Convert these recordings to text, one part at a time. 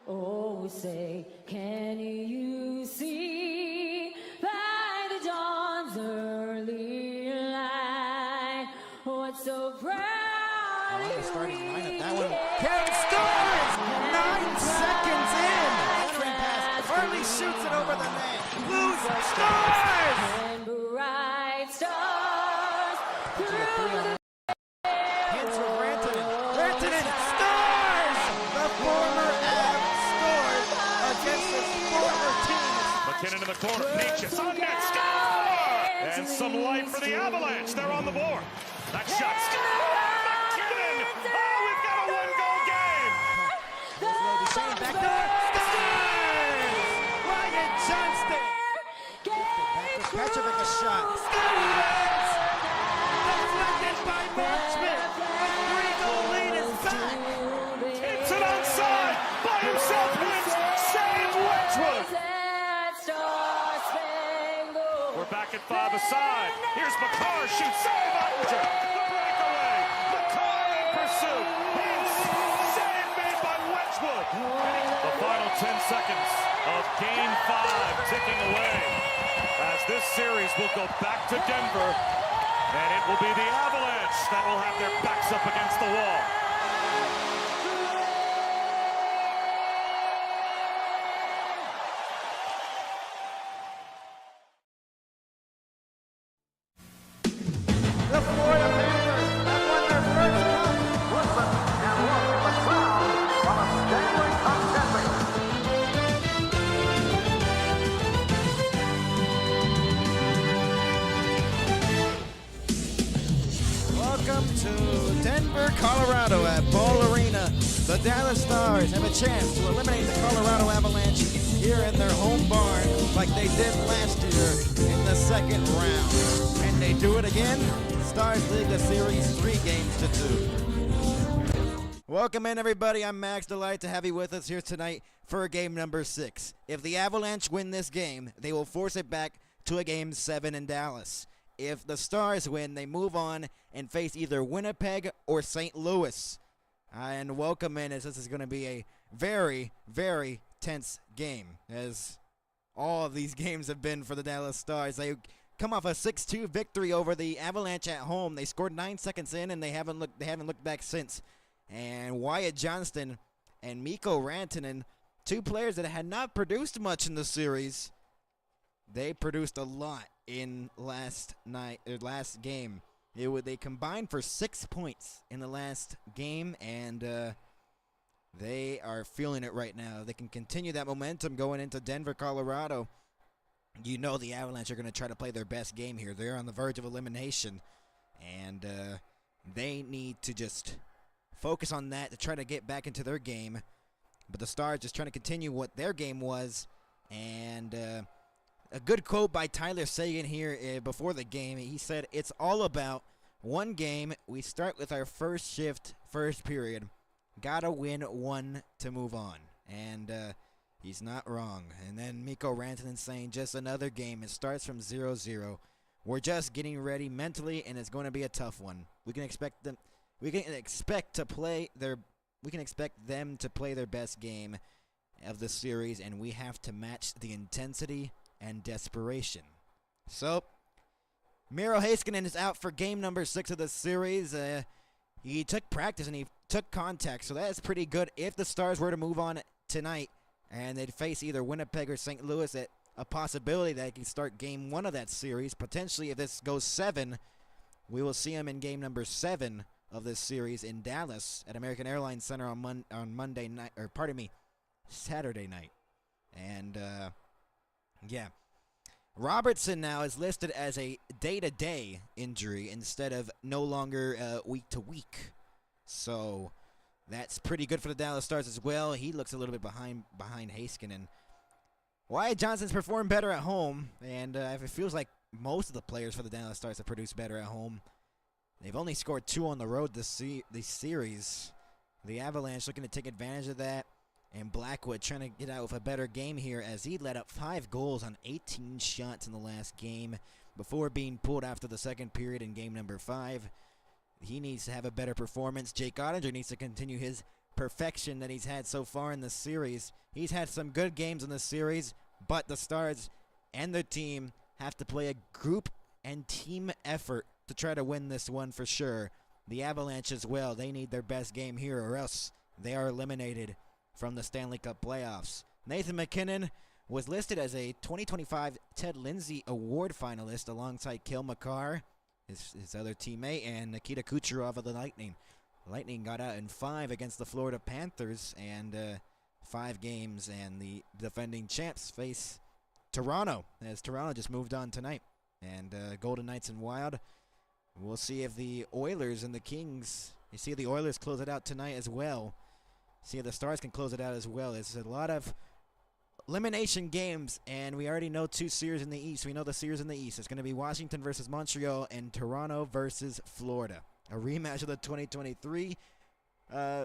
Oh, say, can you see by the dawn's early light what's so proud? The starting lineup, that one. Kevin Stars! 9 seconds in! Entering pass, Harley shoots it over the net. Blue Stars! And bright stars through the Hits with Rantanen. Rantanen stars! The former Avs scored against his former team. McKinnon in the corner, Peaches on net, score! And some light for the Avalanche. They're on the board. That shot, score! McKinnon! Oh, we've got a one-goal game! Back door, stars! Ryan Johnston! Petrovic a shot. Stars! Deflected by Marchman. A 3-goal lead is back. It's an onside by himself, wins, save Wedgwood. We're back at 5 aside. Here's McCarr, shoots, save Ottinger. The breakaway. McCarr in pursuit. Hits, save made by Wedgwood. The final 10 seconds of Game 5 ticking away as this series will go back to Denver, and it will be the Avalanche that will have their backs up against the wall. The Florida Panthers have won their first cup. Listen and look at the sound of a Stanley Cup champion. Welcome to Denver, Colorado at Ball Arena. The Dallas Stars have a chance to eliminate the Colorado Avalanche here in their home barn like they did last year in the second round. Can they do it again? Stars lead the series 3-2. Welcome in, everybody. I'm Max. Delighted to have you with us here tonight for game number 6. If the Avalanche win this game, they will force it back to a game 7 in Dallas. If the Stars win, they move on and face either Winnipeg or St. Louis. And welcome in, as this is going to be a very, very tense game, as all of these games have been for the Dallas Stars. They come off a 6-2 victory over the Avalanche at home. They scored 9 seconds in, and they haven't looked back since. And Wyatt Johnston and Mikko Rantanen, two players that had not produced much in the series, they produced a lot in last game. They combined for 6 points in the last game, and they are feeling it right now. They can continue that momentum going into Denver, Colorado. You know the Avalanche are going to try to play their best game here. They're on the verge of elimination, and they need to just focus on that to try to get back into their game. But the Stars just trying to continue what their game was, and a good quote by Tyler Seguin here before the game. He said, "It's all about one game. We start with our first shift, first period. Gotta win one to move on." And he's not wrong. And then Mikko Rantanen saying, "Just another game. It starts from 0-0. We're just getting ready mentally, and it's going to be a tough one. We can expect them to play their best game of the series, and we have to match the intensity and desperation." So, Miro Heiskanen is out for game number 6 of the series. He took practice and he took contact, so that is pretty good. If the Stars were to move on tonight and they'd face either Winnipeg or St. Louis, a possibility that they can start game 1 of that series. Potentially, if this goes 7, we will see him in game number 7 of this series in Dallas at American Airlines Center on Saturday night. And yeah. Robertson now is listed as a day-to-day injury instead of no longer week-to-week. So that's pretty good for the Dallas Stars as well. He looks a little bit behind Heiskanen. Wyatt Johnston's performed better at home, and it feels like most of the players for the Dallas Stars have produced better at home. They've only scored 2 on the road this series. The Avalanche looking to take advantage of that. And Blackwood trying to get out with a better game here as he let up 5 goals on 18 shots in the last game before being pulled after the second period in game number 5. He needs to have a better performance. Jake Ottinger needs to continue his perfection that he's had so far in the series. He's had some good games in the series, but the Stars and their team have to play a group and team effort to try to win this one for sure. The Avalanche as well, they need their best game here or else they are eliminated from the Stanley Cup playoffs. Nathan MacKinnon was listed as a 2025 Ted Lindsay Award finalist alongside Cale Makar, his other teammate, and Nikita Kucherov of the Lightning. The Lightning got out in 5 against the Florida Panthers, and 5 games, and the defending champs face Toronto, as Toronto just moved on tonight. And Golden Knights and Wild, we'll see if the Oilers and the Kings, you see the Oilers close it out tonight as well. See if the Stars can close it out as well. There's a lot of elimination games, and we already know 2 series in the East. We know the series in the East. It's going to be Washington versus Montreal and Toronto versus Florida. A rematch of the 2023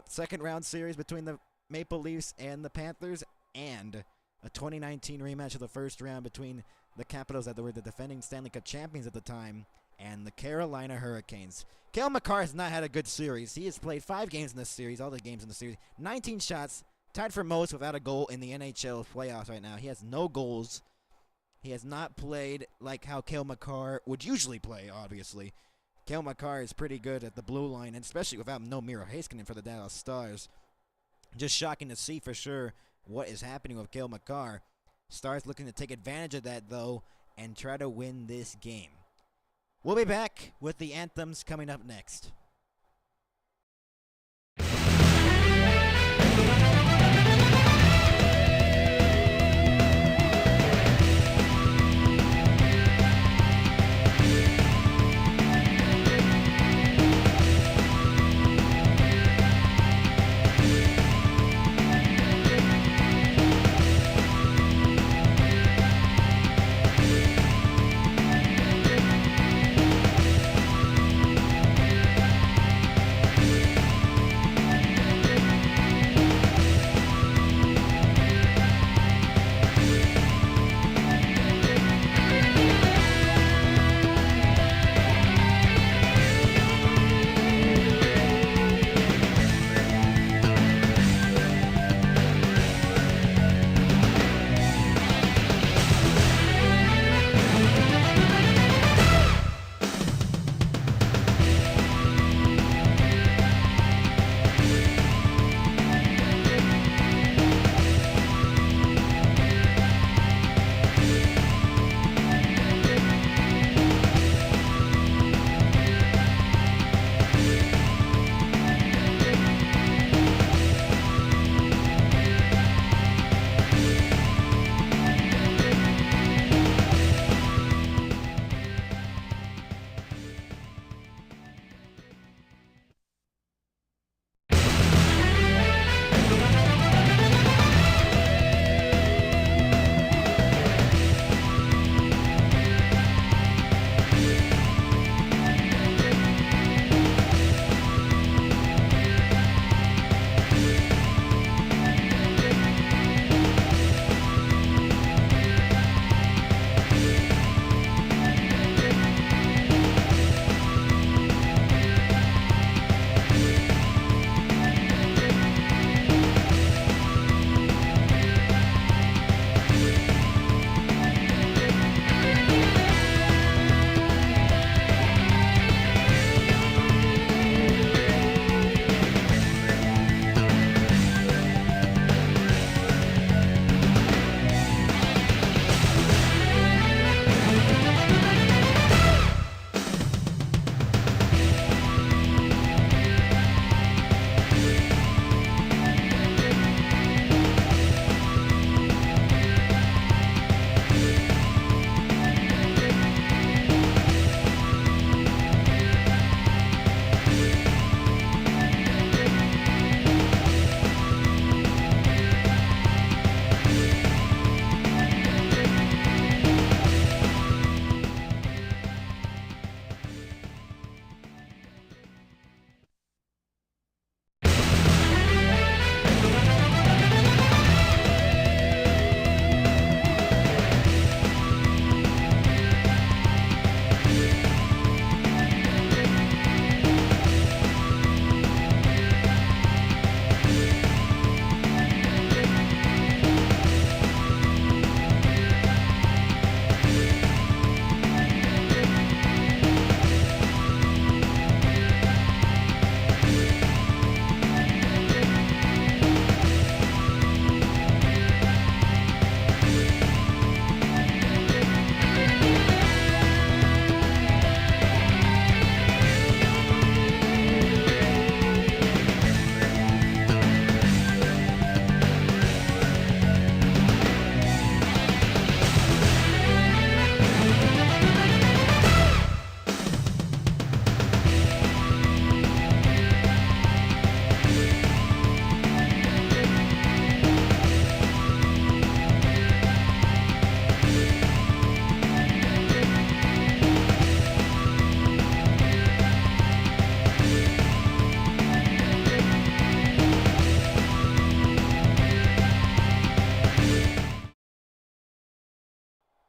second round series between the Maple Leafs and the Panthers, and a 2019 rematch of the first round between the Capitals, that were the defending Stanley Cup champions at the time, and the Carolina Hurricanes. Cale Makar has not had a good series. He has played 5 games in this series, all the games in the series, 19 shots, tied for most without a goal in the NHL playoffs right now. He has no goals. He has not played like how Cale Makar would usually play, obviously. Cale Makar is pretty good at the blue line, and especially without no Miro Heiskanen for the Dallas Stars. Just shocking to see for sure what is happening with Cale Makar. Stars looking to take advantage of that, though, and try to win this game. We'll be back with the anthems coming up next.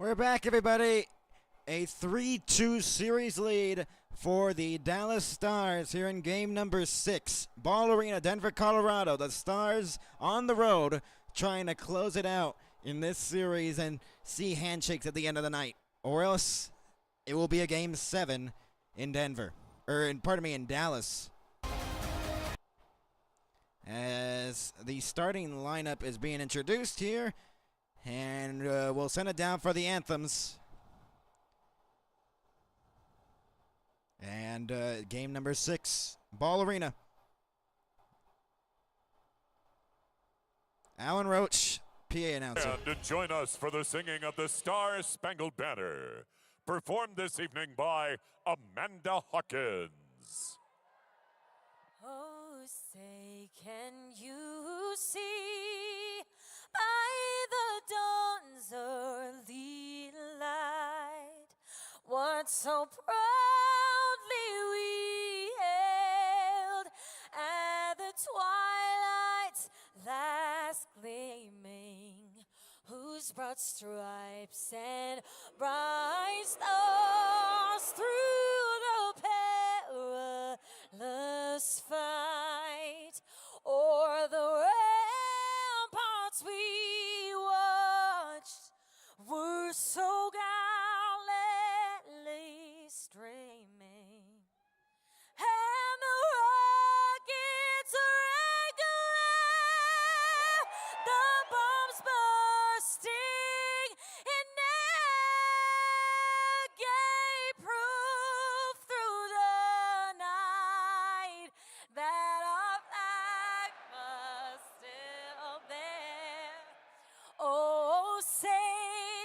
We're back, everybody. A 3-2 series lead for the Dallas Stars here in game number 6. Ball Arena, Denver, Colorado. The Stars on the road trying to close it out in this series and see handshakes at the end of the night. Or else it will be a game 7 in Denver. In Dallas. As the starting lineup is being introduced here. And we'll send it down for the anthems. And game number 6, Ball Arena. Alan Roach, PA announcer. And to join us for the singing of the Star-Spangled Banner, performed this evening by Amanda Hawkins. Oh, say, can you see by the dawn's early light what so proudly we hailed at the twilight's last gleaming, whose broad stripes and bright stars through the perilous fight o'er the ramparts we watched were so gallantly streaming, and the rockets regular, the bombs bursting in air gave proof through the night that our flag was still there. Oh, say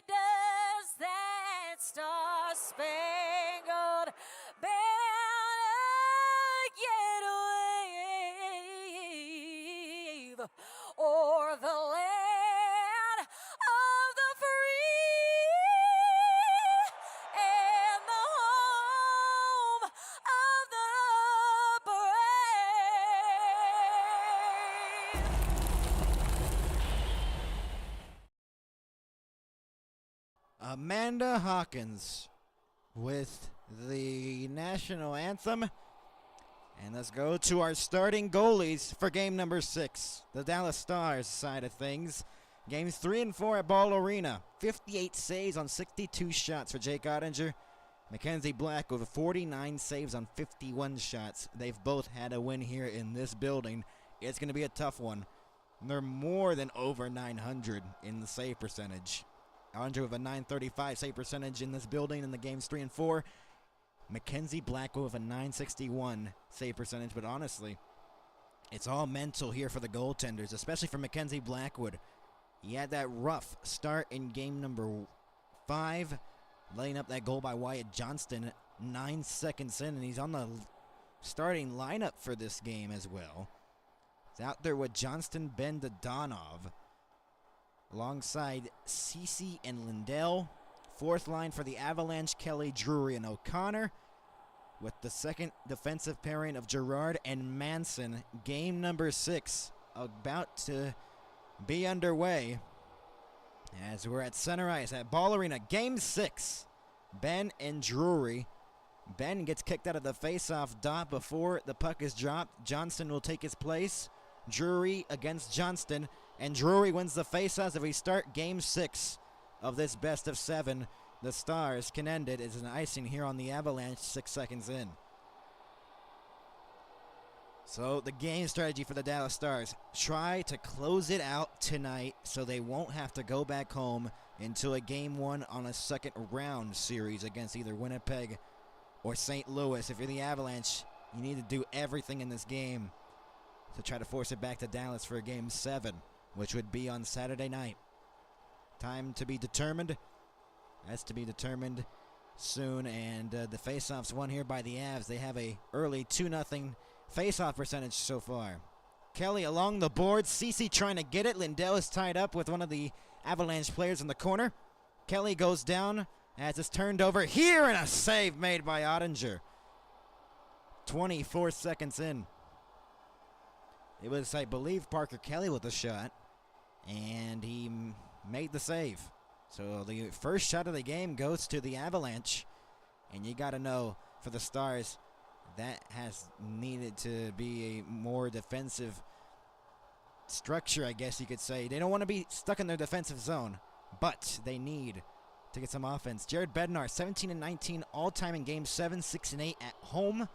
does that star-spangled banner yet wave o'er the land of the free and the home of the brave. Amanda Hawkins with the national anthem. And let's go to our starting goalies for game number 6. The Dallas Stars side of things. Games 3 and 4 at Ball Arena. 58 saves on 62 shots for Jake Ottinger. Mackenzie Black with 49 saves on 51 shots. They've both had a win here in this building. It's going to be a tough one. They're more than over 900 in the save percentage. Ottinger with a 935 save percentage in this building in the games 3 and 4. Mackenzie Black with a 961 save percentage, but honestly, it's all mental here for the goaltenders, especially for Mackenzie Blackwood. He had that rough start in game number 5, laying up that goal by Wyatt Johnston 9 seconds in, and he's on the starting lineup for this game as well. He's out there with Johnston, Ben Dodonov, alongside Cece and Lindell. Fourth line for the Avalanche, Kelly, Drury, and O'Connor. With the second defensive pairing of Gerard and Manson. Game number 6 about to be underway. As we're at center ice at Ball Arena. Game 6. Ben and Drury. Ben gets kicked out of the face-off dot before the puck is dropped. Johnson will take his place. Drury against Johnston. And Drury wins the face-off as we start game 6 of this best of 7. The Stars can end it as an icing here on the Avalanche 6 seconds in. So the game strategy for the Dallas Stars, try to close it out tonight so they won't have to go back home until a game 1 on a second round series against either Winnipeg or St. Louis. If you're the Avalanche, you need to do everything in this game to try to force it back to Dallas for a game 7, which would be on Saturday night. Time to be determined. That's to be determined soon. And the faceoffs won here by the Avs. They have a early 2-0 faceoff percentage so far. Kelly along the board. Cece trying to get it. Lindell is tied up with one of the Avalanche players in the corner. Kelly goes down as it's turned over here, and a save made by Ottinger. 24 seconds in. It was, I believe, Parker Kelly with the shot, and he made the save. So the first shot of the game goes to the Avalanche. And you got to know, for the Stars, that has needed to be a more defensive structure, I guess you could say. They don't want to be stuck in their defensive zone, but they need to get some offense. Jared Bednar, 17-19 all-time in Game 7, 6-8 at home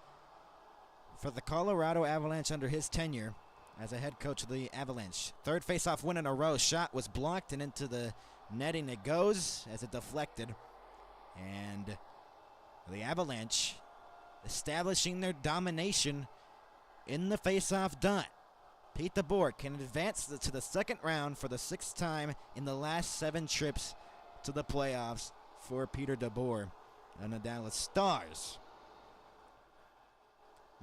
for the Colorado Avalanche under his tenure as a head coach of the Avalanche. Third face-off win in a row. Shot was blocked and into the netting it goes as it deflected. And the Avalanche establishing their domination in the face-off dot. Pete DeBoer can advance to the second round for the 6th time in the last 7 trips to the playoffs for Peter DeBoer and the Dallas Stars.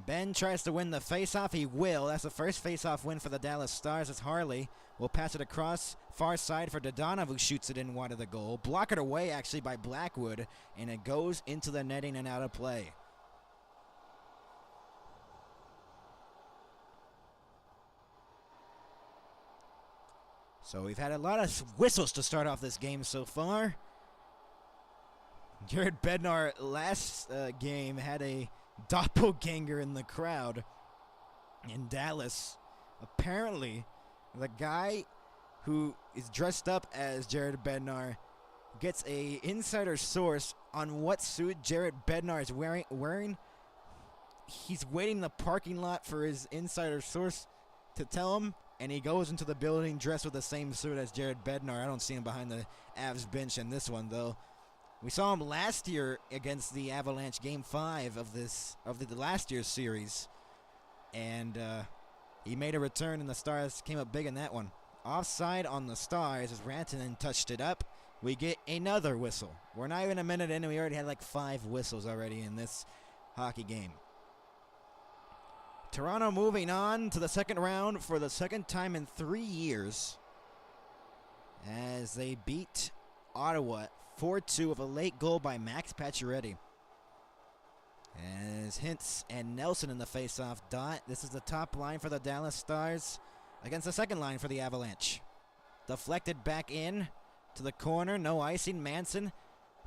Ben tries to win the face-off. He will. That's the first face-off win for the Dallas Stars as Harley will pass it across far side for Dodonov, who shoots it in wide of the goal. Block it away, actually, by Blackwood, and it goes into the netting and out of play. So we've had a lot of whistles to start off this game so far. Jared Bednar last game had a doppelganger in the crowd in Dallas. Apparently, the guy who is dressed up as Jared Bednar gets a insider source on what suit Jared Bednar is wearing. He's waiting in the parking lot for his insider source to tell him, and he goes into the building dressed with the same suit as Jared Bednar. I don't see him behind the Avs bench in this one, though. We saw him last year against the Avalanche, Game 5 of the last year's series, and he made a return, and the Stars came up big in that one. Offside on the Stars as Rantanen touched it up. We get another whistle. We're not even a minute in, and we already had like 5 whistles already in this hockey game. Toronto moving on to the second round for the second time in 3 years as they beat Ottawa 4-2 with a late goal by Max Pacioretty. As Hintz and Nelson in the face-off dot. This is the top line for the Dallas Stars against the second line for the Avalanche. Deflected back in to the corner. No icing. Manson.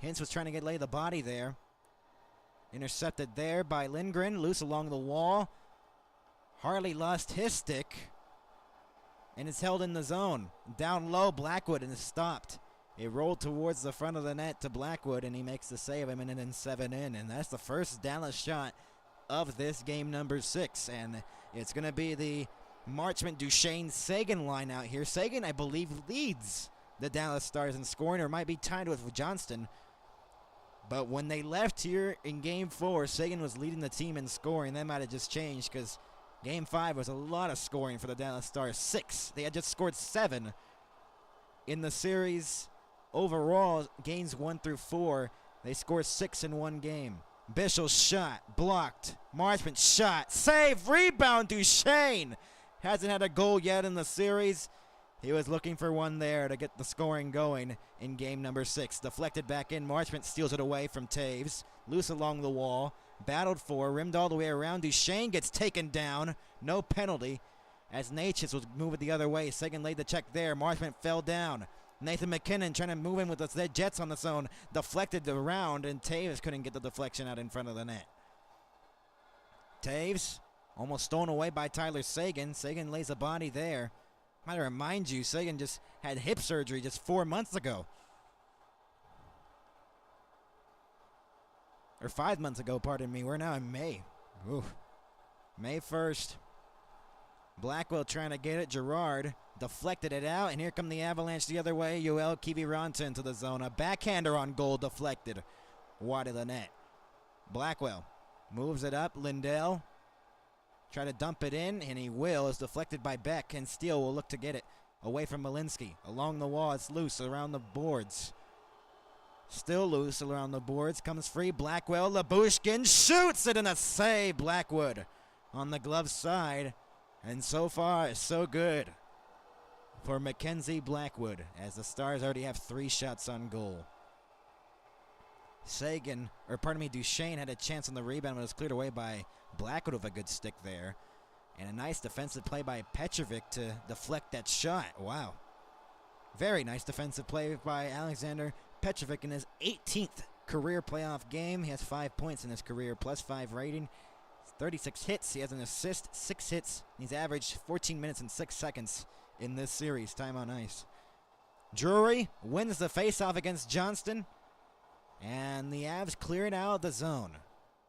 Hintz was trying to lay the body there. Intercepted there by Lindgren. Loose along the wall. Harley lost his stick and is held in the zone. Down low, Blackwood, and is stopped. It rolled towards the front of the net to Blackwood, and he makes the save a minute and 7 in. And that's the first Dallas shot of this game number 6. And it's going to be the Marchment, Duchesne, Sagan line out here. Sagan, I believe, leads the Dallas Stars in scoring, or might be tied with Johnston. But when they left here in Game 4, Sagan was leading the team in scoring. That might have just changed because Game 5 was a lot of scoring for the Dallas Stars. 6. They had just scored 7 in the series. Overall, games 1 through 4, they scored 6 in one game. Bischel's shot, blocked. Marchment shot, save, rebound, Duchesne. Hasn't had a goal yet in the series. He was looking for one there to get the scoring going in game number 6. Deflected back in, Marchment steals it away from Taves. Loose along the wall, battled for, rimmed all the way around. Duchesne gets taken down, no penalty, as Natchez was moving the other way. Sagan laid the check there, Marchment fell down. Nathan McKinnon trying to move in with the Jets on the zone. Deflected around, and Taves couldn't get the deflection out in front of the net. Taves almost stolen away by Tyler Sagan. Sagan lays a body there. Might remind you, Sagan just had hip surgery just 4 months ago. Or 5 months ago, pardon me. We're now in May. Ooh. May 1st. Blackwell trying to get it. Gerard deflected it out, and here come the Avalanche the other way. Yoel Kiviranta into the zone. A backhander on goal, deflected wide of the net. Blackwell moves it up. Lindell try to dump it in, and he will. It's deflected by Beck, and Steele will look to get it away from Malinsky. Along the wall, it's loose around the boards. Still loose around the boards. Comes free. Blackwell, Labushkin shoots it in a save. Blackwood on the glove side. And so far, so good for Mackenzie Blackwood, as the Stars already have 3 shots on goal. Duchesne had a chance on the rebound, but it was cleared away by Blackwood with a good stick there. And a nice defensive play by Petrovic to deflect that shot. Wow. Very nice defensive play by Alexander Petrovic in his 18th career playoff game. He has 5 points in his career, +5 rating. 36 hits. He has an assist, 6 hits. He's averaged 14 minutes and 6 seconds in this series, time on ice. Drury wins the faceoff against Johnston, and the Avs clear it out of the zone.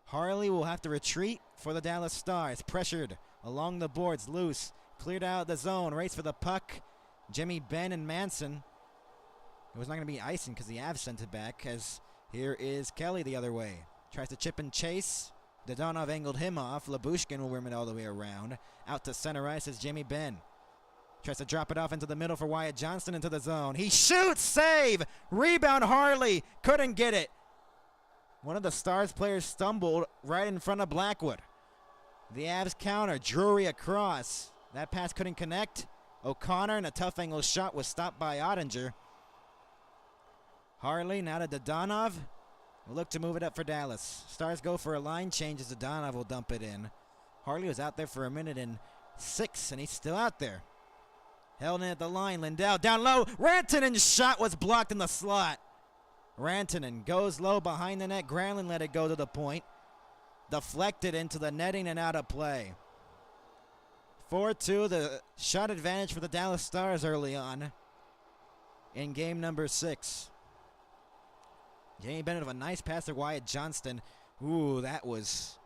Harley will have to retreat for the Dallas Stars. Pressured along the boards, loose. Cleared out of the zone, race for the puck. Jimmy Benn and Manson. It was not going to be icing because the Avs sent it back, as here is Kelly the other way. Tries to chip and chase. Dodonov angled him off. Labushkin will rim it all the way around. Out to center ice is Jimmy Benn. Tries to drop it off into the middle for Wyatt Johnston into the zone. He shoots! Save! Rebound Harley! Couldn't get it. One of the Stars players stumbled right in front of Blackwood. The Avs counter. Drury across. That pass couldn't connect. O'Connor in a tough angle shot was stopped by Ottinger. Harley now to Dodonov. Will look to move it up for Dallas. Stars go for a line change as Dodonov will dump it in. Harley was out there for 1:06, and he's still out there. Held in at the line. Lindell down low. Rantanen's shot was blocked in the slot. Rantanen goes low behind the net. Granlund let it go to the point. Deflected into the netting and out of play. 4-2, the shot advantage for the Dallas Stars early on in game number 6. Jamie Bennett of a nice pass to Wyatt Johnston. Ooh, that was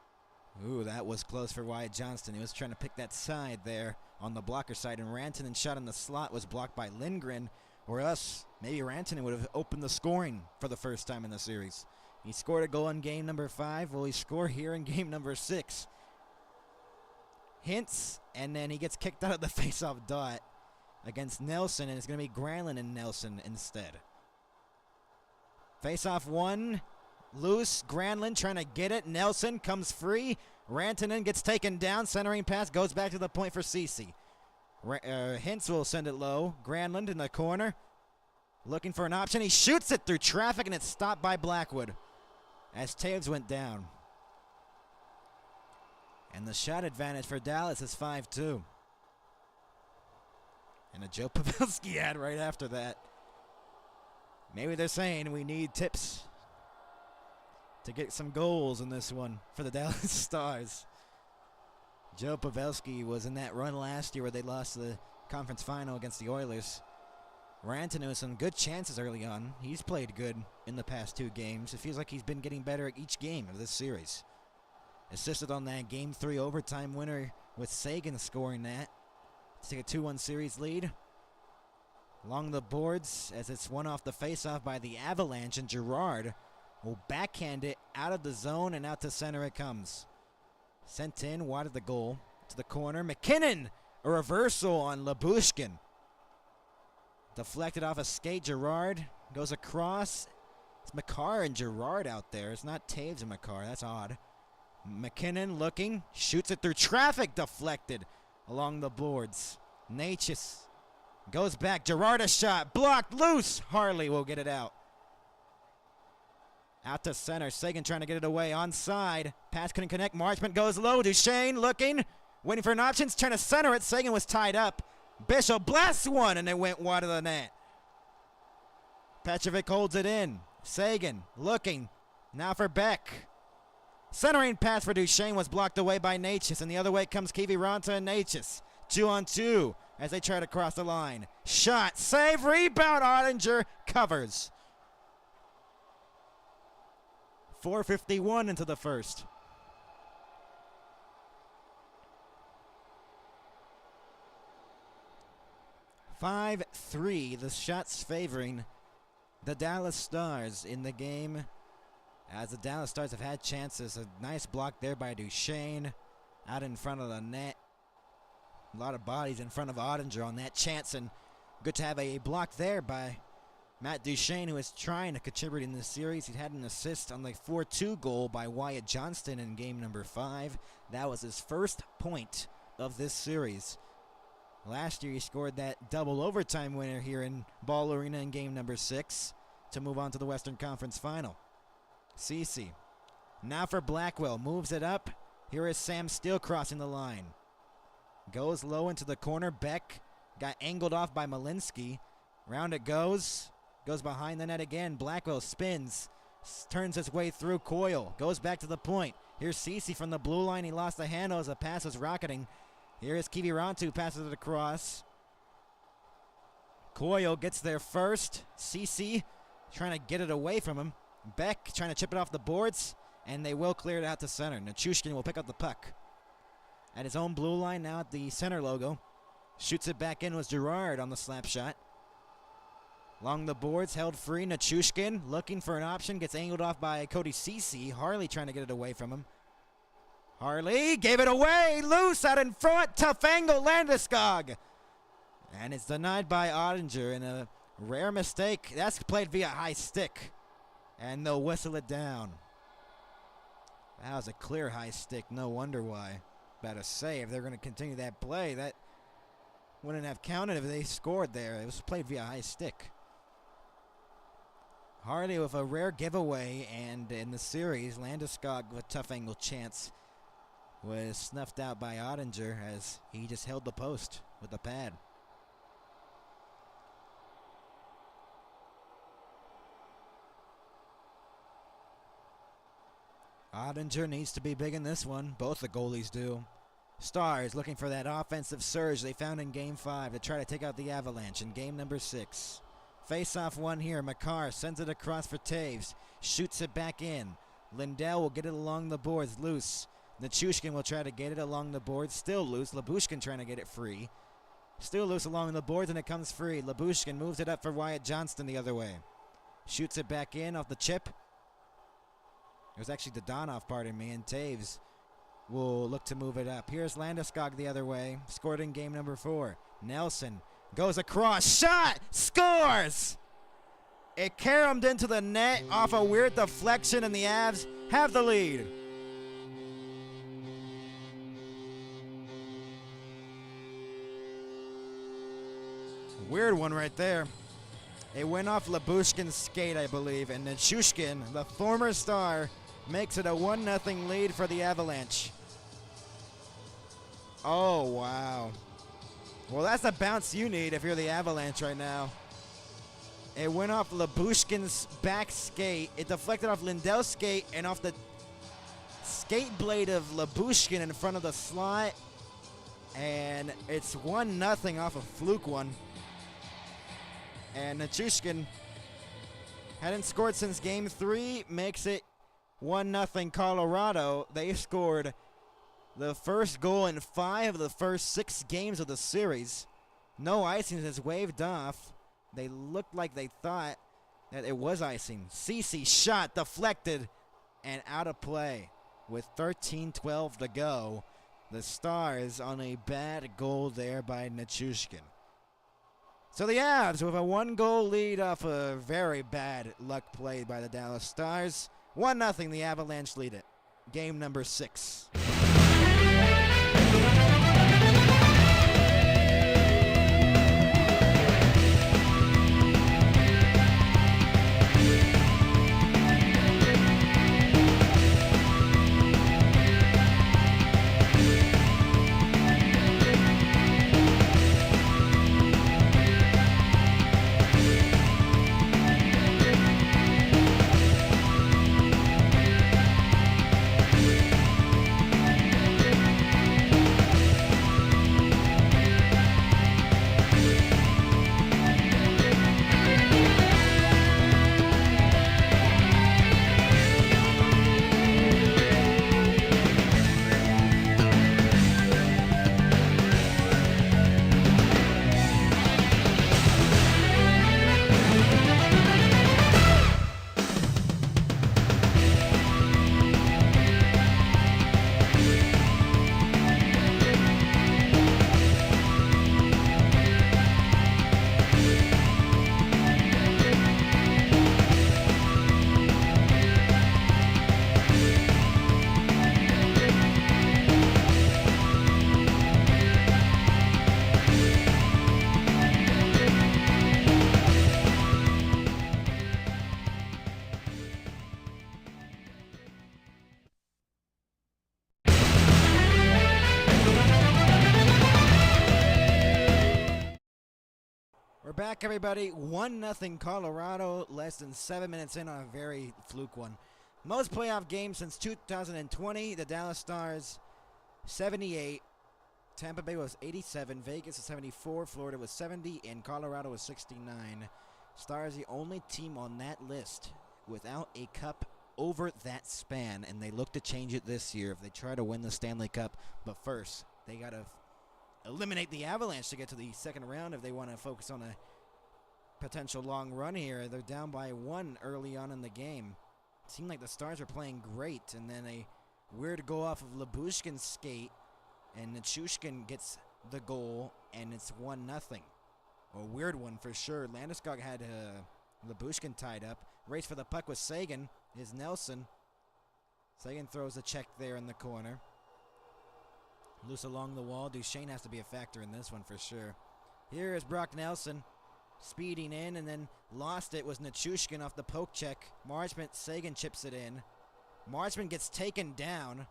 close for Wyatt Johnston. He was trying to pick that side there on the blocker side, and Rantanen shot in the slot was blocked by Lindgren, or else maybe Rantanen would have opened the scoring for the first time in the series. He scored a goal in game number 5. Will he score here in game number 6? Hintz, and then he gets kicked out of the faceoff dot against Nelson, and it's going to be Granlund and Nelson instead. Faceoff 1, loose. Granlund trying to get it. Nelson comes free. Rantanen gets taken down. Centering pass goes back to the point for Ceci. Hintz will send it low. Granlund in the corner. Looking for an option. He shoots it through traffic, and it's stopped by Blackwood as Taves went down. And the shot advantage for Dallas is 5-2. And a Joe Pavelski ad right after that. Maybe they're saying we need tips to get some goals in this one for the Dallas Stars. Joe Pavelski was in that run last year where they lost the conference final against the Oilers. Rantanen with some good chances early on. He's played good in the past 2 games. It feels like he's been getting better at each game of this series. Assisted on that Game 3 overtime winner with Sagan scoring that to take a 2-1 series lead. Along the boards as it's won off the faceoff by the Avalanche, and Girard will backhand it out of the zone, and out to center it comes. Sent in wide of the goal to the corner. McKinnon, a reversal on Labushkin. Deflected off a skate. Girard goes across. It's Makar and Girard out there. It's not Taves and Makar. That's odd. McKinnon looking. Shoots it through traffic. Deflected along the boards. Natchez goes back. Girard a shot. Blocked. Loose. Harley will get it out. Out to center. Sagan trying to get it away. Onside. Pass couldn't connect. Marchment goes low. Duchesne looking. Waiting for an option. Trying to center it. Sagan was tied up. Bishop blasts one, and it went wide of the net. Petrovic holds it in. Sagan looking. Now for Beck. Centering pass for Duchesne was blocked away by Natchez, and the other way comes Kiviranta and Natchez. 2-on-2 as they try to cross the line. Shot. Save. Rebound. Ottinger covers. 4:51 into the first. (5-3) The shots favoring the Dallas Stars in the game, as the Dallas Stars have had chances. A nice block there by Duchesne out in front of the net. A lot of bodies in front of Ottinger on that chance, and good to have a block there by Matt Duchesne, who is trying to contribute in this series. He had an assist on the 4-2 goal by Wyatt Johnston in game number 5. That was his first point of this series. Last year he scored that double overtime winner here in Ball Arena in game number 6 to move on to the Western Conference Final. Ceci. Now for Blackwell. Moves it up. Here is Sam Steele crossing the line. Goes low into the corner. Beck got angled off by Malinsky. Round it goes. Goes behind the net again. Blackwell spins. Turns his way through Coyle. Goes back to the point. Here's Cece from the blue line. He lost the handle as the pass was rocketing. Here is Kivirantu, passes it across. Coyle gets there first. Cece trying to get it away from him. Beck trying to chip it off the boards, and they will clear it out to center. Nichushkin will pick up the puck. At his own blue line, now at the center logo. Shoots it back in, was Gerard on the slap shot. Along the boards, held free. Nichushkin looking for an option, gets angled off by Cody Cece. Harley trying to get it away from him. Harley gave it away, loose out in front, tough angle, Landeskog. And it's denied by Ottinger in a rare mistake. That's played via high stick, and they'll whistle it down. That was a clear high stick, no wonder why. About a save, they're going to continue that play. That wouldn't have counted if they scored there. It was played via high stick. Harley with a rare giveaway, and in the series, Landeskog with a tough angle chance was snuffed out by Ottinger as he just held the post with the pad. Ottinger needs to be big in this one. Both the goalies do. Stars looking for that offensive surge they found in Game 5 to try to take out the Avalanche in Game number 6. Face-off one here. Makar sends it across for Taves. Shoots it back in. Lindell will get it along the boards loose. Nichushkin will try to get it along the boards. Still loose. Labushkin trying to get it free. Still loose along the boards, and it comes free. Labushkin moves it up for Wyatt Johnston the other way. Shoots it back in off the chip. It was actually Dodonov, pardon me, and Taves will look to move it up. Here's Landeskog the other way. Scored in Game number 4. Nelson goes across. Shot! Scores! It caromed into the net off a weird deflection, and the Avs have the lead. Weird one right there. It went off Labushkin's skate, I believe, and Nichushkin, the former star, makes it a 1-0 lead for the Avalanche. Oh, wow. Well, that's the bounce you need if you're the Avalanche right now. It went off Labushkin's back skate. It deflected off Lindell's skate and off the skate blade of Labushkin in front of the slot. And it's 1-0 off a fluke one. And Nichushkin hadn't scored since Game 3, makes it 1-0 Colorado. They scored the first goal in 5 of the first 6 games of the series. No icing has waved off. They looked like they thought that it was icing. Cece shot, deflected, and out of play. With 13:12 to go, the Stars on a bad goal there by Nichushkin. So the Avs with a 1-goal lead off a very bad luck play by the Dallas Stars. 1-0, the Avalanche lead it. Game number 6. back, everybody. 1-0 Colorado, less than 7 minutes in on a very fluke one. Most playoff games since 2020. The Dallas Stars, 78. Tampa Bay was 87. Vegas was 74. Florida was 70. And Colorado was 69. Stars the only team on that list without a cup over that span. And they look to change it this year if they try to win the Stanley Cup. But first, they got to eliminate the Avalanche to get to the second round if they want to focus on a potential long run here. They're down by 1 early on in the game. It seemed like the Stars were playing great, and then a weird goal off of Lyubushkin's skate, and Nichushkin gets the goal, and it's 1-0. A weird one for sure. Landeskog had Lyubushkin tied up. Race for the puck with Sagan is Nelson. Sagan throws a check there in the corner. Loose along the wall. Duchesne has to be a factor in this one for sure. Here is Brock Nelson speeding in, and then lost it was Nichushkin off the poke check. Marchment, Sagan chips it in. Marchment gets taken down.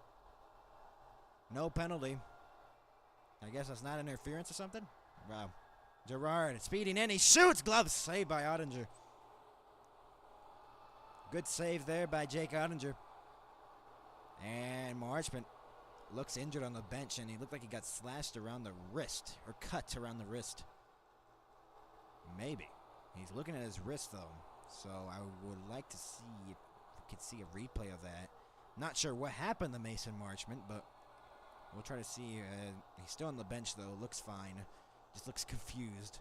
No penalty. I guess that's not interference or something. Wow. Gerard speeding in. He shoots. Glove saved by Ottinger. Good save there by Jake Ottinger. And Marchment looks injured on the bench, and he looked like he got slashed around the wrist, or cut around the wrist. Maybe. He's looking at his wrist, though, so I would like to see if we could see a replay of that. Not sure what happened to Mason Marchment, but we'll try to see. He's still on the bench, though. Looks fine. Just looks confused.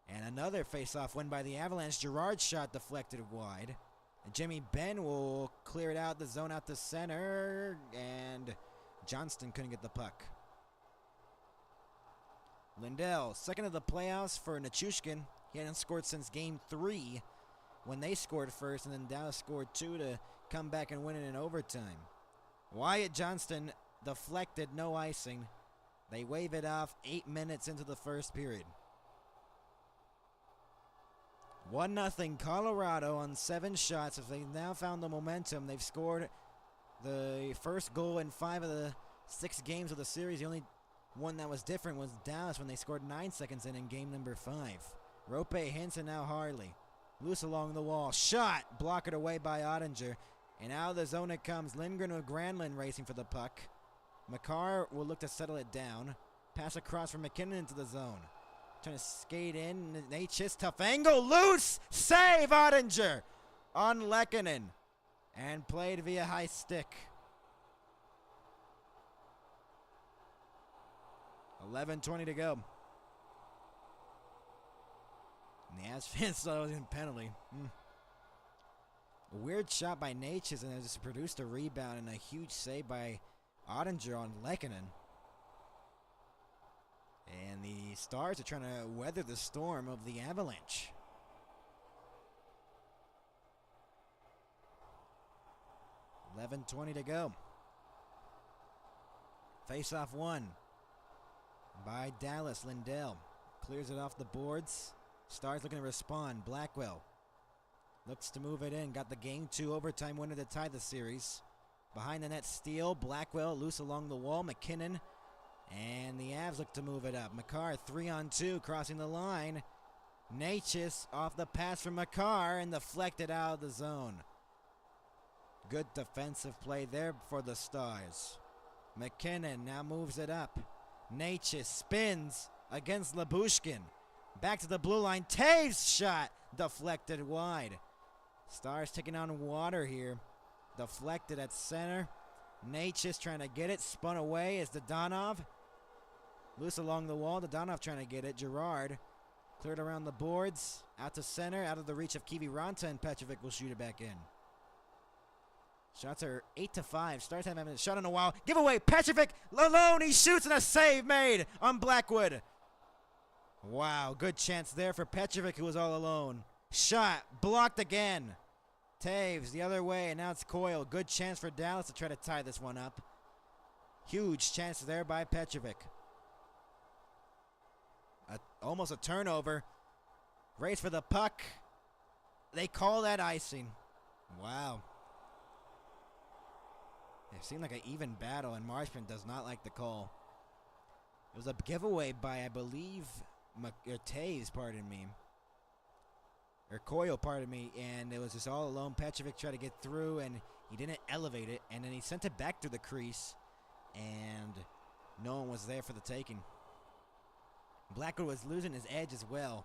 And another face-off win by the Avalanche. Gerard's shot deflected wide. And Jimmy Benn will clear it out, the zone out to center, and Johnston couldn't get the puck. Lindell, second of the playoffs for Nichushkin. He hadn't scored since Game 3 when they scored first, and then Dallas scored 2 to come back and win it in overtime. Wyatt Johnston deflected, no icing. They wave it off 8 minutes into the first period. 1-0 Colorado on 7 shots. If they've now found the momentum, they've scored the first goal in 5 of the 6 games of the series. The only one that was different was Dallas when they scored 9 seconds in game number 5. Rope, Hinson, now Harley. Loose along the wall. Shot. Blocked away by Ottinger. And out of the zone it comes. Lindgren with Granlund racing for the puck. Makar will look to settle it down. Pass across from McKinnon into the zone. Trying to skate in. Natchez, tough angle. Loose. Save Ottinger on Lehkonen. And played via high stick. 11:20 to go. And the Avs fans thought it was a penalty. A weird shot by Natchez, and it just produced a rebound and a huge save by Ottinger on Lehkonen. And the Stars are trying to weather the storm of the Avalanche. 11:20 to go. Face-off one by Dallas. Lindell clears it off the boards. Stars looking to respond. Blackwell looks to move it in. Got the Game 2 overtime winner to tie the series. Behind the net steal. Blackwell loose along the wall. McKinnon. And the Avs look to move it up. Makar 3-on-2 crossing the line. Natchez off the pass from Makar and deflected out of the zone. Good defensive play there for the Stars. McKinnon now moves it up. Natchez spins against Lyubushkin. Back to the blue line. Taves shot deflected wide. Stars taking on water here. Deflected at center. Natchez trying to get it. Spun away is Dodonov. Loose along the wall. Dodonov trying to get it. Gerard cleared around the boards. Out to center. Out of the reach of Kiviranta, and Petrovic will shoot it back in. Shots are 8-5. Stars haven't had a shot in a while. Giveaway. Petrovic alone. He shoots, and a save made on Blackwood. Wow, good chance there for Petrovic, who was all alone. Shot blocked again. Taves the other way, and now it's Coyle. Good chance for Dallas to try to tie this one up. Huge chance there by Petrovic. Almost a turnover. Race for the puck. They call that icing. Wow. It seemed like an even battle, and Marchment does not like the call. It was a giveaway by, I believe, Taves, pardon me. or Coyle, pardon me, and it was just all alone. Petrovic tried to get through, and he didn't elevate it, and then he sent it back through the crease, and no one was there for the taking. Blackwood was losing his edge as well.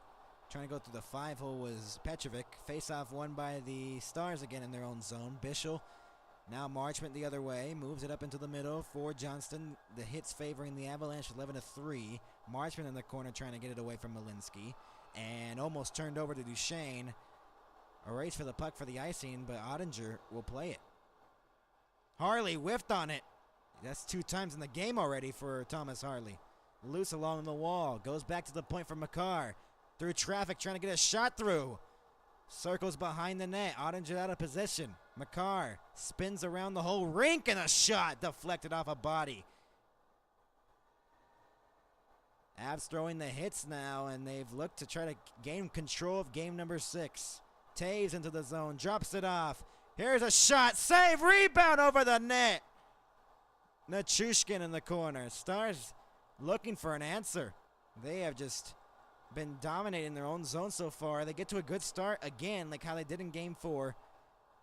Trying to go through the 5-hole was Petrovic. Face-off won by the Stars again in their own zone. Bischel, now Marchment the other way, moves it up into the middle for Johnston. The hits favoring the Avalanche 11-3. Marchment in the corner trying to get it away from Malinsky, and almost turned over to Duchesne. A race for the puck for the icing, but Ottinger will play it. Harley whiffed on it. That's 2 times in the game already for Thomas Harley. Loose along the wall. Goes back to the point for Makar. Through traffic, trying to get a shot through. Circles behind the net. Ottinger out of position. Makar spins around the whole rink, and a shot deflected off a body. Avs throwing the hits now, and they've looked to try to gain control of game number 6. Taves into the zone, drops it off. Here's a shot, save, rebound over the net. Nichushkin in the corner. Stars looking for an answer. They have just been dominating their own zone so far. They get to a good start again, like how they did in game 4,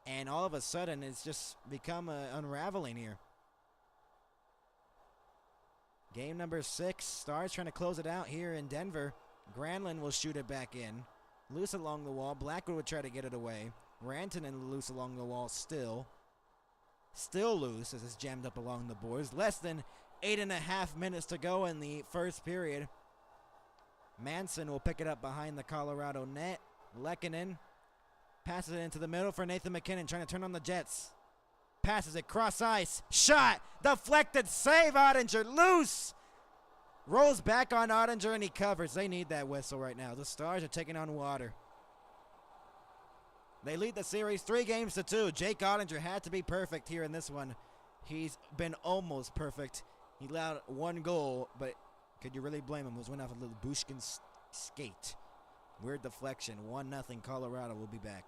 and all of a sudden it's just become unraveling here. Game number 6, Stars trying to close it out here in Denver. Granlund will shoot it back in. Loose along the wall. Blackwood would try to get it away. Rantanen loose along the wall still. Still loose as it's jammed up along the boards. Less than 8.5 minutes to go in the first period. Manson will pick it up behind the Colorado net. Lehkonen passes it into the middle for Nathan McKinnon, trying to turn on the Jets. Passes it cross ice. Shot. Deflected. Save. Ottinger. Loose. Rolls back on Ottinger, and he covers. They need that whistle right now. The Stars are taking on water. They lead the series 3-2. Jake Ottinger had to be perfect here in this one. He's been almost perfect. He allowed 1 goal, but could you really blame him? It was went off a little Bushkin skate. Weird deflection. 1-0 Colorado. Will be back.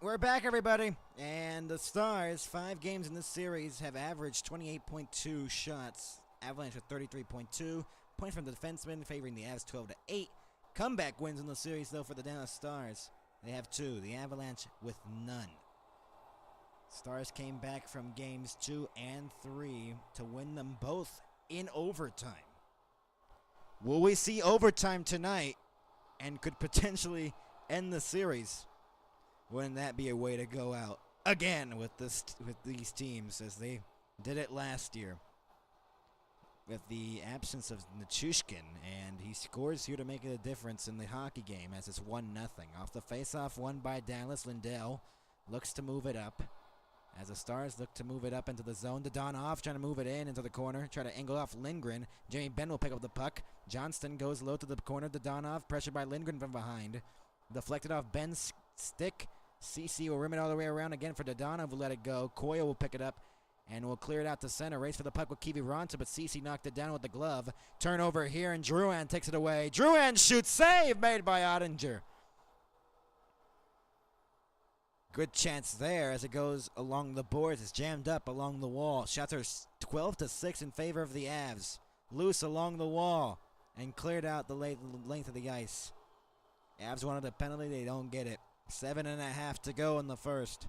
We're back, everybody, and the Stars, 5 games in this series, have averaged 28.2 shots. Avalanche with 33.2. Points from the defenseman favoring the Avs 12-8. Comeback wins in the series, though, for the Dallas Stars. They have 2. The Avalanche with none. Stars came back from games 2 and 3 to win them both in overtime. Will we see overtime tonight and could potentially end the series? Wouldn't that be a way to go out again with these teams as they did it last year? With the absence of Nichushkin, and he scores here to make it a difference in the hockey game as it's 1-0. Off the faceoff won by Dallas. Lindell looks to move it up as the Stars look to move it up into the zone. Dodonov trying to move it in into the corner, try to angle off Lindgren. Jamie Benn will pick up the puck. Johnston goes low to the corner. Dodonov pressured by Lindgren from behind. Deflected off Ben's stick. CC will rim it all the way around again for Dodonov. Will let it go. Coyle will pick it up and will clear it out to center. Race for the puck with Kiviranta, but CC knocked it down with the glove. Turnover here, and Drouin takes it away. Drouin shoots. Save made by Ottinger. Good chance there as it goes along the boards. It's jammed up along the wall. Shots are 12-6 in favor of the Avs. Loose along the wall and cleared out the length of the ice. Avs wanted a penalty. They don't get it. 7.5 to go in the first.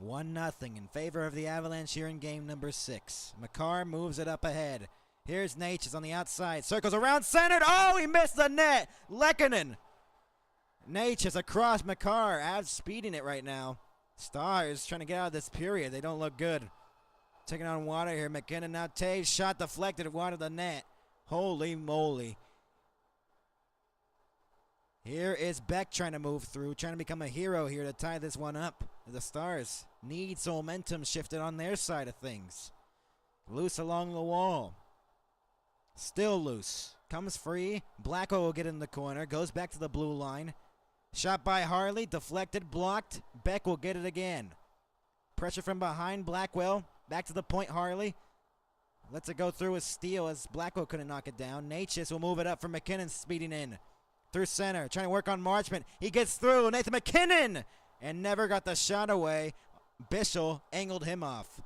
1-0 in favor of the Avalanche here in game number 6. Makar moves it up ahead. Here's Natchez on the outside. Circles around, centered. Oh, he missed the net. Lehkonen. Natchez across Makar. Avs speeding it right now. Stars trying to get out of this period. They don't look good. Taking on water here. McKinnon now. Taves shot deflected. Water the net. Holy moly. Here is Beck trying to move through. Trying to become a hero here to tie this one up. The Stars need some momentum shifted on their side of things. Loose along the wall. Still loose. Comes free. Blackwell will get in the corner. Goes back to the blue line. Shot by Harley, deflected, blocked. Beck will get it again. Pressure from behind, Blackwell. Back to the point, Harley. Lets it go through a steal as Blackwell couldn't knock it down. Natchez will move it up for McKinnon, speeding in. Through center, trying to work on Marchment. He gets through, Nathan McKinnon! And never got the shot away. Bischel angled him off.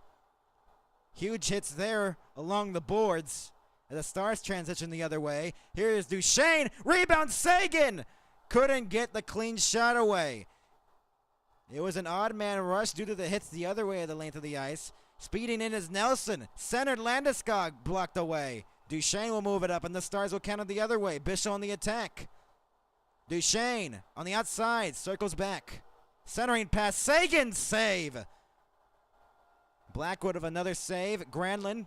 Huge hits there along the boards. As the Stars transition the other way. Here is Duchesne, rebound Sagan! Couldn't get the clean shot away. It was an odd man rush due to the hits the other way of the length of the ice. Speeding in is Nelson. Centered Landeskog blocked away. Duchesne will move it up and the Stars will counter the other way. Bischel on the attack. Duchesne on the outside. Circles back. Centering pass. Sagan save. Blackwood of another save. Granlund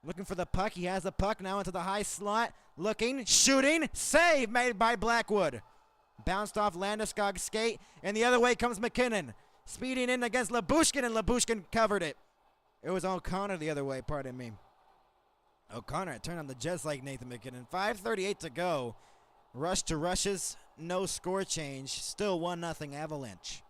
looking for the puck. He has the puck now into the high slot. Looking, shooting, save made by Blackwood. Bounced off Landeskog's skate, and the other way comes McKinnon. Speeding in against Labushkin, and Labushkin covered it. It was O'Connor the other way, pardon me. O'Connor turned on the Jets like Nathan McKinnon. 5:38 to go. Rush to rushes, no score change. Still 1-0 Avalanche.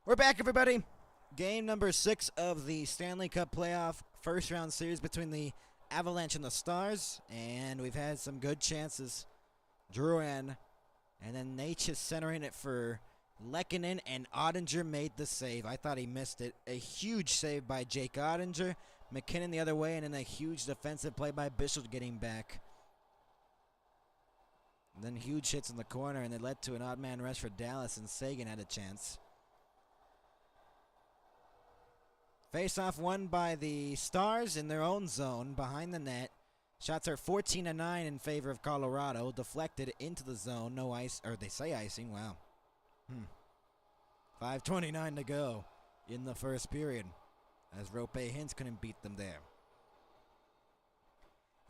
We're back, everybody. Game number 6 of the Stanley Cup playoff first round series between the Avalanche and the Stars. And we've had some good chances. Drouin and then Natchez centering it for Lehkonen, and Ottinger made the save. I thought he missed it. A huge save by Jake Ottinger. McKinnon the other way, and then a huge defensive play by Bischel getting back. And then huge hits in the corner, and it led to an odd man rush for Dallas, and Sagan had a chance. Face-off won by the Stars in their own zone behind the net. Shots are 14-9 in favor of Colorado. Deflected into the zone. No ice, or they say icing. Wow. 5:29 to go in the first period, as Rope Hintz couldn't beat them there.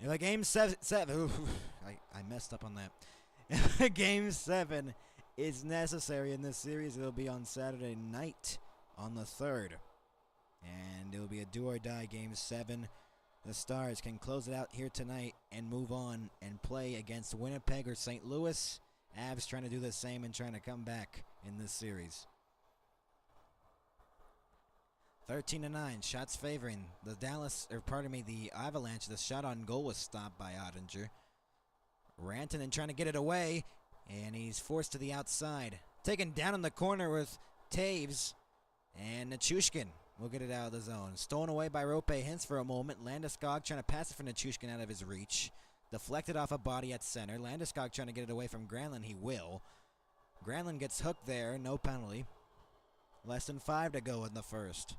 If game 7 I messed up on that. If game 7 is necessary in this series, it'll be on Saturday night on the 3rd. And it'll be a do-or-die game 7 the Stars can close it out here tonight and move on and play against Winnipeg or St. Louis. Avs trying to do the same and trying to come back in this series. 13-9, shots favoring the the Avalanche. The shot on goal was stopped by Ottinger. Rantanen trying to get it away, and he's forced to the outside. Taken down in the corner with Taves, and Nichushkin will get it out of the zone. Stolen away by Rope Hintz for a moment. Landeskog trying to pass it for Nichushkin out of his reach. Deflected off a body at center. Landeskog trying to get it away from Granlund. He will. Granlund gets hooked there. No penalty. Less than 5 to go in the first.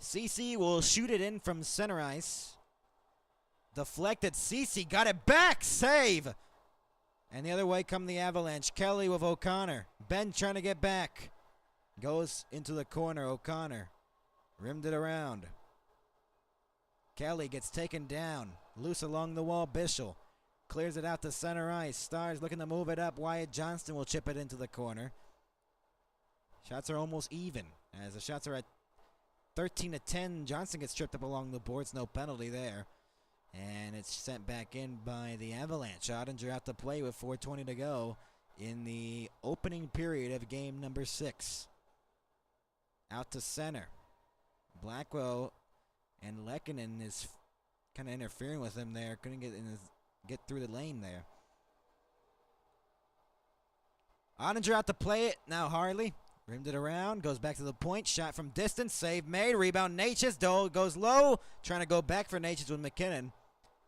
CC will shoot it in from center ice. Deflected. CC got it back. Save. And the other way come the Avalanche. Kelly with O'Connor. Ben trying to get back. Goes into the corner. O'Connor rimmed it around. Kelly gets taken down. Loose along the wall. Bischel clears it out to center ice. Stars looking to move it up. Wyatt Johnston will chip it into the corner. Shots are almost even as the shots are at 13-10. Johnston gets tripped up along the boards. No penalty there. And it's sent back in by the Avalanche. Ottinger out to play with 4:20 to go in the opening period of game number 6. Out to center. Blackwell and Lehkonen is kind of interfering with him there. Couldn't get through the lane there. Ottinger out to play it. Now Harley. Rimmed it around, goes back to the point, shot from distance, save made, rebound Natchez, goes low, trying to go back for Natchez with McKinnon.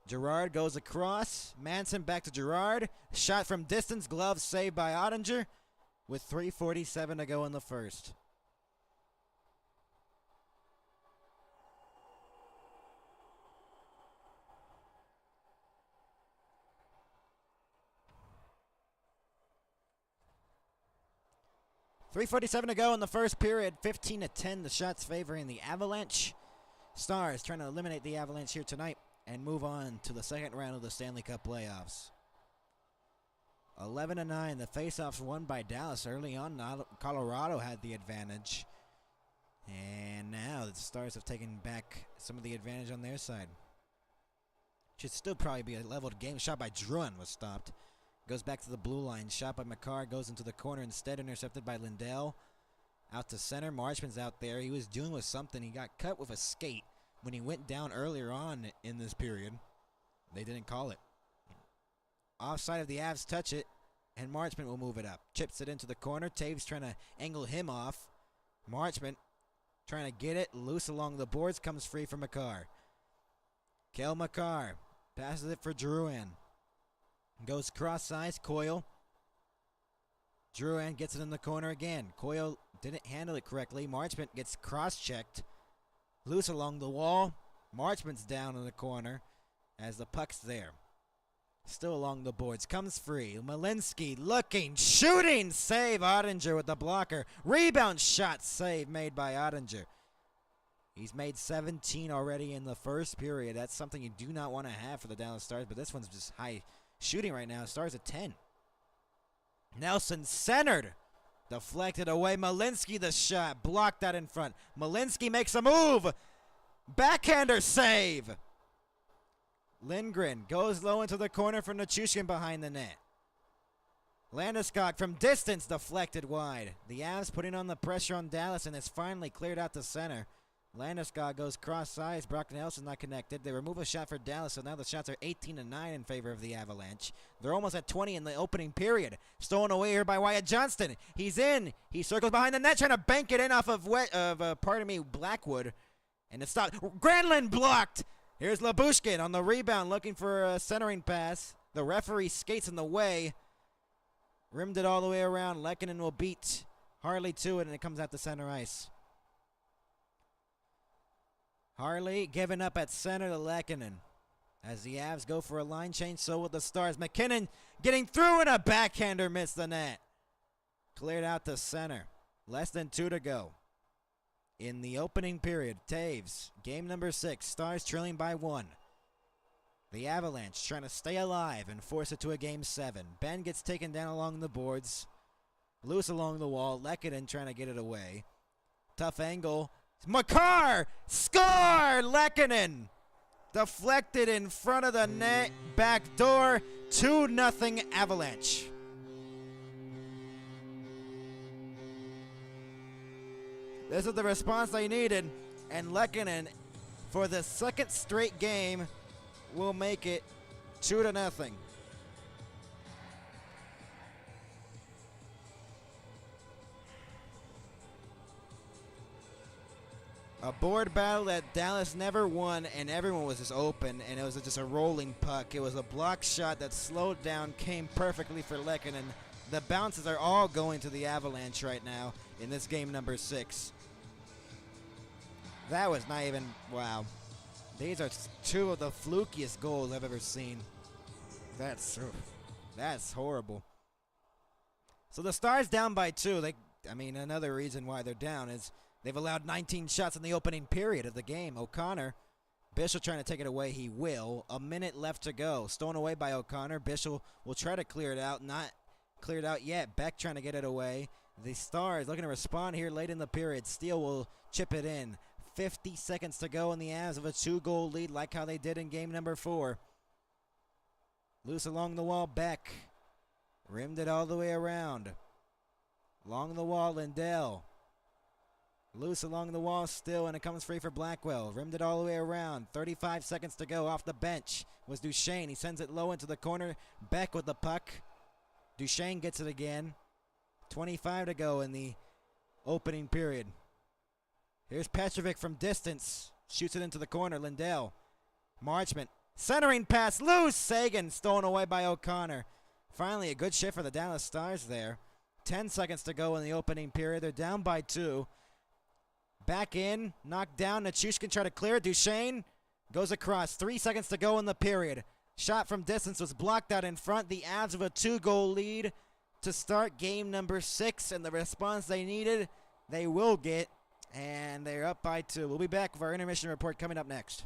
Girard goes across, Manson back to Girard, shot from distance, glove saved by Ottinger, with 3:47 to go in the first. .347 to go in the first period. 15-10. The shots favoring the Avalanche. Stars trying to eliminate the Avalanche here tonight and move on to the second round of the Stanley Cup playoffs. 11-9. The faceoffs won by Dallas early on. Colorado had the advantage, and now the Stars have taken back some of the advantage on their side. Should still probably be a leveled game. Shot by Druin was stopped. Goes back to the blue line. Shot by McCarr. Goes into the corner instead. Intercepted by Lindell. Out to center. Marchman's out there. He was dealing with something. He got cut with a skate when he went down earlier on in this period. They didn't call it. Offside of the Avs touch it. And Marchman will move it up. Chips it into the corner. Taves trying to angle him off. Marchman trying to get it. Loose along the boards. Comes free for McCarr. Kel McCarr passes it for Drouin. Goes cross ice. Coyle. Drouin gets it in the corner again. Coyle didn't handle it correctly. Marchman gets cross-checked. Loose along the wall. Marchman's down in the corner as the puck's there. Still along the boards. Comes free. Malinsky looking. Shooting. Save. Ottinger with the blocker. Rebound shot. Save made by Ottinger. He's made 17 already in the first period. That's something you do not want to have for the Dallas Stars, but this one's just high shooting right now. Stars at 10. Nelson centered. Deflected away. Malinsky the shot. Blocked that in front. Malinsky makes a move. Backhander save. Lindgren goes low into the corner for Nichushkin behind the net. Landeskog from distance deflected wide. The Avs putting on the pressure on Dallas, and it's finally cleared out to center. Landeskog goes cross-size. Brock Nelson not connected. They remove a shot for Dallas, so now the shots are 18-9 in favor of the Avalanche. They're almost at 20 in the opening period. Stolen away here by Wyatt Johnston. He's in. He circles behind the net, trying to bank it in off of Blackwood. And it's stopped. Granlund blocked. Here's Labushkin on the rebound, looking for a centering pass. The referee skates in the way. Rimmed it all the way around. Lehkonen will beat Harley to it, and it comes out to center ice. Harley giving up at center to Lehkonen. As the Avs go for a line change, so will the Stars. McKinnon getting through, and a backhander missed the net. Cleared out to center. Less than 2 to go. In the opening period, Taves, game number 6, Stars trailing by 1. The Avalanche trying to stay alive and force it to a game 7. Ben gets taken down along the boards. Loose along the wall. Lehkonen trying to get it away. Tough angle. Makar! Score! Lehkonen! Deflected in front of the net, back door, 2-0 Avalanche. This is the response they needed, and Lehkonen, for the second straight game, will make it 2-0. A board battle that Dallas never won, and everyone was just open, and it was just a rolling puck. It was a block shot that slowed down, came perfectly for Lehkonen. The bounces are all going to the Avalanche right now in this game number 6. That was not even, wow. These are two of the flukiest goals I've ever seen. That's horrible. So the Stars down by 2. Another reason why they're down is they've allowed 19 shots in the opening period of the game. O'Connor, Bishop trying to take it away. He will. A minute left to go. Stolen away by O'Connor. Bishop will try to clear it out. Not cleared out yet. Beck trying to get it away. The Stars looking to respond here late in the period. Steele will chip it in. 50 seconds to go in the Avs of a 2-goal lead like how they did in game number 4. Loose along the wall, Beck. Rimmed it all the way around. Along the wall, Lindell. Loose along the wall still, and it comes free for Blackwell. Rimmed it all the way around. 35 seconds to go. Off the bench was Duchesne. He sends it low into the corner. Beck with the puck. Duchesne gets it again. 25 to go in the opening period. Here's Petrovic from distance. Shoots it into the corner. Lindell. Marchment. Centering pass. Loose. Sagan stolen away by O'Connor. Finally, a good shift for the Dallas Stars there. 10 seconds to go in the opening period. They're down by 2. Back in. Knocked down. Nichushkin try to clear. Duchesne goes across. 3 seconds to go in the period. Shot from distance was blocked out in front. The Avs have a 2-goal lead to start game number 6. And the response they needed, they will get. And they're up by 2. We'll be back with our intermission report coming up next.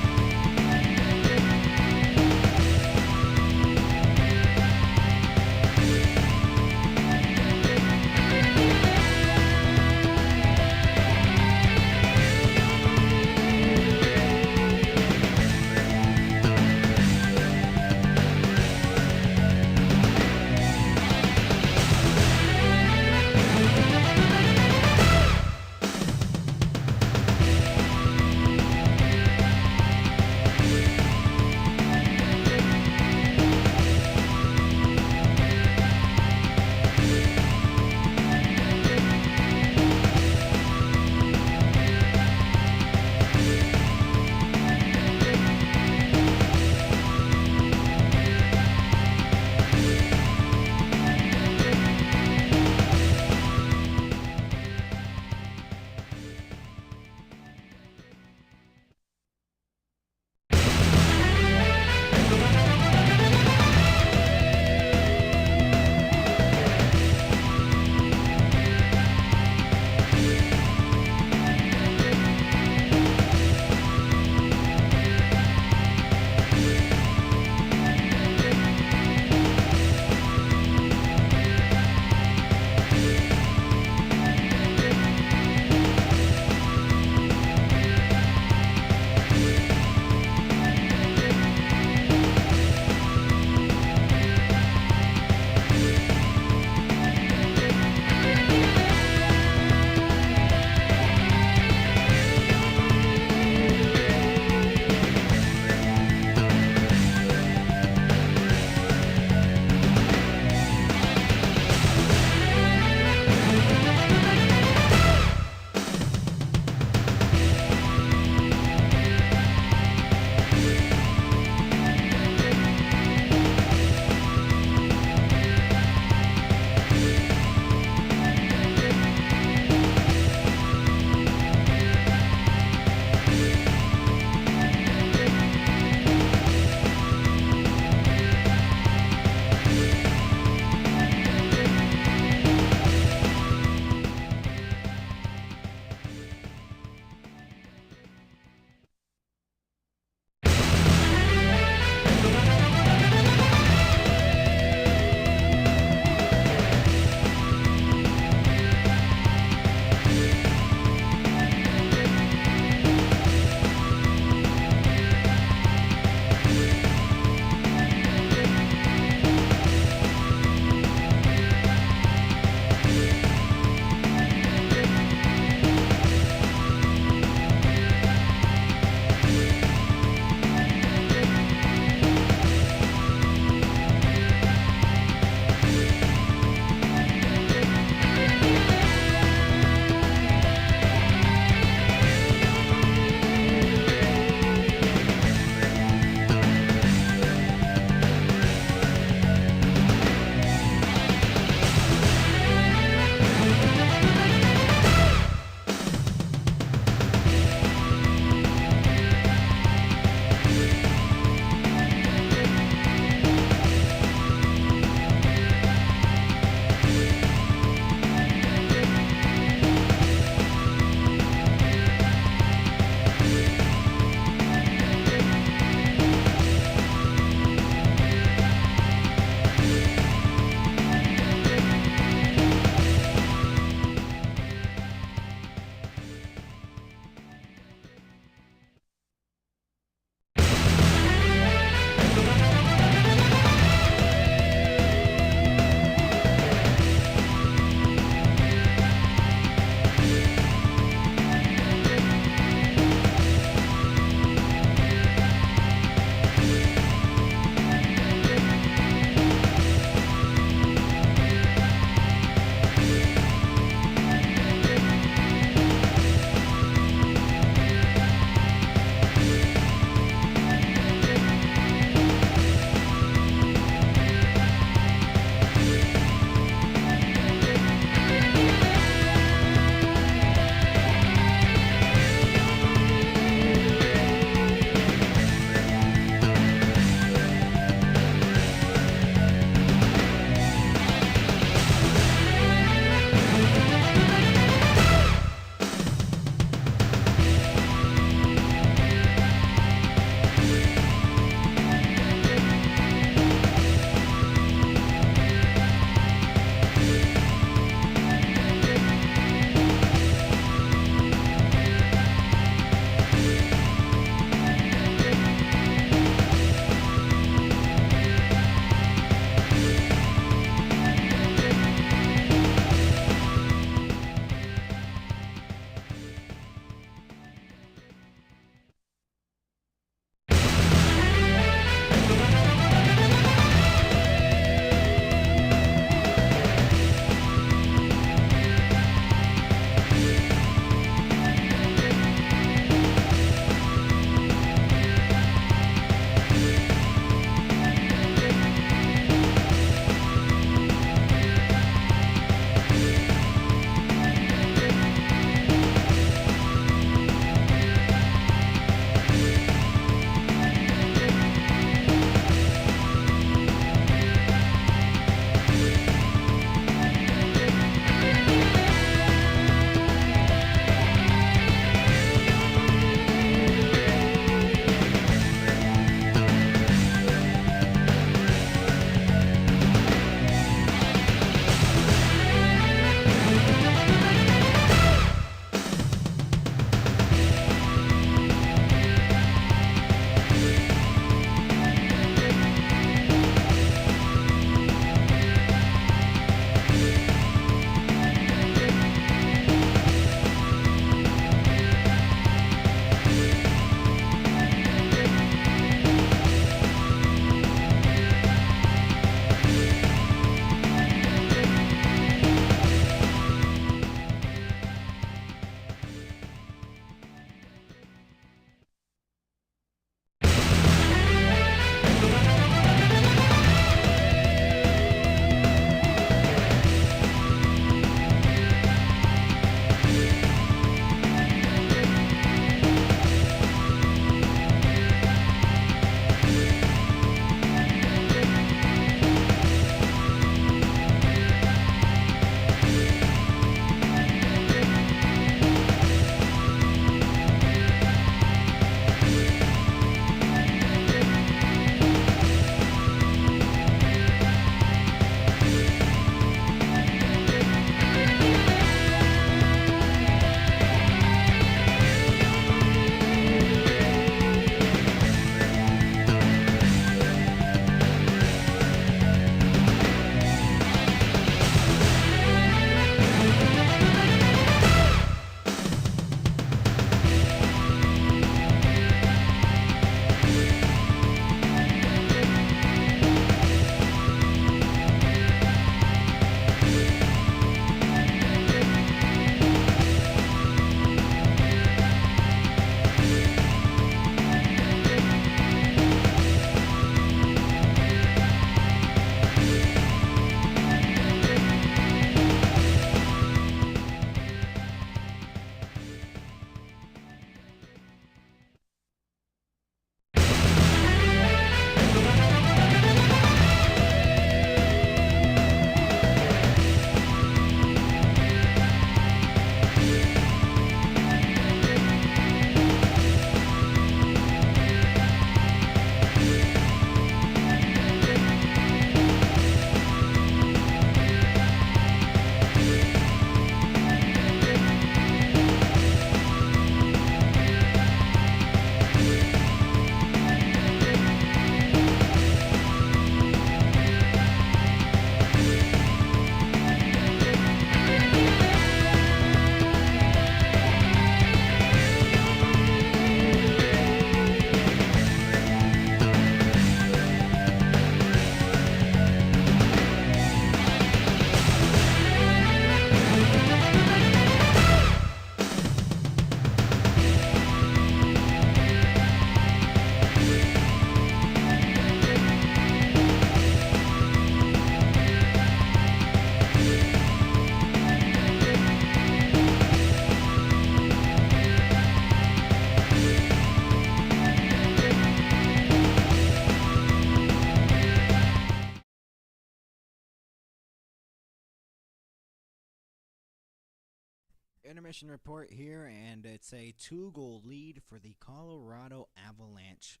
Intermission report here, and it's a 2-goal lead for the Colorado Avalanche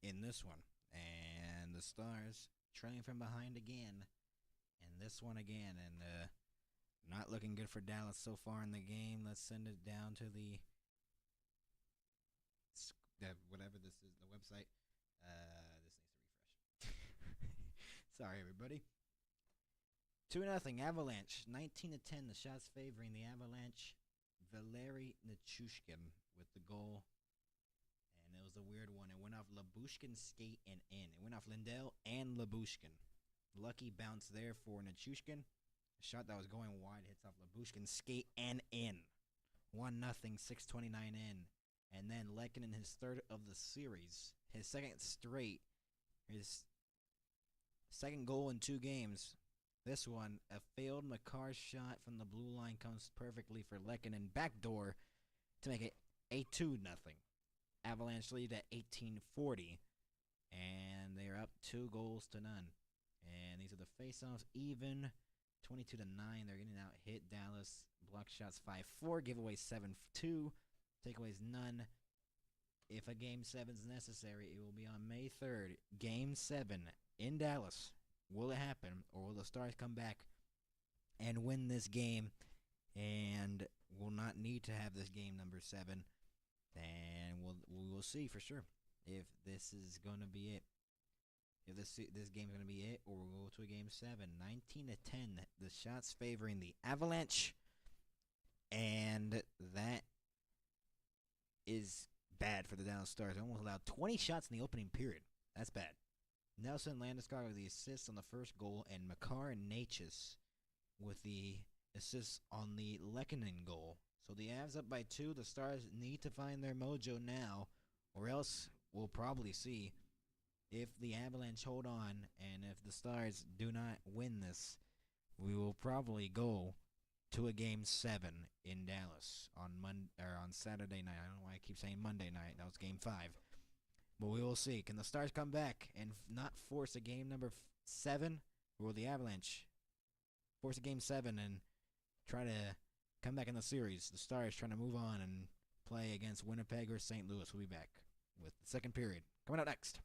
in this one. And the Stars trailing from behind again, and this one again, and not looking good for Dallas so far in the game. Let's send it down to the whatever this is, the website. This needs to refresh. Sorry, everybody. 2-0 Avalanche. 19-10. The shots favoring the Avalanche. Valeri Nichushkin with the goal. And it was a weird one. It went off Labushkin's skate and in. It went off Lindell and Labushkin. Lucky bounce there for Nichushkin. A shot that was going wide hits off Labushkin's skate and in. 1-0, 6:29 in. And then Lehkonen, his third of the series. His second straight. His second goal in 2 games. This one, a failed Makar shot from the blue line comes perfectly for Lehkonen backdoor to make it a 2-0. Avalanche lead at 18:40, and they're up 2-0. And these are the faceoffs, even 22-9. They're getting out hit Dallas. Block shots 5-4, giveaways 7-2, takeaways none. If a game 7 is necessary, it will be on May 3rd. Game 7 in Dallas. Will it happen, or will the Stars come back and win this game and will not need to have this game number 7? And we will see for sure if this is going to be it. If this game is going to be it, or we'll go to a game 7. 19-10, the shots favoring the Avalanche, and that is bad for the Dallas Stars. They almost allowed 20 shots in the opening period. That's bad. Nelson Landeskog with the assists on the first goal, and Makar and Natchez with the assists on the Lehkonen goal. So the Avs up by 2. The Stars need to find their mojo now, or else we'll probably see if the Avalanche hold on, and if the Stars do not win this, we will probably go to a game 7 in Dallas on Saturday night. I don't know why I keep saying Monday night. That was game 5. But we will see. Can the Stars come back and not force a game number 7? Or will the Avalanche force a game 7 and try to come back in the series? The Stars trying to move on and play against Winnipeg or St. Louis. We'll be back with the second period. Coming up next.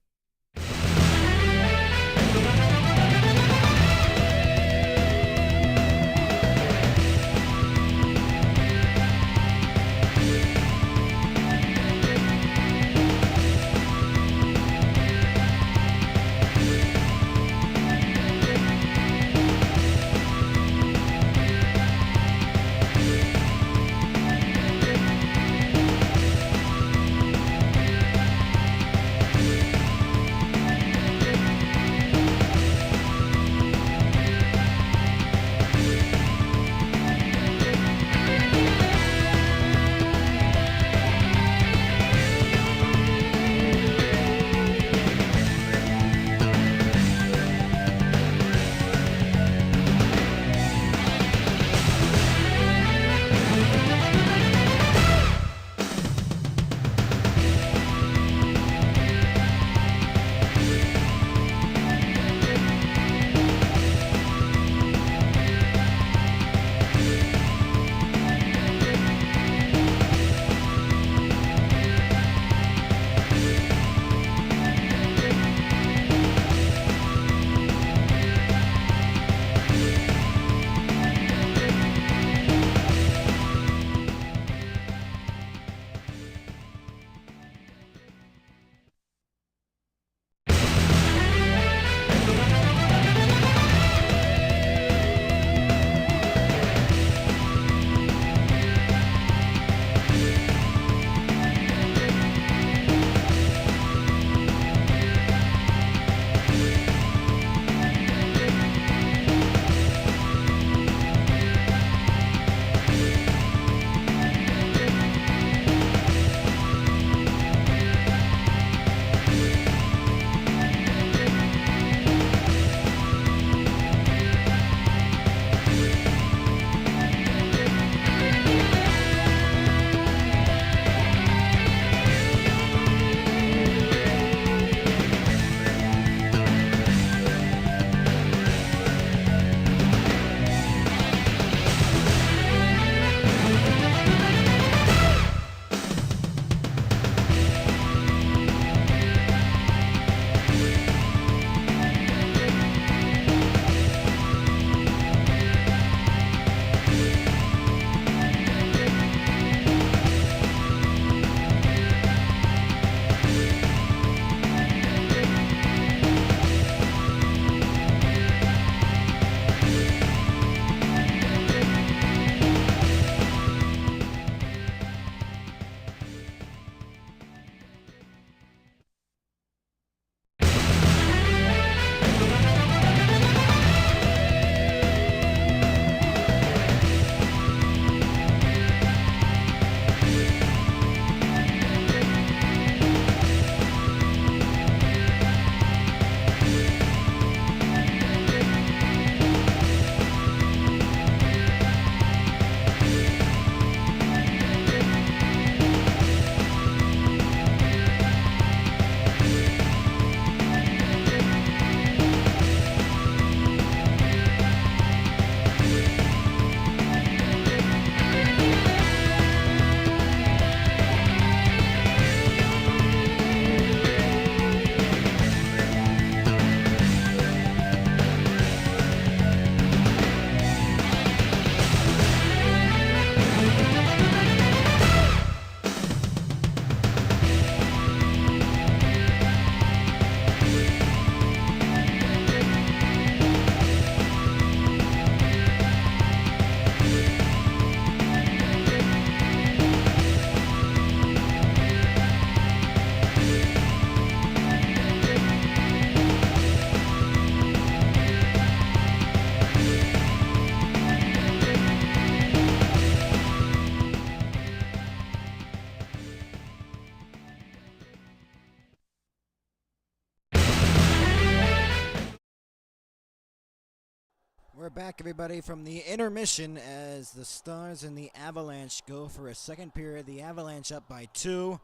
We're back, everybody, from the intermission as the Stars and the Avalanche go for a second period. The Avalanche up by 2,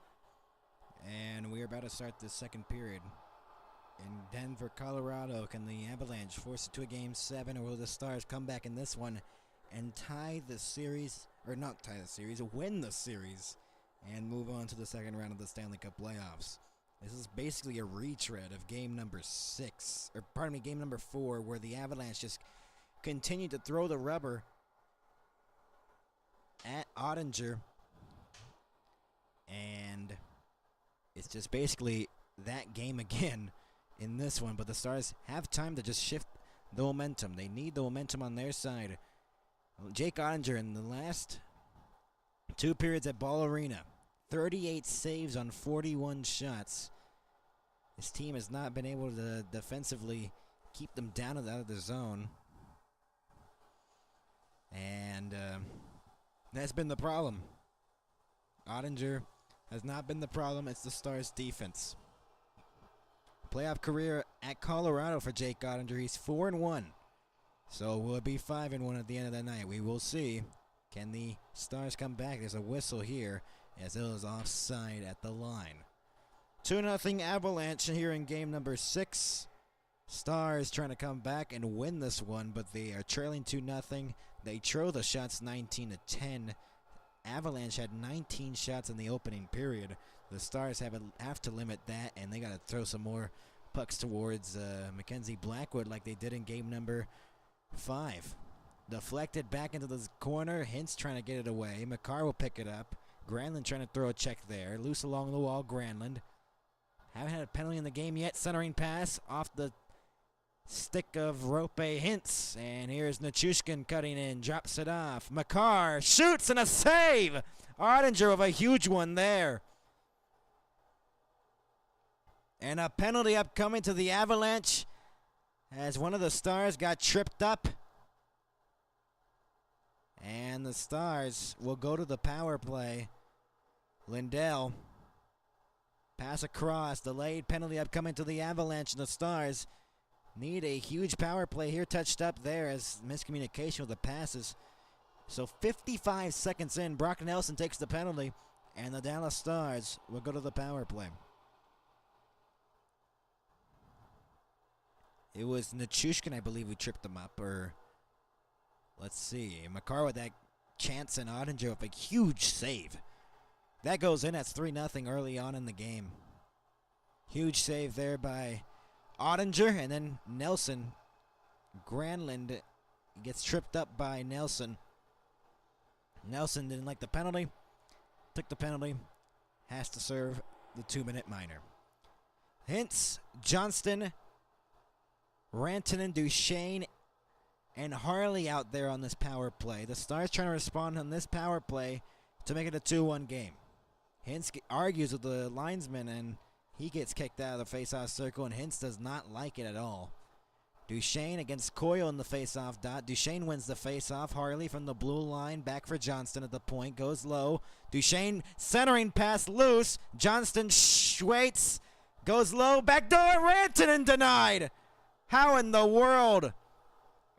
and we're about to start the second period. In Denver, Colorado, can the Avalanche force it to a Game 7, or will the Stars come back in this one and tie the series, or not tie the series, win the series, and move on to the second round of the Stanley Cup playoffs? This is basically a retread of game number 4, where the Avalanche just continued to throw the rubber at Ottinger, and it's just basically that game again in this one. But the Stars have time to just shift the momentum. They need the momentum on their side. Jake Ottinger in the last 2 periods at Ball Arena, 38 saves on 41 shots. His team has not been able to defensively keep them down and out of the zone. And that's been the problem. Ottinger has not been the problem. It's the Stars' defense. Playoff career at Colorado for Jake Ottinger. He's 4-1. So will it be 5-1 at the end of the night? We will see. Can the Stars come back? There's a whistle here as it was offside at the line. 2-0 Avalanche here in game number 6. Stars trying to come back and win this one, but they are trailing 2-0. They throw the shots 19-10. Avalanche had 19 shots in the opening period. The Stars have to limit that, and they got to throw some more pucks towards Mackenzie Blackwood like they did in game number 5. Deflected back into the corner. Hintz trying to get it away. Makar will pick it up. Granlund trying to throw a check there. Loose along the wall, Granlund. Haven't had a penalty in the game yet. Centering pass off the stick of Rope Hintz. And here's Nichushkin cutting in. Drops it off. Makar shoots and a save. Ottinger with a huge one there. And a penalty upcoming to the Avalanche as one of the Stars got tripped up. And the Stars will go to the power play. Lindell. Pass across. Delayed penalty upcoming to the Avalanche. And the Stars need a huge power play here. Touched up there as miscommunication with the passes. So 55 seconds in, Brock Nelson takes the penalty. And the Dallas Stars will go to the power play. It was Nichushkin, I believe, who tripped them up. Or let's see. Makar with that chance, and Ottinger with a huge save. That goes in. That's 3-0 early on in the game. Huge save there by Ottinger, and then Nelson. Granlund gets tripped up by Nelson. Nelson didn't like the penalty. Took the penalty. Has to serve the 2-minute minor. Hintz, Johnston, Rantanen, Duchesne, and Harley out there on this power play. The Stars trying to respond on this power play to make it a 2-1 game. Hintz argues with the linesman, and he gets kicked out of the face-off circle, and Hintz does not like it at all. Duchesne against Coyle in the face-off dot. Duchesne wins the face-off. Harley from the blue line, back for Johnston at the point, goes low. Duchesne centering pass loose. Johnston waits, goes low, backdoor, Rantanen denied. How in the world?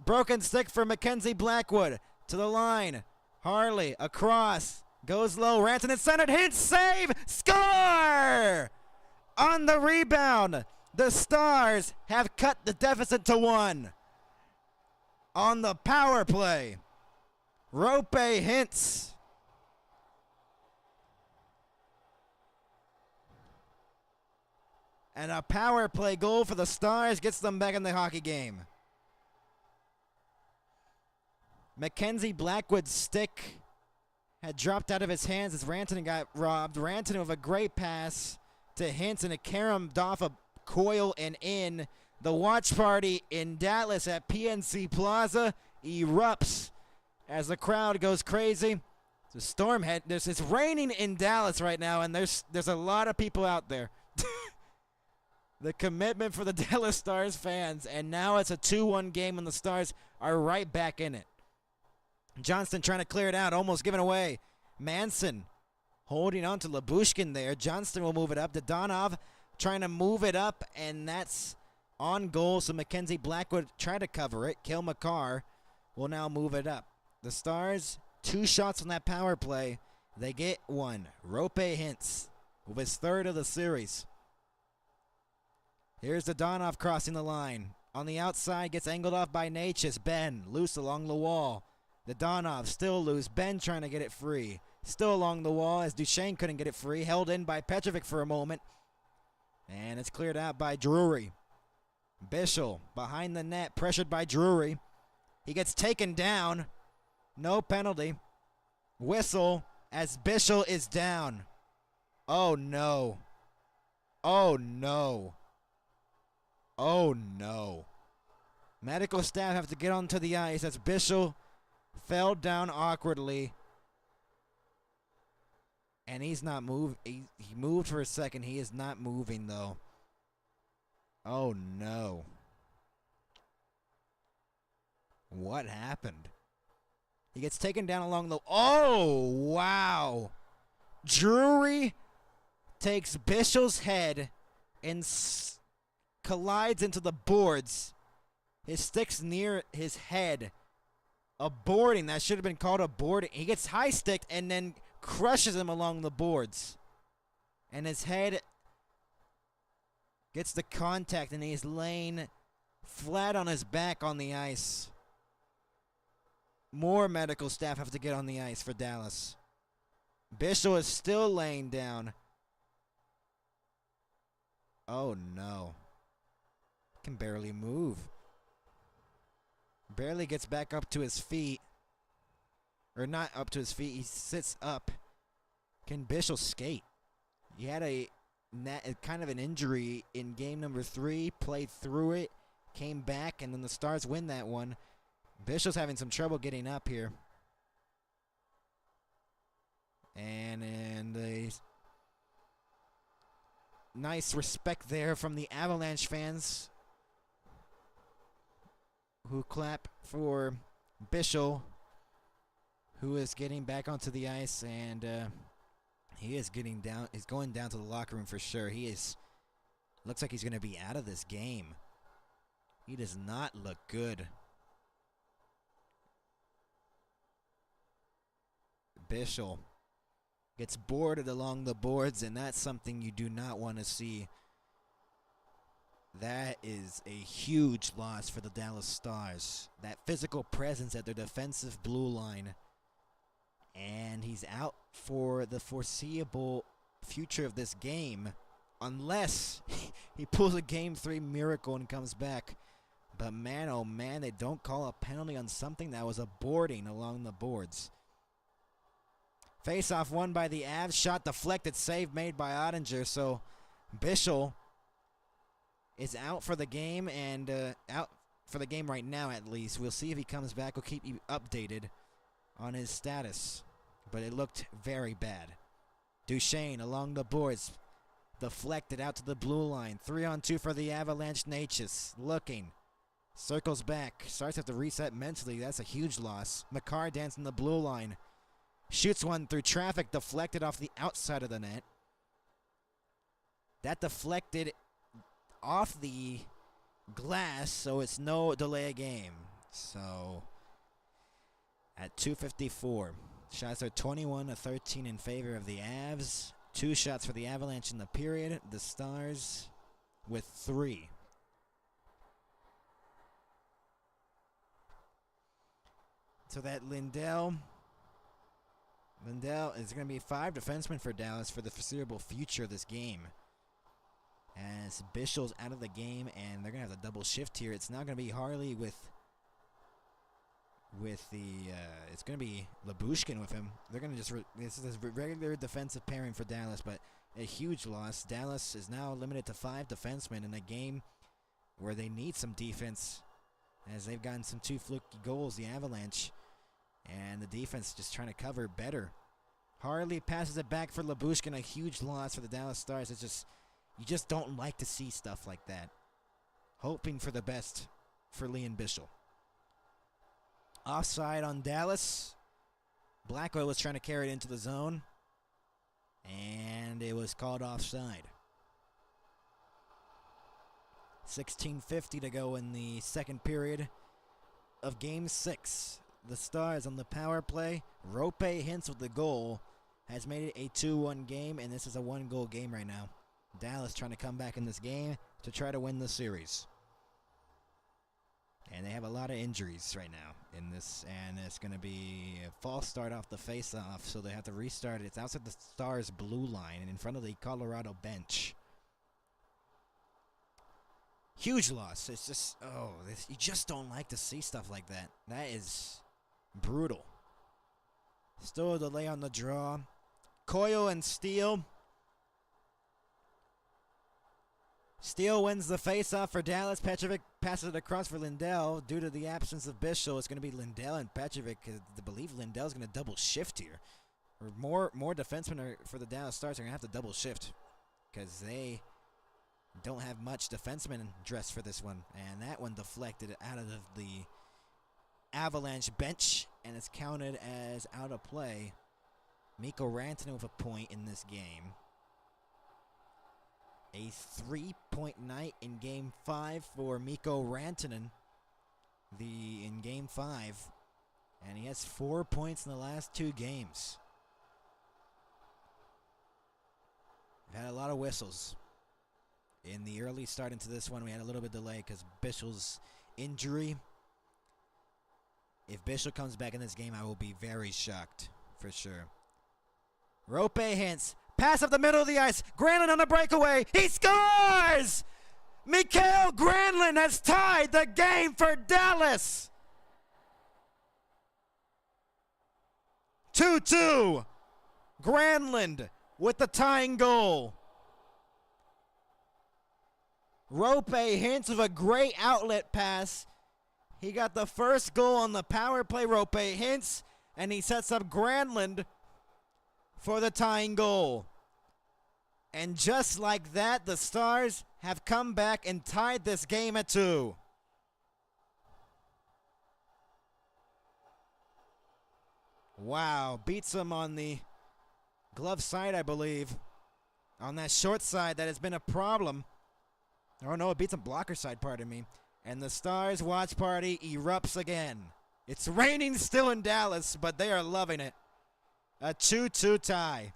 Broken stick for Mackenzie Blackwood to the line. Harley across, goes low. Rantanen centered, Hintz save, score! On the rebound, the Stars have cut the deficit to 1. On the power play, Rope Hintz. And a power play goal for the Stars gets them back in the hockey game. Mackenzie Blackwood's stick had dropped out of his hands as Rantanen got robbed. Rantanen with a great pass to Hintz, and it caromed off a Coyle and in. The watch party in Dallas at PNC Plaza erupts as the crowd goes crazy. It's raining in Dallas right now, and there's a lot of people out there. The commitment for the Dallas Stars fans, and now it's a 2-1 game, and the Stars are right back in it. Johnston trying to clear it out, almost given away. Manson holding on to Labushkin there. Johnston will move it up. Dodonov trying to move it up, and that's on goal, so Mackenzie Blackwood tried to cover it. Kale McCarr will now move it up. The Stars, 2 shots on that power play. They get 1. Rope Hintz with his 3rd of the series. Here's the Donov crossing the line. On the outside, gets angled off by Natchez. Ben, loose along the wall. The Donov still loose. Ben trying to get it free. Still along the wall as Duchesne couldn't get it free. Held in by Petrovic for a moment. And it's cleared out by Drury. Bischel behind the net, pressured by Drury. He gets taken down. No penalty. Whistle as Bischel is down. Oh no. Oh no. Oh no. Medical staff have to get onto the ice as Bischel fell down awkwardly. And he's not moving. He moved for a second. He is not moving though. Oh no. What happened? He gets taken down along the... Oh, wow. Drury takes Bischel's head and collides into the boards. His stick's near his head. A boarding. That should have been called a boarding. He gets high-sticked and then crushes him along the boards. And his head gets the contact and he's laying flat on his back on the ice. More medical staff have to get on the ice for Dallas. Bischel is still laying down. Oh no. Can barely move. Barely gets back up to his feet. Or not up to his feet. He sits up. Can Bischel skate? He had a kind of an injury in game number 3. Played through it. Came back. And then the Stars win that one. Bischel's having some trouble getting up here. And a nice respect there from the Avalanche fans who clap for Bischel, who is getting back onto the ice, and he is getting down. He's going down to the locker room for sure. He is. Looks like he's going to be out of this game. He does not look good. Bischel gets boarded along the boards, and that's something you do not want to see. That is a huge loss for the Dallas Stars. That physical presence at their defensive blue line. And he's out for the foreseeable future of this game, unless he pulls a Game 3 miracle and comes back. But man, oh man, they don't call a penalty on something that was a boarding along the boards. Face-off won by the Avs. Shot deflected. Save made by Ottinger. So Bischel is out for the game, and out for the game right now at least. We'll see if he comes back. We'll keep you updated on his status. But it looked very bad. Duchesne along the boards. Deflected out to the blue line. 3-on-2 for the Avalanche. Natchez looking. Circles back. Starts to have to reset mentally. That's a huge loss. McCarr dancing the blue line. Shoots one through traffic, deflected off the outside of the net. That deflected off the glass, so it's no delay of game. So, at 2:54, shots are 21-13 in favor of the Avs. 2 shots for the Avalanche in the period. The Stars with 3. So that Lindell is going to be 5 defensemen for Dallas for the foreseeable future of this game. As Bischel's out of the game, and they're going to have a double shift here. It's not going to be Harley with the it's going to be Labushkin with him. They're going to just this is a regular defensive pairing for Dallas, but a huge loss. Dallas is now limited to 5 defensemen in a game where they need some defense, as they've gotten some 2 fluky goals, the Avalanche. And the defense just trying to cover better. Harley passes it back for Labushkin. A huge loss for the Dallas Stars. It's just, you just don't like to see stuff like that. Hoping for the best for Liam Bischel. Offside on Dallas. Blackwell was trying to carry it into the zone. And it was called offside. 16:50 to go in the second period of Game 6. The Stars on the power play. Rope Hintz with the goal has made it a 2-1 game, and this is a 1-goal game right now. Dallas trying to come back in this game to try to win the series. And they have a lot of injuries right now in this, and it's going to be a false start off the face-off, so they have to restart it. It's outside the Stars' blue line and in front of the Colorado bench. Huge loss. It's just, you just don't like to see stuff like that. That is brutal. Still a delay on the draw. Coyle and Steele. Steele wins the face-off for Dallas. Petrovic passes it across for Lindell. Due to the absence of Bischel, it's going to be Lindell and Petrovic. I believe Lindell's going to double shift here. Or more defensemen for the Dallas Stars are going to have to double shift because they don't have much defenseman dressed for this one. And that one deflected out of the Avalanche bench, and it's counted as out of play. Mikko Rantanen with a point in this game. A 3-point night in Game 5 for Mikko Rantanen in Game 5. And he has 4 points in the last 2 games. We've had a lot of whistles. In the early start into this one, we had a little bit of delay because Bischel's injury. If Bischel comes back in this game, I will be very shocked, for sure. Rope Hintz. Pass up the middle of the ice. Granlund on the breakaway. He scores! Mikael Granlund has tied the game for Dallas. 2-2. Granlund with the tying goal. Rope Hintz with a great outlet pass. He got the first goal on the power play, Rope Hintz, and he sets up Granlund for the tying goal. And just like that, the Stars have come back and tied this game at 2. Wow, beats him on the glove side, I believe. On that short side, that has been a problem. Oh no, it beats him blocker side, pardon me. And the Stars watch party erupts again. It's raining still in Dallas, but they are loving it. A 2-2 tie.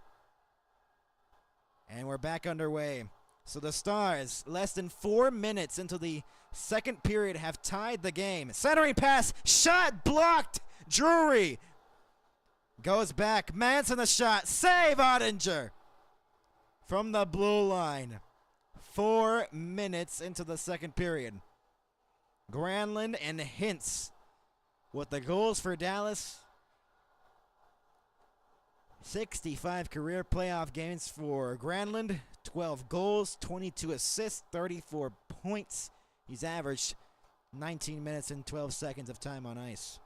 And we're back underway. So the Stars, less than 4 minutes into the second period, have tied the game. Centering pass, shot blocked. Drury goes back. Manson the shot. Save Ottinger from the blue line. 4 minutes into the second period. Granlund and Hintz with the goals for Dallas. 65 career playoff games for Granlund. 12 goals, 22 assists, 34 points. He's averaged 19 minutes and 12 seconds of time on ice.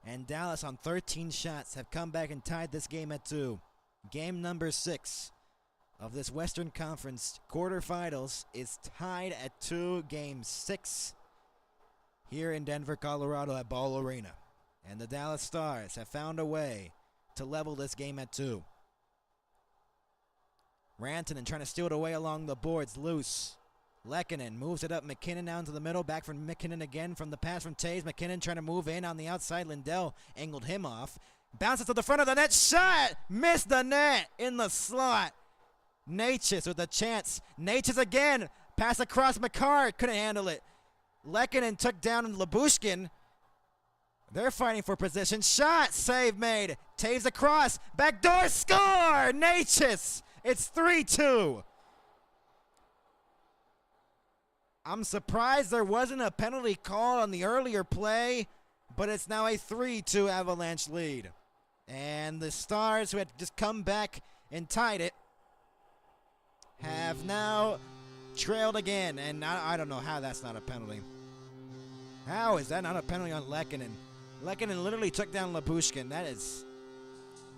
And Dallas on 13 shots have come back and tied this game at 2. Game number 6 of this Western Conference quarterfinals is tied at 2. Game 6 here in Denver, Colorado at Ball Arena. And the Dallas Stars have found a way to level this game at 2. Rantanen trying to steal it away along the boards, loose. Lehkonen moves it up. McKinnon down to the middle. Back from McKinnon again from the pass from Taves. McKinnon trying to move in on the outside. Lindell angled him off. Bounces to the front of the net. Shot! Missed the net in the slot. Natchez with a chance. Natchez again. Pass across Makar. Couldn't handle it. Lehkonen took down Labushkin. They're fighting for position. Shot. Save made. Taves across. Backdoor score. Natchez. It's 3-2. I'm surprised there wasn't a penalty call on the earlier play, but it's now a 3-2 Avalanche lead. And the Stars, who had just come back and tied it, have now trailed again. And I don't know how that's not a penalty. How is that not a penalty on Lehkonen? Lehkonen literally took down Labushkin. That is,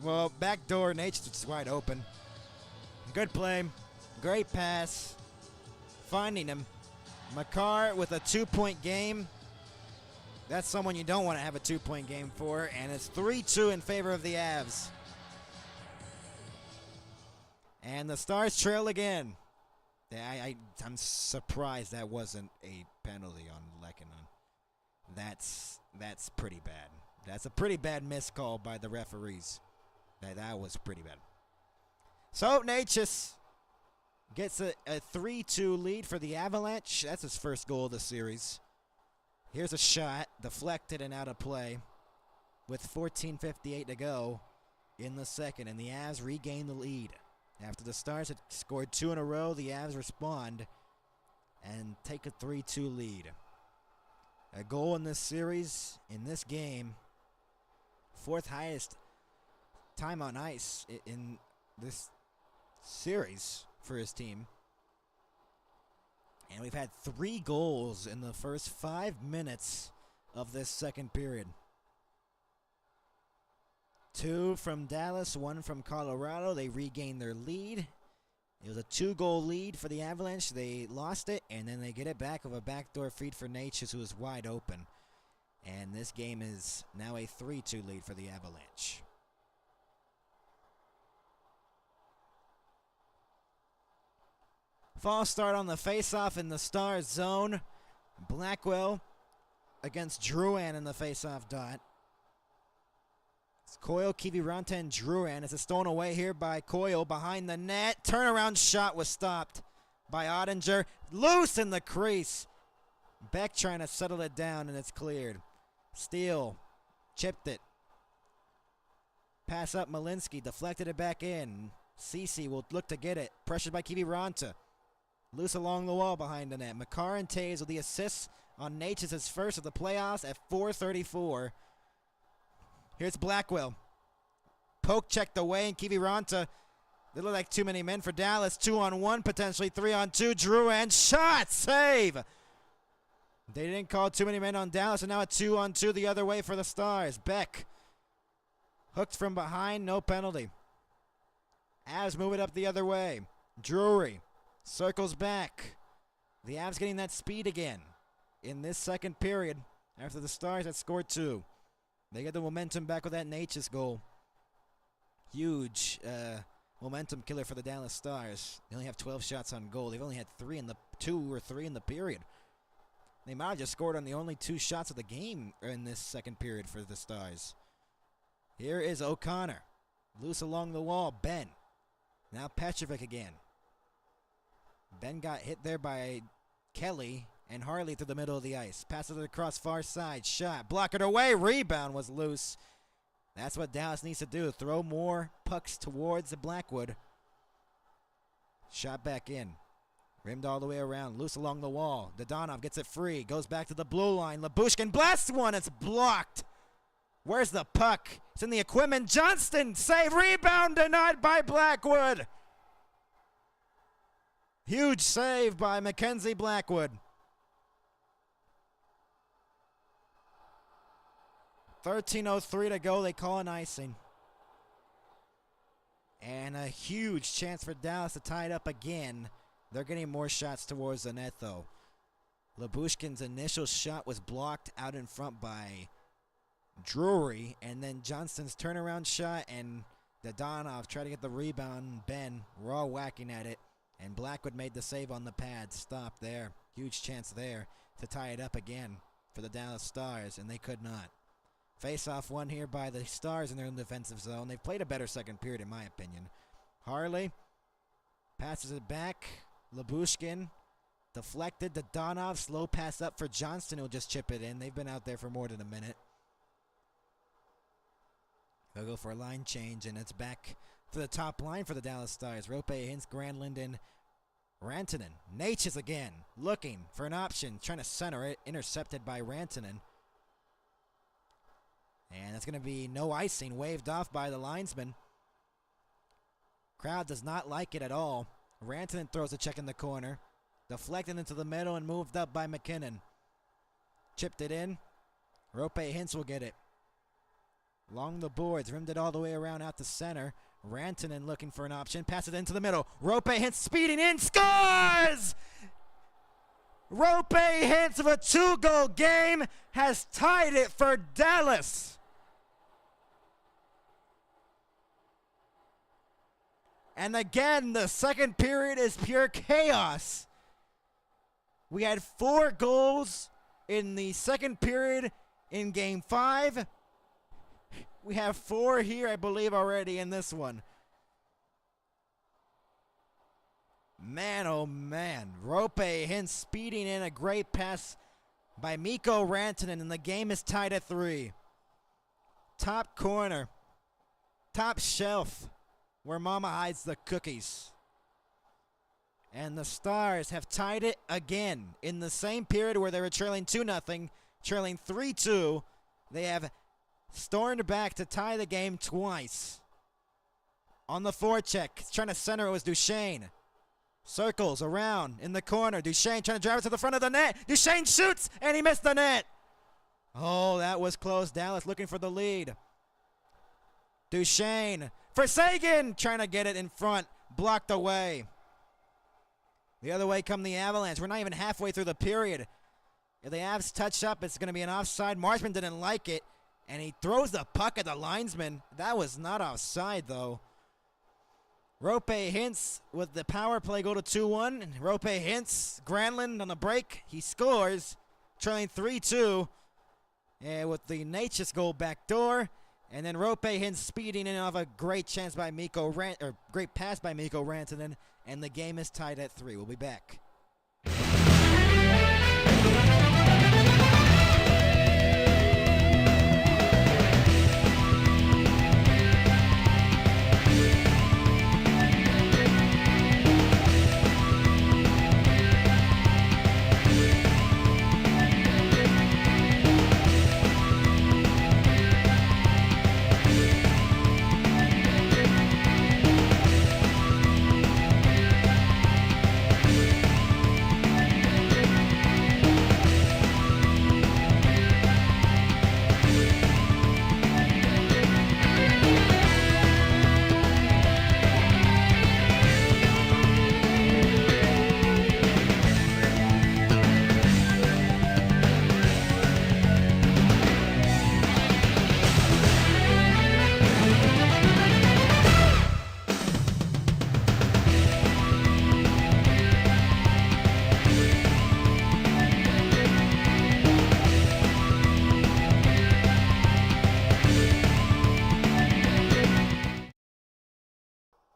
well, backdoor. Nature's wide open. Good play. Great pass. Finding him. Makar with a 2-point game. That's someone you don't want to have a 2-point game for. And it's 3-2 in favor of the Avs. And the Stars trail again. I'm surprised that wasn't a penalty on Lehkonen. That's pretty bad. That's a pretty bad miscall by the referees. That was pretty bad. So Natchez gets a 3-2 lead for the Avalanche. That's his first goal of the series. Here's a shot, deflected and out of play with 14:58 to go in the second, and the Avs regain the lead. After the Stars had scored 2 in a row, the Avs respond and take a 3-2 lead. A goal in this series, in this game, 4th highest time on ice in this series for his team. And we've had 3 goals in the first 5 minutes of this second period. 2 from Dallas, 1 from Colorado. They regained their lead. It was a 2-goal lead for the Avalanche. They lost it, and then they get it back with a backdoor feed for Natchez, who was wide open. And this game is now a 3-2 lead for the Avalanche. False start on the face-off in the Stars zone. Blackwell against Drouin in the face-off dot. It's Coyle, Kiviranta, and Drouin. It's a stolen away here by Coyle behind the net. Turnaround shot was stopped by Ottinger. Loose in the crease. Beck trying to settle it down, and it's cleared. Steele chipped it. Pass up Malinsky, deflected it back in. Ceci will look to get it. Pressured by Kiviranta. Loose along the wall behind the net. Makar and Taves with the assists on Natchez' first of the playoffs at 4:34. Here's Blackwell. Poke checked away, and Kiviranta. They look like too many men for Dallas. 2-on-1, potentially 3-on-2. Drouin shot, save. They didn't call too many men on Dallas, and now a 2-on-2 the other way for the Stars. Beck hooked from behind, no penalty. Avs move it up the other way. Drury circles back. The Avs getting that speed again in this second period after the Stars had scored 2. They get the momentum back with that Natchez goal. Huge momentum killer for the Dallas Stars. They only have 12 shots on goal. They've only had 3 in the period. They might have just scored on the only 2 shots of the game in this second period for the Stars. Here is O'Connor. Loose along the wall. Ben. Now Petrovic again. Ben got hit there by Kelly and Harley through the middle of the ice. Passes it across far side. Shot. Block it away. Rebound was loose. That's what Dallas needs to do. Throw more pucks towards the Blackwood. Shot back in. Rimmed all the way around. Loose along the wall. Dodonov gets it free. Goes back to the blue line. Labushkin blasts one. It's blocked. Where's the puck? It's in the equipment. Johnston. Save. Rebound denied by Blackwood. Huge save by Mackenzie Blackwood. 13:03 to go. They call an icing. And a huge chance for Dallas to tie it up again. They're getting more shots towards the net, though. Labushkin's initial shot was blocked out in front by Drury. And then Johnston's turnaround shot and Dodonov tried to get the rebound. Ben raw whacking at it. And Blackwood made the save on the pad. Stop there. Huge chance there to tie it up again for the Dallas Stars, and they could not. Face-off won here by the Stars in their own defensive zone. They've played a better second period, in my opinion. Harley passes it back. Labushkin deflected. Dodonov, slow pass up for Johnston, who'll just chip it in. They've been out there for more than a minute. They'll go for a line change, and it's back to the top line for the Dallas Stars. Rope, Hintz, Granlund, Rantanen. Natchez again, looking for an option, trying to center it, intercepted by Rantanen. And that's going to be no icing, waved off by the linesman. Crowd does not like it at all. Rantanen throws a check in the corner, deflected into the middle and moved up by McKinnon. Chipped it in. Rope, Hintz will get it. Along the boards, rimmed it all the way around out to center. Rantanen looking for an option, passes it into the middle. Rope Hintz speeding in, scores! Rope Hintz of a 2-goal game has tied it for Dallas. And again, the second period is pure chaos. We had 4 goals in the second period in Game 5. We have 4 here, I believe, already in this one. Man, oh man. Roope Hintz speeding in a great pass by Mikko Rantanen, and the game is tied at 3. Top corner. Top shelf, where Mama hides the cookies. And the Stars have tied it again in the same period where they were trailing 2-0, trailing 3-2. They have stormed back to tie the game twice. On the forecheck, trying to center it was Duchesne. Circles around in the corner. Duchesne trying to drive it to the front of the net. Duchesne shoots, and he missed the net. Oh, that was close. Dallas looking for the lead. Duchesne for Sagan, trying to get it in front, blocked away. The other way come the Avalanche. We're not even halfway through the period. If the Avs touch up, it's going to be an offside. Marchman didn't like it, and he throws the puck at the linesman. That was not offside, though. Roope Hintz with the power play go to 2-1. Roope Hintz, Granlund on the break. He scores, trailing 3-2. And with the Natchez goal backdoor. And then Roope Hintz speeding in off a great chance by great pass by Mikko Rantanen, and the game is tied at 3. We'll be back.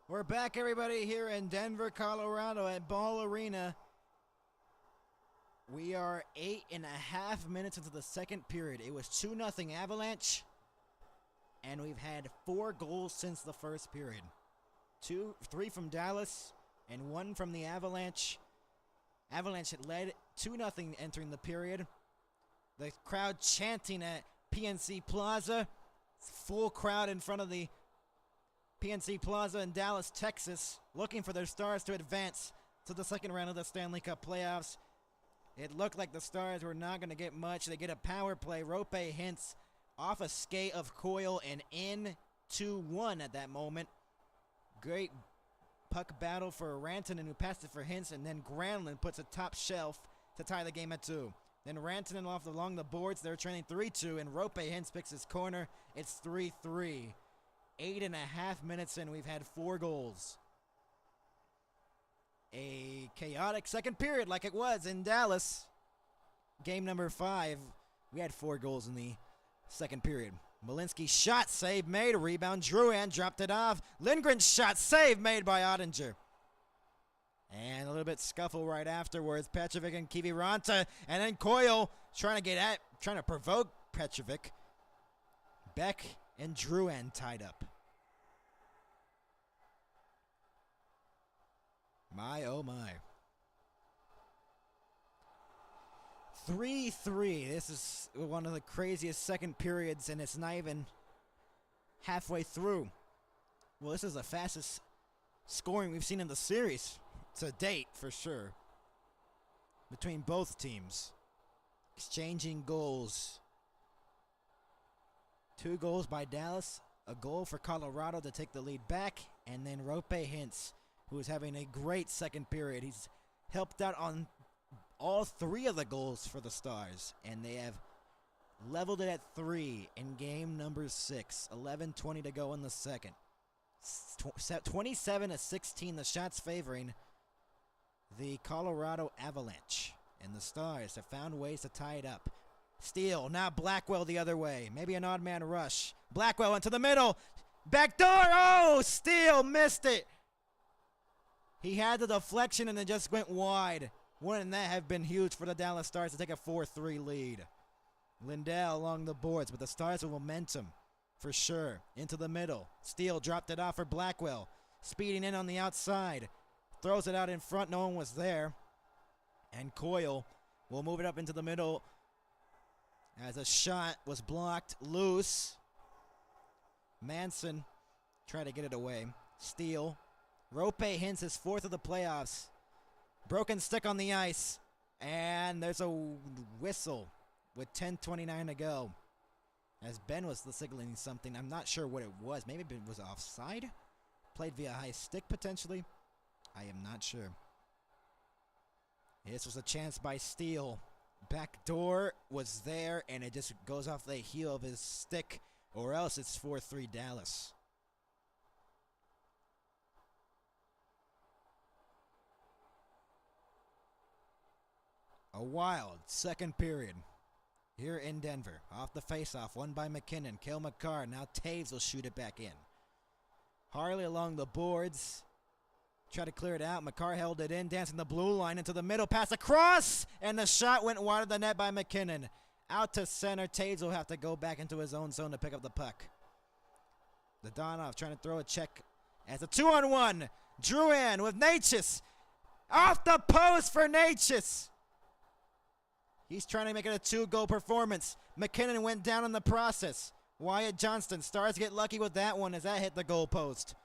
We're back, everybody, here in Denver, Colorado at Ball Arena. We are 8.5 minutes into the second period. It was 2-0 Avalanche, and we've had 4 goals since the first period. 3 from Dallas and 1 from the Avalanche. Avalanche had led 2-0 entering the period. The crowd chanting at PNC Plaza. Full crowd in front of the PNC Plaza in Dallas, Texas, looking for their Stars to advance to the second round of the Stanley Cup playoffs. It looked like the Stars were not going to get much. They get a power play. Roope Hintz off a skate of Coyle and in 2-1 at that moment. Great puck battle for Rantanen, who passed it for Hintz, and then Granlund puts a top shelf to tie the game at 2. Then Rantanen off along the boards. They're trailing 3-2, and Roope Hintz picks his corner. It's 3-3. 8.5 minutes in, we've had 4 goals. A chaotic second period like it was in Dallas. Game number 5, we had 4 goals in the second period. Malinsky shot, save made, rebound, Drouin dropped it off. Lindgren's shot, save made by Ottinger. And a little bit scuffle right afterwards. Petrovic and Kiviranta, and then Coyle trying to provoke Petrovic. Beck and Drouin tied up. My, oh my. 3-3. This is one of the craziest second periods, and it's not even halfway through. Well, this is the fastest scoring we've seen in the series to date, for sure, between both teams. Exchanging goals. 2 goals by Dallas, a goal for Colorado to take the lead back, and then Roope Hintz, who is having a great second period. He's helped out on all 3 of the goals for the Stars, and they have leveled it at 3 in game number 6. 11:20 to go in the second. 27-16, the shots favoring the Colorado Avalanche. And the Stars have found ways to tie it up. Steele, now Blackwell the other way. Maybe an odd man rush. Blackwell into the middle. Back door. Oh, Steele missed it. He had the deflection and it just went wide. Wouldn't that have been huge for the Dallas Stars to take a 4-3 lead? Lindell along the boards, but the Stars with momentum for sure. Into the middle. Steele dropped it off for Blackwell. Speeding in on the outside. Throws it out in front. No one was there. And Coyle will move it up into the middle as a shot was blocked loose. Manson tried to get it away. Steele. Rope Hintz his fourth of the playoffs. Broken stick on the ice. And there's a whistle with 10:29 to go. As Ben was signaling something. I'm not sure what it was. Maybe it was offside? Played via high stick potentially? I am not sure. This was a chance by Steele. Back door was there, and it just goes off the heel of his stick, or else it's 4-3 Dallas. A wild second period here in Denver. Off the faceoff, won by McKinnon. Cale Makar, now Taves will shoot it back in. Harley along the boards. Tried to clear it out. Makar held it in, dancing the blue line into the middle, pass across, and the shot went wide of the net by McKinnon. Out to center. Taves will have to go back into his own zone to pick up the puck. The Donov trying to throw a check as a 2-on-1. Drouin with Natchez. Off the post for Natchez. He's trying to make it a 2-goal performance. McKinnon went down in the process. Wyatt Johnston. Stars get lucky with that one as that hit the goal post.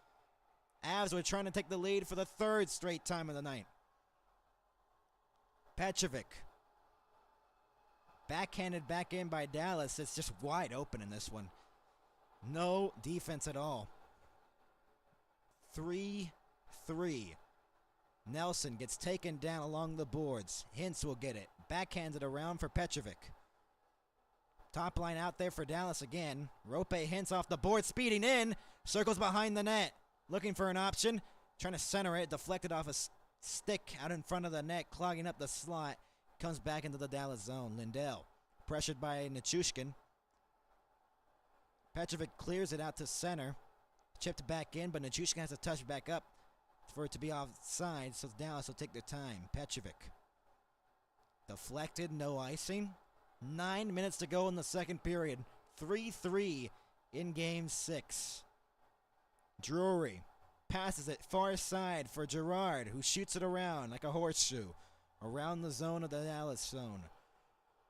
Avs were trying to take the lead for the third straight time of the night. Petrovic. Backhanded back in by Dallas. It's just wide open in this one. No defense at all. 3-3. Nelson gets taken down along the boards. Hintz will get it. Backhanded around for Petrovic. Top line out there for Dallas again. Rope Hintz off the board, speeding in. Circles behind the net. Looking for an option. Trying to center it. Deflected off a stick out in front of the net. Clogging up the slot. Comes back into the Dallas zone. Lindell. Pressured by Nichushkin. Petrovic clears it out to center. Chipped back in, but Nichushkin has to touch back up for it to be offside. So Dallas will take their time. Petrovic. Deflected. No icing. 9 minutes to go in the second period. 3-3 in game 6. Drury passes it far side for Girard, who shoots it around like a horseshoe. Around the zone of the Dallas zone.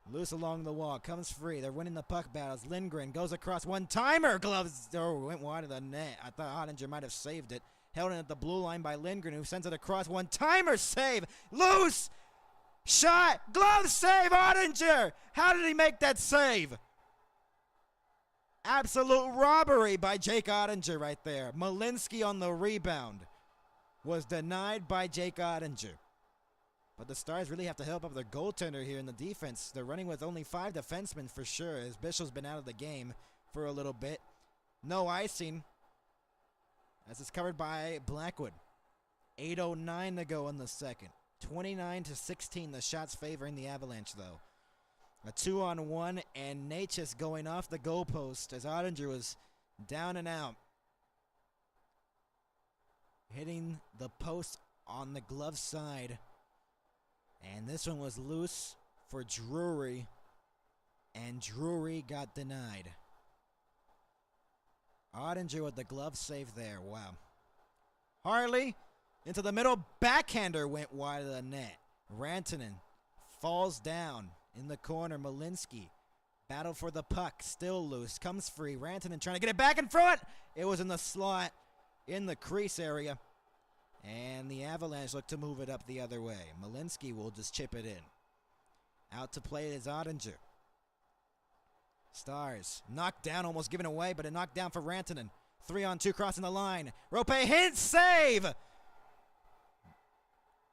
Loose along the wall, comes free. They're winning the puck battles. Lindgren goes across, one-timer. Gloves went wide of the net. I thought Ottinger might have saved it. Held in at the blue line by Lindgren, who sends it across. One-timer save. Loose. Shot. Glove save, Ottinger. How did he make that save? Absolute robbery by Jake Ottinger right there. Malinsky on the rebound was denied by Jake Ottinger. But the Stars really have to help up their goaltender here in the defense. They're running with only 5 defensemen for sure, as Bishop's been out of the game for a little bit. No icing, as it's covered by Blackwood. 8:09 to go in the second. 29-16, the shots favoring the Avalanche, though. A 2-on-1, and Natchez going off the goalpost as Ottinger was down and out. Hitting the post on the glove side. And this one was loose for Drury, and Drury got denied. Ottinger with the glove save there. Wow. Harley into the middle. Backhander went wide of the net. Rantanen falls down in the corner. Malinsky battle for the puck. Still loose. Comes free. Rantanen trying to get it back in front. It was in the slot in the crease area. And the Avalanche look to move it up the other way. Malinsky will just chip it in. Out to play is Ottinger. Stars knocked down, almost given away, but a knockdown for Rantanen. 3-on-2 crossing the line. Rope Hintz save!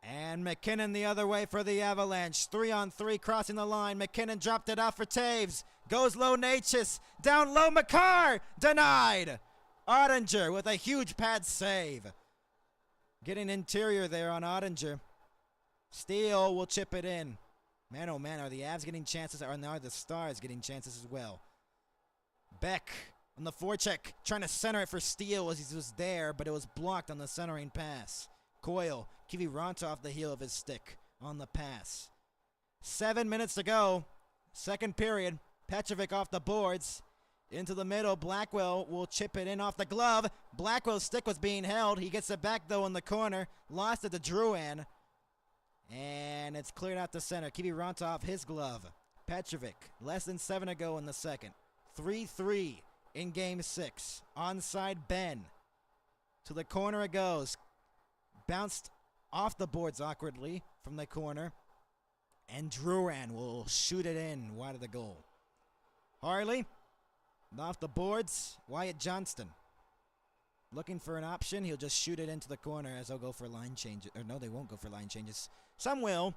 And McKinnon the other way for the Avalanche. 3-on-3 crossing the line. McKinnon dropped it off for Taves. Goes low Natchez. Down low Makar. Denied. Ottinger with a huge pad save. Getting interior there on Ottinger. Steele will chip it in. Man, oh man, are the Avs getting chances, or are the Stars getting chances as well? Beck on the forecheck, trying to center it for Steele as he was there, but it was blocked on the centering pass. Coyle, Kiviranta off the heel of his stick on the pass. 7 minutes to go. Second period. Petrovic off the boards. Into the middle. Blackwell will chip it in off the glove. Blackwell's stick was being held. He gets it back, though, in the corner. Lost it to Drouin. And it's cleared out to center. Kiviranta off his glove. Petrovic, less than 7 to go in the second. 3-3 in Game 6. Onside Ben. To the corner it goes. Bounced off the boards awkwardly from the corner. And Drouin will shoot it in wide of the goal. Harley, off the boards. Wyatt Johnston. Looking for an option. He'll just shoot it into the corner as they'll go for line changes. Or no, they won't go for line changes. Some will.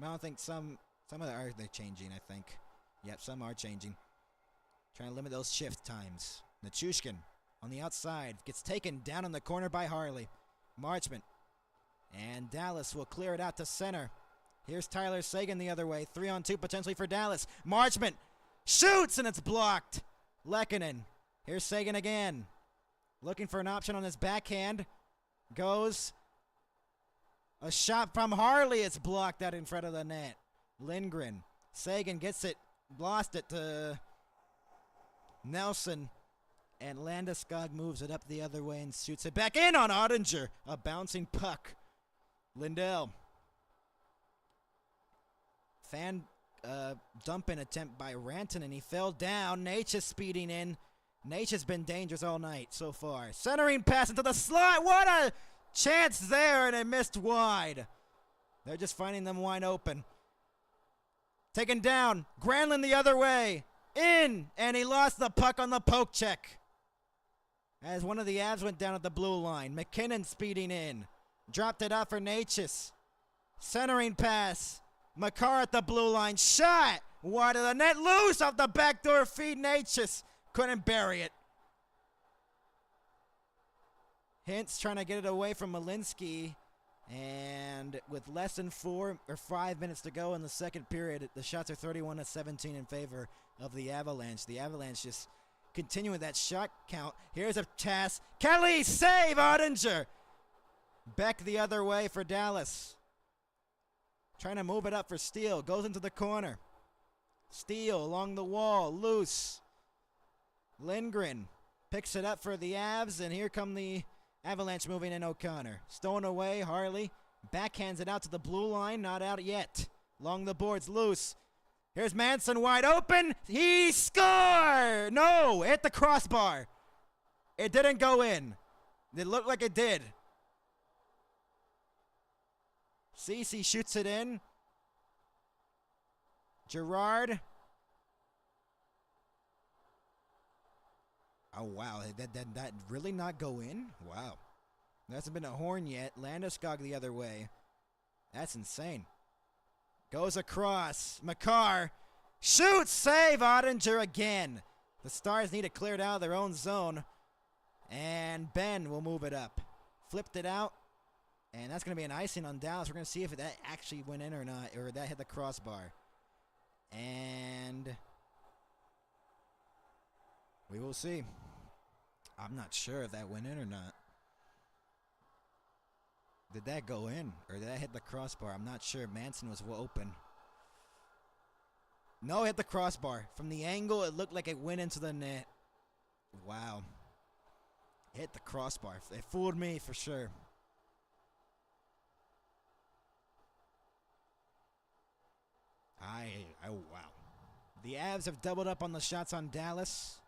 I don't think some of them are they're changing, I think. Yep, some are changing. Trying to limit those shift times. Nichushkin on the outside. Gets taken down in the corner by Harley. Marchment. And Dallas will clear it out to center. Here's Tyler Seguin the other way. 3-on-2 potentially for Dallas. Marchment shoots and it's blocked. Lehkonen. Here's Seguin again. Looking for an option on his backhand. Goes. A shot from Harley. It's blocked out in front of the net. Lindgren. Seguin gets it. Lost it to Nelson. And Landeskog moves it up the other way and shoots it back in on Ottinger. A bouncing puck. Lindell. Fan dumping attempt by Rantanen. He fell down. Natchez speeding in. Natchez been dangerous all night so far. Centering pass into the slot. What a chance there, and it missed wide. They're just finding them wide open. Taken down. Granlund the other way. In, and he lost the puck on the poke check. As one of the Avs went down at the blue line. McKinnon speeding in. Dropped it out for Natchez. Centering pass. Makar at the blue line. Shot. Wide of the net. Loose off the backdoor feed. Natchez couldn't bury it. Hintz trying to get it away from Malinsky. And with less than 4 or 5 minutes to go in the second period, the shots are 31-17 in favor of the Avalanche. The Avalanche just continuing that shot count. Here's a pass. Kelly save Ottinger. Beck the other way for Dallas. Trying to move it up for Steele. Goes into the corner. Steele along the wall. Loose. Lindgren picks it up for the Avs. And here come the Avalanche moving in O'Connor. Stolen away. Harley backhands it out to the blue line. Not out yet. Along the boards. Loose. Here's Manson wide open. He scored. No. Hit the crossbar. It didn't go in. It looked like it did. Ceci shoots it in. Gerard. Oh, wow. That really not go in? Wow. There hasn't been a horn yet. Landeskog the other way. That's insane. Goes across. Makar. Shoots. Save Ottinger again. The Stars need it cleared out of their own zone. And Ben will move it up. Flipped it out. And that's going to be an icing on Dallas. We're going to see if that actually went in or not, or that hit the crossbar. And we will see. I'm not sure if that went in or not. Did that go in, or did that hit the crossbar? I'm not sure. Manson was open. No, it hit the crossbar. From the angle, it looked like it went into the net. Wow. It hit the crossbar. It fooled me for sure. Wow. The Avs have doubled up on the shots on Dallas.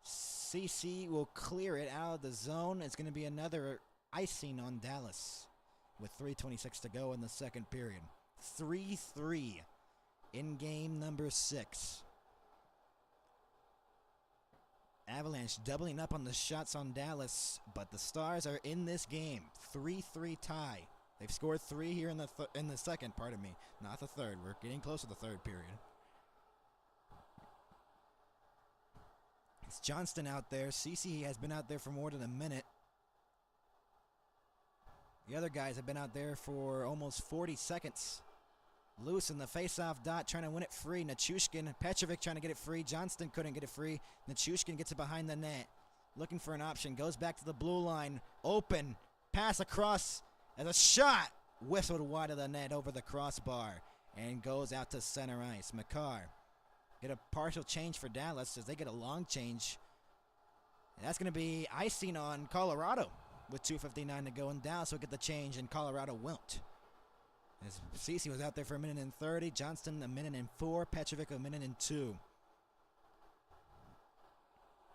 CC will clear it out of the zone. It's going to be another icing on Dallas with 3:26 to go in the second period. 3-3 in game number 6. Avalanche doubling up on the shots on Dallas, but the Stars are in this game. 3-3 tie. They've scored 3 here in the second, pardon me, not the third. We're getting close to the third period. It's Johnston out there. Cece has been out there for more than a minute. The other guys have been out there for almost 40 seconds. Loose in the face-off dot, trying to win it free. Nichushkin, Petrovic trying to get it free. Johnston couldn't get it free. Nichushkin gets it behind the net. Looking for an option. Goes back to the blue line. Open. Pass across as a shot. Whistled wide of the net over the crossbar. And goes out to center ice. Makar get a partial change for Dallas as they get a long change. And that's going to be icing on Colorado with 2:59 to go. And Dallas will get the change and Colorado won't. As Cece was out there for a minute and 30. Johnston a minute and 4. Petrovic a minute and 2.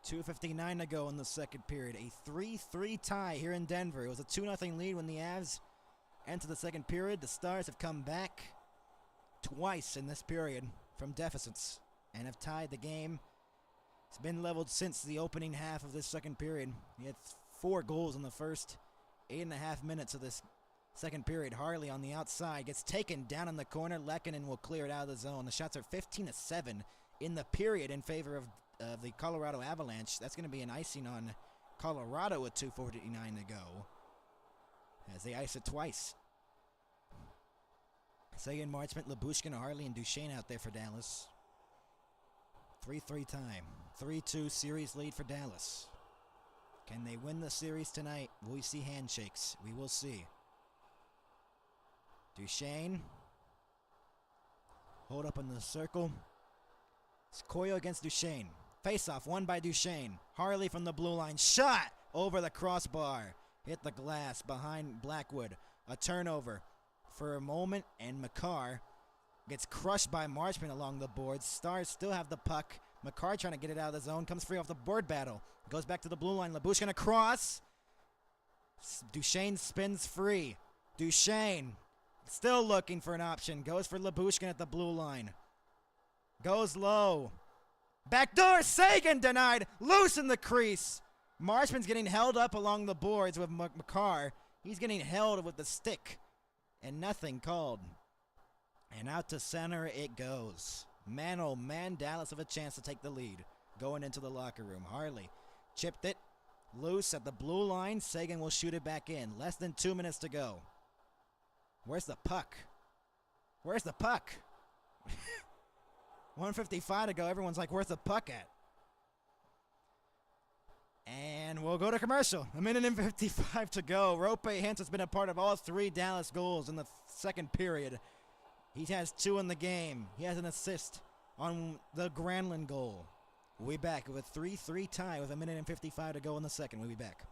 2:59 to go in the second period. A 3-3 tie here in Denver. It was a 2-0 lead when the Avs entered the second period. The Stars have come back twice in this period from deficits and have tied the game. It's been leveled since the opening half of this second period. He had 4 goals in the first 8.5 minutes of this second period. Harley on the outside gets taken down in the corner. Lehkonen will clear it out of the zone. The shots are 15-7 in the period in favor of the Colorado Avalanche. That's going to be an icing on Colorado with 2:49 to go as they ice it twice. Seguin, Marchment, Labushkin, Harley, and Duchesne out there for Dallas. 3-3 time. 3-2 series lead for Dallas. Can they win the series tonight? Will we see handshakes? We will see. Duchesne. Hold up in the circle. It's Coyo against Duchesne. Face-off won by Duchesne. Harley from the blue line. Shot over the crossbar. Hit the glass behind Blackwood. A turnover for a moment, and Makar gets crushed by Marchment along the boards. Stars still have the puck. Makar trying to get it out of the zone. Comes free off the board battle. Goes back to the blue line. Labushkin across. Duchesne spins free. Duchesne still looking for an option. Goes for Labushkin at the blue line. Goes low. Backdoor. Seguin denied. Loose in the crease. Marchment's getting held up along the boards with Makar. He's getting held with the stick. And nothing called. And out to center it goes. Man, oh man, Dallas have a chance to take the lead. Going into the locker room. Harley chipped it. Loose at the blue line. Seguin will shoot it back in. Less than 2 minutes to go. Where's the puck? Where's the puck? 1:55 to go. Everyone's like, where's the puck at? And we'll go to commercial. 1:55 to go. Rope Hintz has been a part of all 3 Dallas goals in the second period. He has 2 in the game. He has an assist on the Granlund goal. We'll be back with 3-3 tie with 1:55 to go in the second. We'll be back.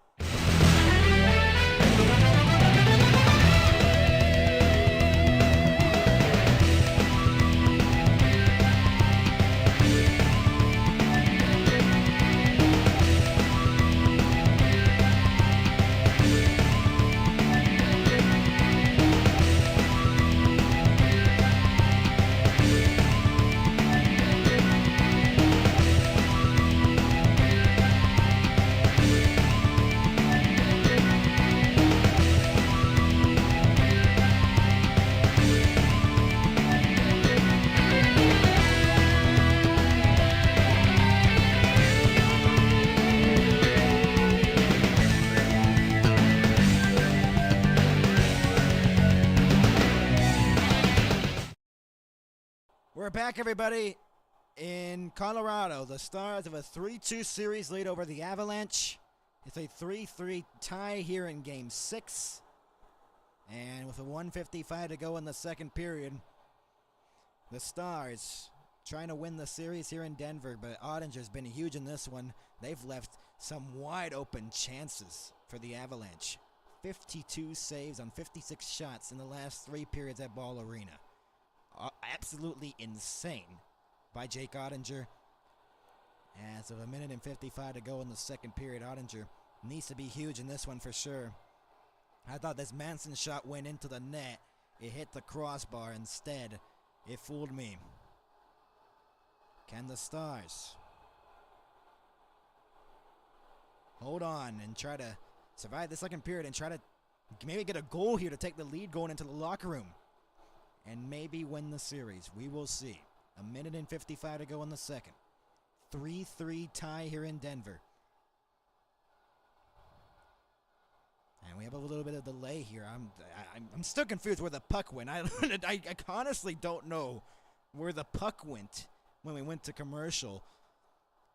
We're back, everybody, in Colorado. The Stars have a 3-2 series lead over the Avalanche. It's a 3-3 tie here in Game 6. And with a 1:55 to go in the second period, the Stars trying to win the series here in Denver, but Ottinger's been huge in this one. They've left some wide open chances for the Avalanche. 52 saves on 56 shots in the last 3 periods at Ball Arena. Absolutely insane by Jake Ottinger. As of 1:55 to go in the second period, Ottinger needs to be huge in this one for sure. I thought this Manson shot went into the net. It hit the crossbar instead. It fooled me. Can the Stars hold on and try to survive the second period and try to maybe get a goal here to take the lead going into the locker room and maybe win the series? We will see. 1:55 to go in the second. 3-3 tie here in Denver. And we have a little bit of delay here. I'm still confused where the puck went. I honestly don't know where the puck went when we went to commercial.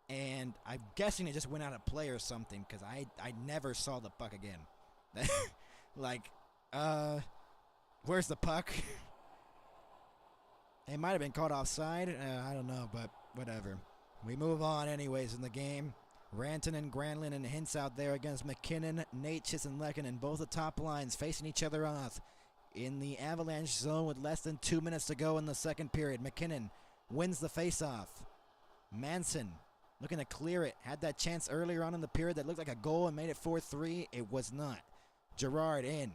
And I'm guessing it just went out of play or something because I never saw the puck again. Where's the puck? It might have been caught offside. I don't know, but whatever. We move on anyways in the game. Rantanen, Granlund, and Hintz out there against McKinnon, Natchez, and Lehkonen. Both the top lines facing each other off in the Avalanche zone with less than 2 minutes to go in the second period. McKinnon wins the faceoff. Manson looking to clear it. Had that chance earlier on in the period that looked like a goal and made it 4-3. It was not. Gerard in.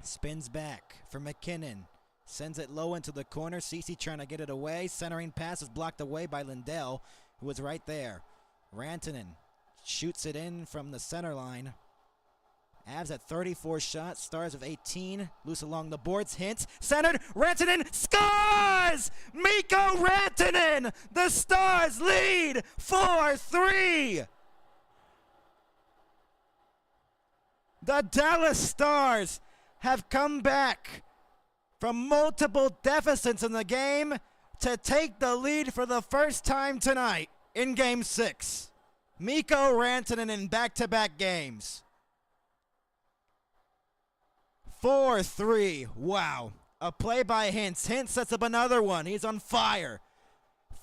Spins back for McKinnon. Sends it low into the corner. Ceci trying to get it away. Centering pass is blocked away by Lindell, who was right there. Rantanen shoots it in from the center line. Avs at 34 shots. Stars of 18. Loose along the boards. Hintz. Centered. Rantanen scores! Mikko Rantanen! The Stars lead 4-3! The Dallas Stars have come back from multiple deficits in the game to take the lead for the first time tonight in Game 6. Mikko Rantanen in back-to-back games. 4-3. Wow. A play by Hintz. Hintz sets up another one. He's on fire.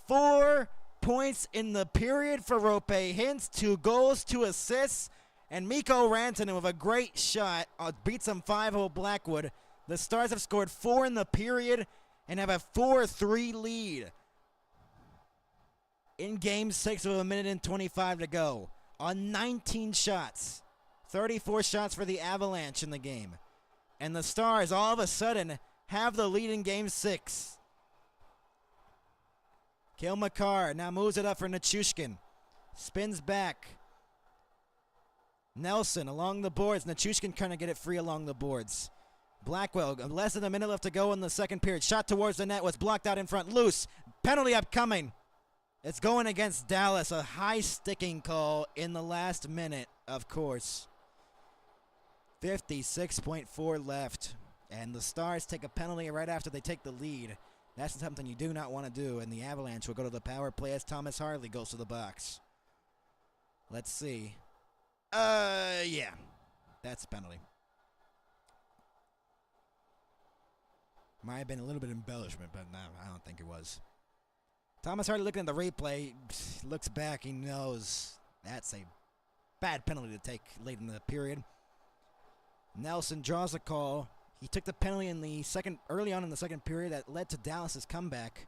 4 points in the period for Roope Hintz. 2 goals, 2 assists. And Mikko Rantanen with a great shot beats him 5-0 Blackwood. The Stars have scored 4 in the period and have a 4-3 lead in Game 6 with 1:25 to go on 19 shots. 34 shots for the Avalanche in the game. And the Stars all of a sudden have the lead in Game 6. Cale Makar now moves it up for Nichushkin. Spins back. Nelson along the boards. Nichushkin trying to get it free along the boards. Blackwell, less than a minute left to go in the second period. Shot towards the net was blocked out in front. Loose. Penalty upcoming. It's going against Dallas. A high sticking call in the last minute, of course. 56.4 left. And the Stars take a penalty right after they take the lead. That's something you do not want to do. And the Avalanche will go to the power play as Thomas Harley goes to the box. Let's see. Yeah. That's a penalty. Might have been a little bit of embellishment, but no, I don't think it was. Thomas Hardy looking at the replay, looks back, he knows that's a bad penalty to take late in the period. Nelson draws a call. He took the penalty in the early on in the second period that led to Dallas's comeback,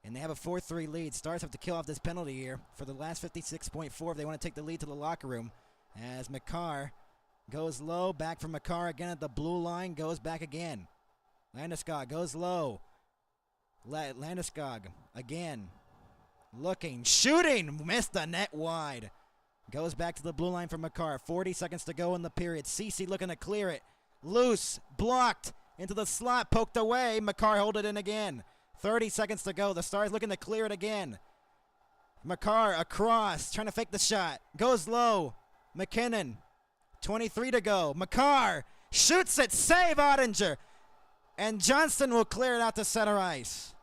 and they have a 4-3 lead. Stars have to kill off this penalty here for the last 56.4 if they want to take the lead to the locker room. As Makar goes low, back from Makar again at the blue line, goes back again. Landeskog goes low. Landeskog again. Looking, shooting, missed the net wide. Goes back to the blue line for Makar. 40 seconds to go in the period. Ceci looking to clear it. Loose, blocked, into the slot, poked away. Makar hold it in again. 30 seconds to go. The Stars looking to clear it again. Makar across, trying to fake the shot. Goes low. McKinnon. 23 to go. Makar shoots it. Save Ottinger. And Johnston will clear it out to center ice.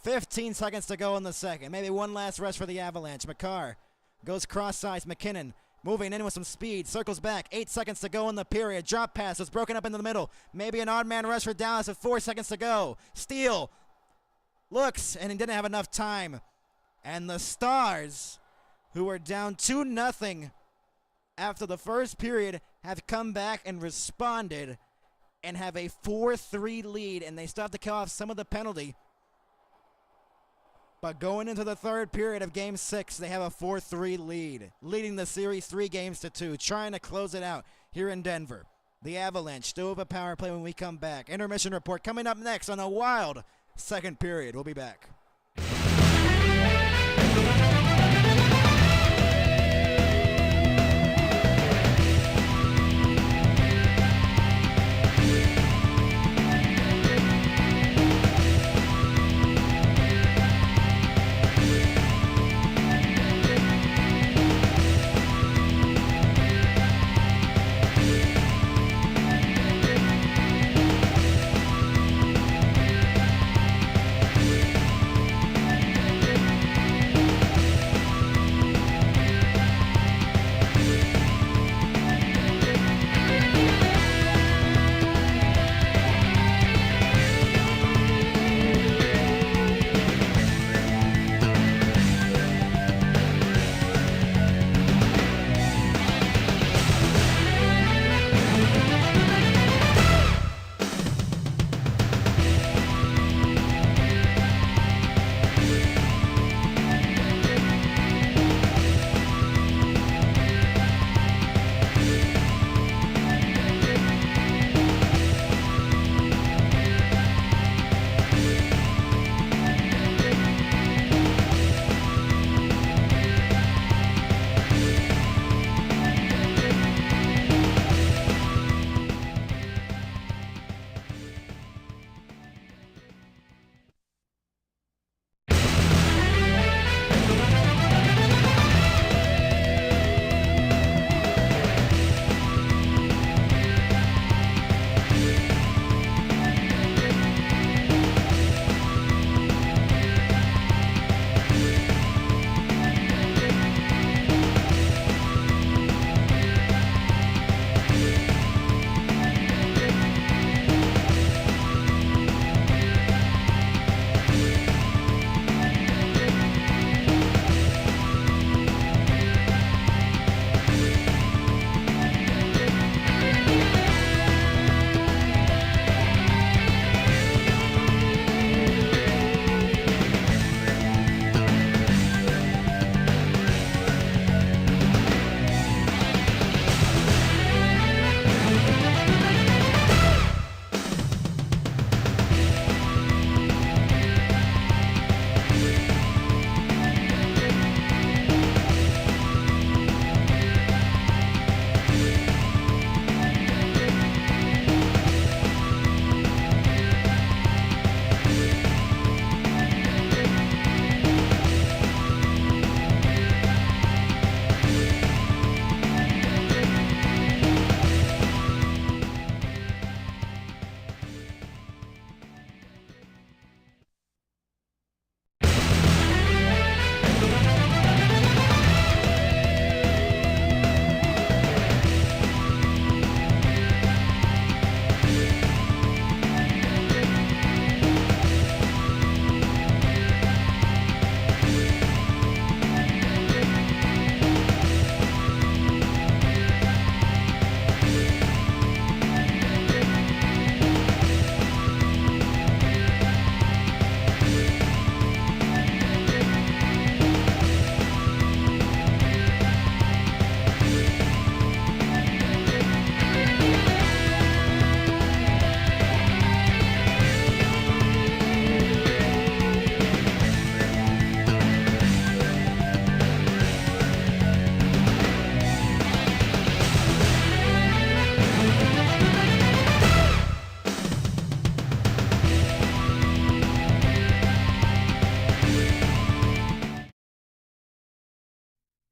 15 seconds to go in the second. Maybe one last rush for the Avalanche. Makar goes cross ice. McKinnon moving in with some speed. Circles back. 8 seconds to go in the period. Drop pass was broken up into the middle. Maybe an odd man rush for Dallas with 4 seconds to go. Steele looks and he didn't have enough time. And the Stars, who were down 2-0 after the first period, have come back and responded and have a 4-3 lead, and they still have to kill off some of the penalty. But going into the third period of Game 6, they have a 4-3 lead, leading the series 3-2, trying to close it out here in Denver. The Avalanche still have a power play when we come back. Intermission report coming up next on a wild second period. We'll be back.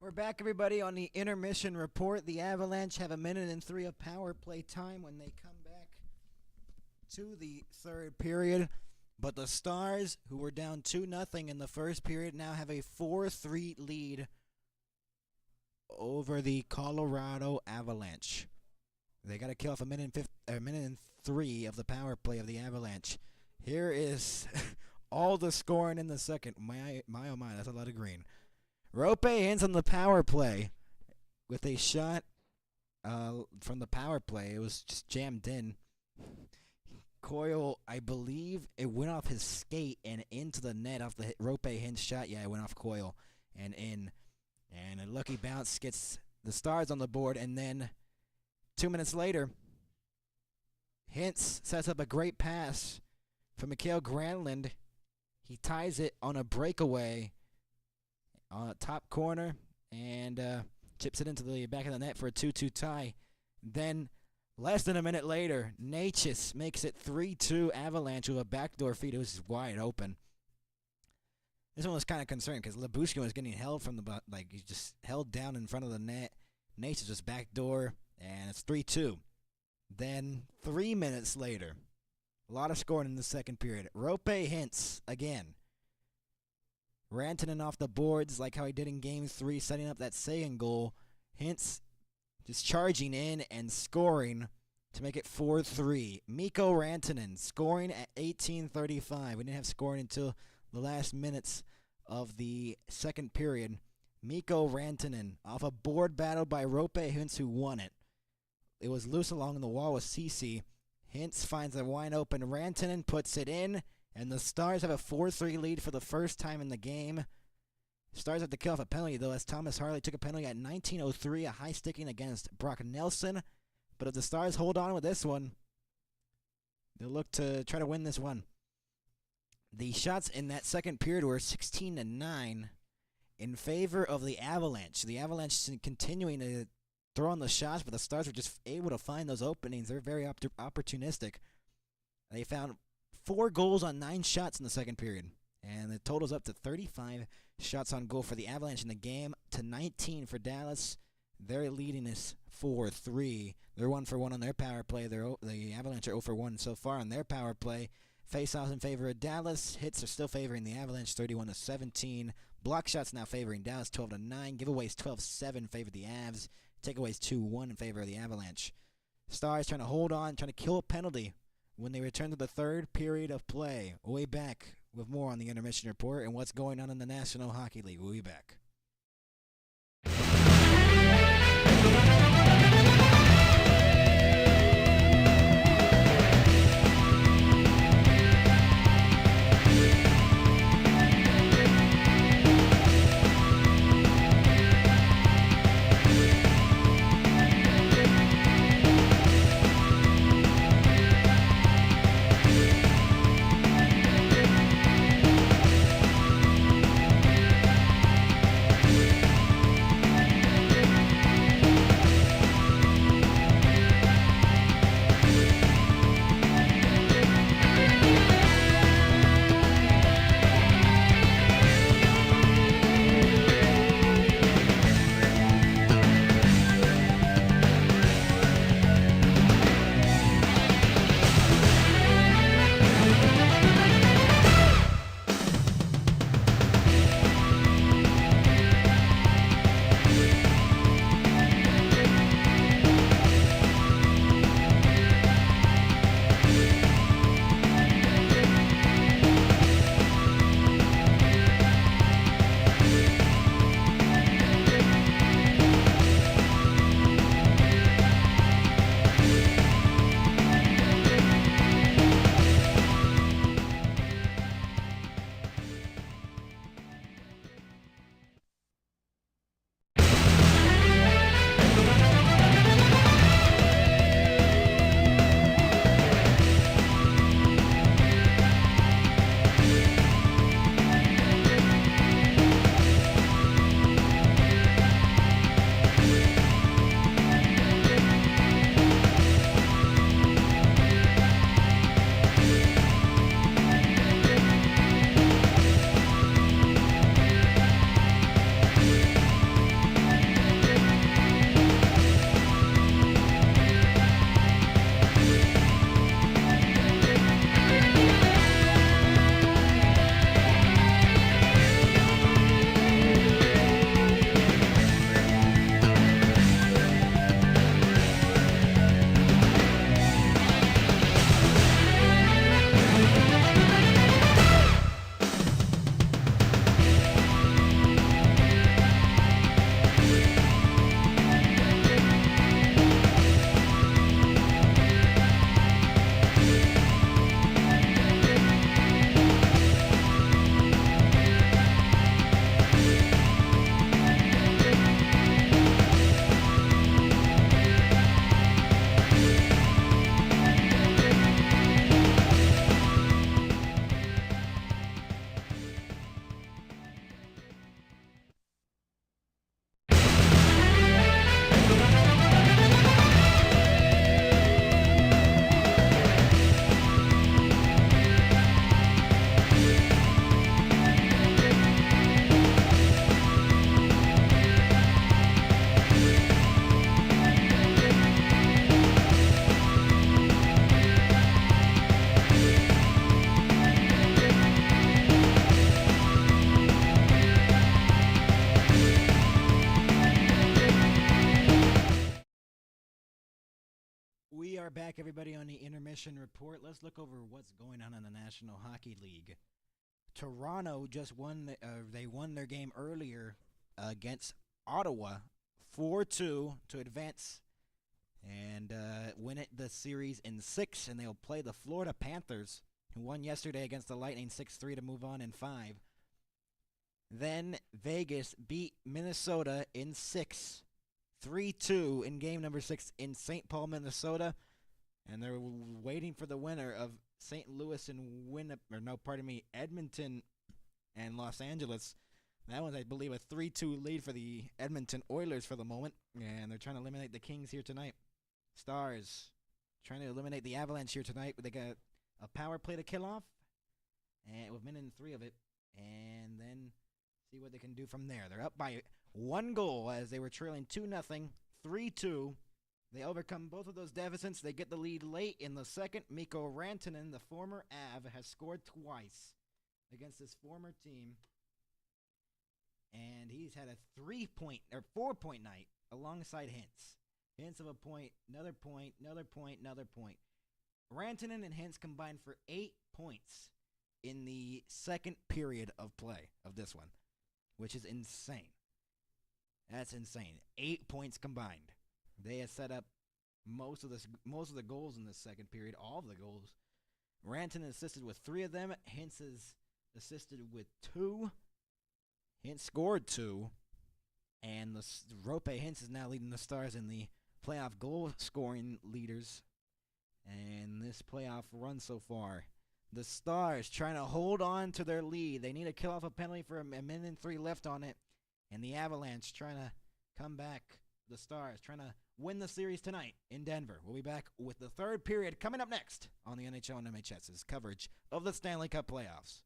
We're back, everybody, on the intermission report. The Avalanche have 1:03 of power play time when they come back to the third period. But the Stars, who were down 2-0 in the first period, now have a 4-3 lead over the Colorado Avalanche. They got to kill off a minute and 3 of the power play of the Avalanche. Here is all the scoring in the second. My, oh my, that's a lot of green. Rope Hintz on the power play with a shot from the power play. It was just jammed in. Coyle, I believe it went off his skate and into the net off the Rope Hintz shot. Yeah, it went off Coyle and in. And a lucky bounce gets the Stars on the board. And then 2 minutes later, Hintz sets up a great pass for Mikael Granlund. He ties it on a breakaway on the top corner and chips it into the back of the net for a 2-2 tie. Then, less than a minute later, Natchez makes it 3-2 Avalanche with a backdoor feed. It was wide open. This one was kind of concerning because Lyubushkin was getting held from the he just held down in front of the net. Natchez was backdoor, and it's 3-2. Then 3 minutes later, a lot of scoring in the second period. Rope Hintz again. Rantanen off the boards like how he did in Game 3, setting up that second goal. Hintz just charging in and scoring to make it 4-3. Mikko Rantanen scoring at 18:35. We didn't have scoring until the last minutes of the second period. Mikko Rantanen off a board battle by Rope Hintz, who won it. It was loose along the wall with Ceci. Hintz finds a wide open Rantanen, puts it in, and the Stars have a 4-3 lead for the first time in the game. Stars have to kill off a penalty, though, as Thomas Harley took a penalty at 19:03, a high sticking against Brock Nelson. But if the Stars hold on with this one, they'll look to try to win this one. The shots in that second period were 16-9 in favor of the Avalanche. The Avalanche continuing to throw on the shots, but the Stars were just able to find those openings. They're very opportunistic. They found 4 goals on 9 shots in the second period, and the total's up to 35 shots on goal for the Avalanche in the game to 19 for Dallas. Their leading is 4-3. They're 1-for-1 on their power play. The Avalanche are 0-for-1 so far on their power play. Face-offs in favor of Dallas. Hits are still favoring the Avalanche, 31-17. Block shots now favoring Dallas, 12-9. Giveaways, 12-7 favor the Avs. Takeaways, 2-1 in favor of the Avalanche. Stars trying to hold on, trying to kill a penalty when they return to the third period of play. We'll be back with more on the intermission report and what's going on in the National Hockey League. We'll be back. are back, everybody, on the intermission report. Let's look over what's going on in the National Hockey League. Toronto just won. They won their game earlier against Ottawa, 4-2 to advance and win it the series in 6. And they'll play the Florida Panthers, who won yesterday against the Lightning 6-3 to move on in 5. Then Vegas beat Minnesota in 6. 3-2 in game number 6 in St. Paul, Minnesota, and they're waiting for the winner of St. Louis and Edmonton and Los Angeles. That one's, I believe, a 3-2 lead for the Edmonton Oilers for the moment, and they're trying to eliminate the Kings here tonight. Stars trying to eliminate the Avalanche here tonight. They got a power play to kill off, and with minute 3 of it, and then see what they can do from there. They're up by 1 goal as they were trailing 2-0, 3-2. They overcome both of those deficits. They get the lead late in the second. Mikko Rantanen, the former Av, has scored twice against his former team. And he's had a 4-point night alongside Hintz. Hintz of a point, another point, another point, another point. Rantanen and Hintz combined for 8 points in the second period of play of this one, which is insane. That's insane. 8 points combined. They have set up most of the goals in the second period, all of the goals. Rantanen assisted with 3 of them. Hintz has assisted with 2. Hintz scored 2. And Rope Hintz is now leading the Stars in the playoff goal scoring leaders. And this playoff run so far, the Stars trying to hold on to their lead. They need to kill off a penalty for a minute and 3 left on it. And the Avalanche trying to come back. The Stars trying to win the series tonight in Denver. We'll be back with the third period coming up next on the NHL and MHS's coverage of the Stanley Cup playoffs.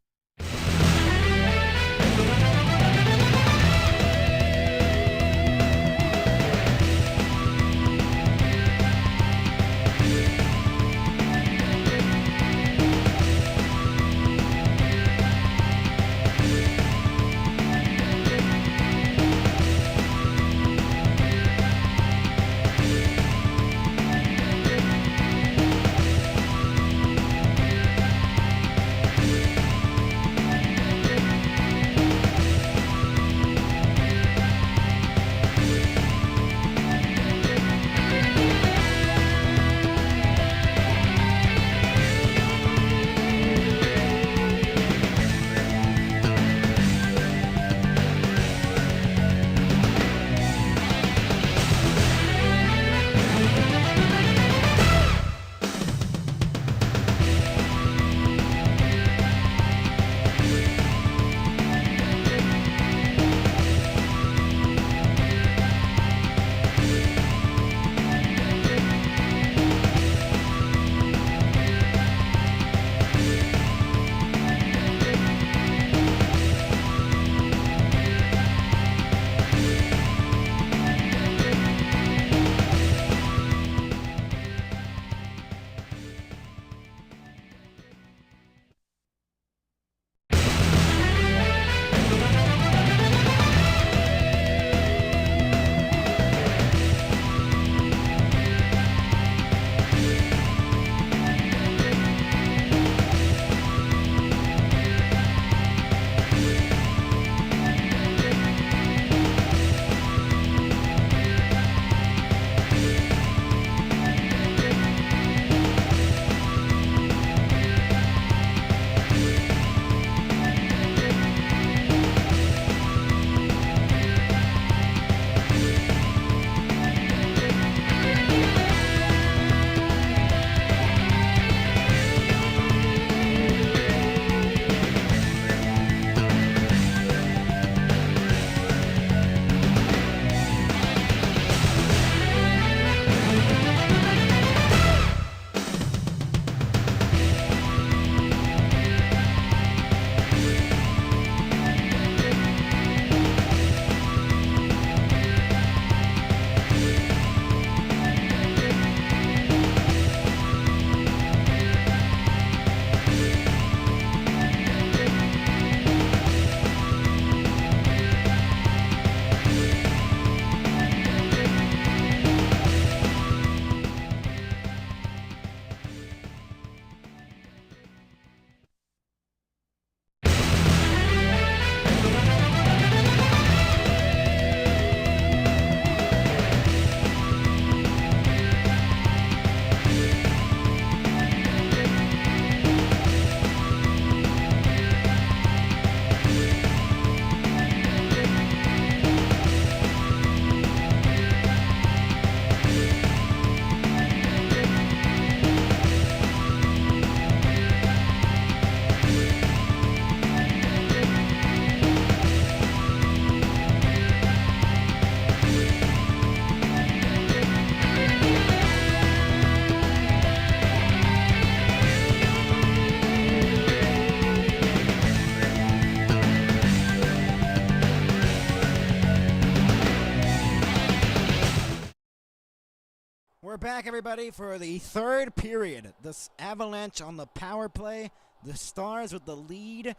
We're back, everybody, for the third period. The Avalanche on the power play. The Stars with the lead.